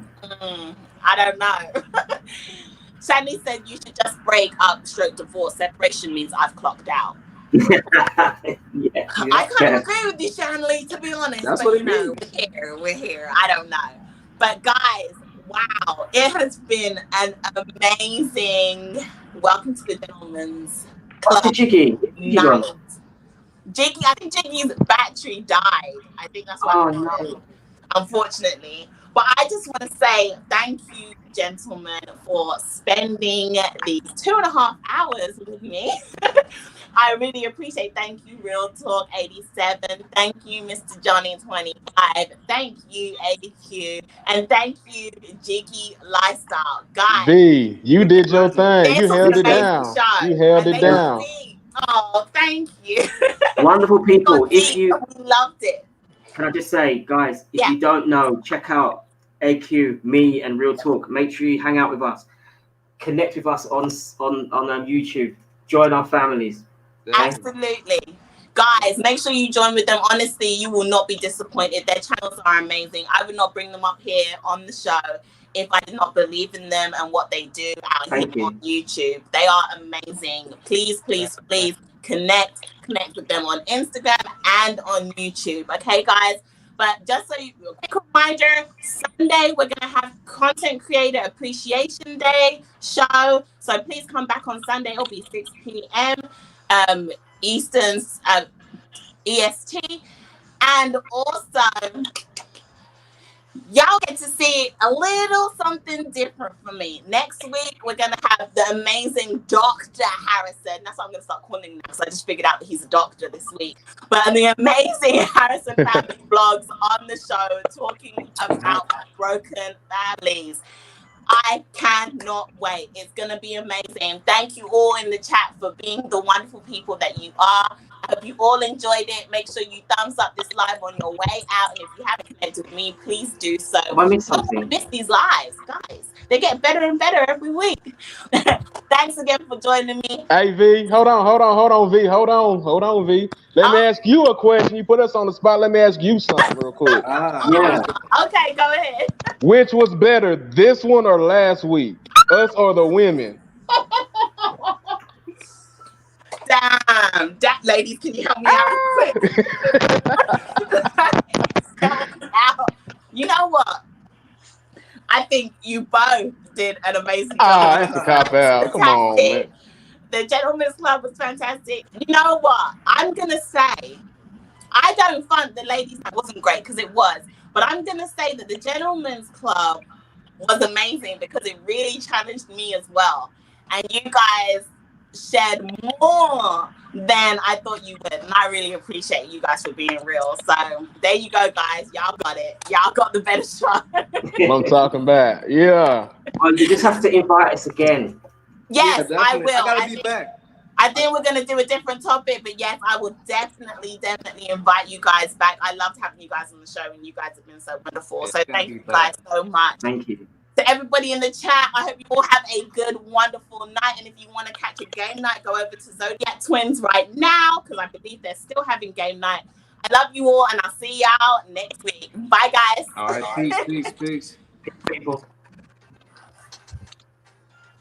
I don't know. Shanley said you should just break up, divorce. Separation means I've clocked out.
Yeah.
I kind of agree with you, Shanley, to be honest.
That's
but
what
you know, we're here. I don't know. But guys, wow, it has been an amazing welcome to the Gentleman's Club.
Jiggy.
Jiggy, I think Jiggy's battery died. I think that's what happened, unfortunately. But I just want to say thank you, gentlemen, for spending these 2.5 hours with me. I really appreciate. Thank you, Real Talk 87. Thank you, MrJohnny25. Thank you, AQ. And thank you, Jiggy Lifestyle. Guys.
V, you did your thing. You held it down. You held it down.
Oh, thank you.
Wonderful people.
We loved it.
Can I just say, guys, if you don't know, check out AQ, me, and Real Talk. Make sure you hang out with us. Connect with us on YouTube. Join our families.
Absolutely. Guys, make sure you join with them. Honestly, you will not be disappointed. Their channels are amazing. I would not bring them up here on the show if I did not believe in them and what they do out here on YouTube. They are amazing. Please, please, please connect with them on Instagram and on YouTube. Okay, guys? But just so you, a quick reminder, Sunday we're gonna have Content Creator Appreciation Day show. So please come back on Sunday. It'll be 6 p.m. Eastern EST, and also y'all get to see a little something different from me. Next week we're gonna have the amazing Dr. Harrison. That's what I'm gonna start calling him because I just figured out that he's a doctor this week. But the amazing Harrison family vlogs on the show talking about broken families. I cannot wait. It's going to be amazing. Thank you all in the chat for being the wonderful people that you are. I hope you all enjoyed it. Make sure you thumbs up this live on your way out. And if you haven't connected with me, please do so.
I missed something.
Don't miss these lives, guys. They get better and better every week. Thanks again for joining me.
Hey, V, hold on, V. Hold on, V. Let me ask you a question. You put us on the spot. Let me ask you something real quick.
Okay, go ahead.
Which was better, this one or last week? Us or the women?
Damn. Ladies, can you help me out? You know what? I think you both did an amazing job.
That's a cop out. Come on, man.
The Gentlemen's Club was fantastic. You know what? I'm going to say, I don't find the ladies that wasn't great because it was. But I'm going to say that the Gentlemen's Club was amazing because it really challenged me as well. And you guys shared more than I thought you would. And I really appreciate you guys for being real. So there you go, guys. Y'all got it. Y'all got the better shot.
I'm talking about. Yeah.
Well, you just have to invite us again.
Yes,
Yeah,
I will.
I gotta be back.
I think we're going to do a different topic, but yes, I will definitely invite you guys back. I loved having you guys on the show, and you guys have been so wonderful. So thank you guys so much.
Thank you.
To everybody in the chat, I hope you all have a good, wonderful night. And if you want to catch a game night, go over to Zodiac Twins right now, because I believe they're still having game night. I love you all, and I'll see y'all next week. Bye, guys.
All right, peace.
People.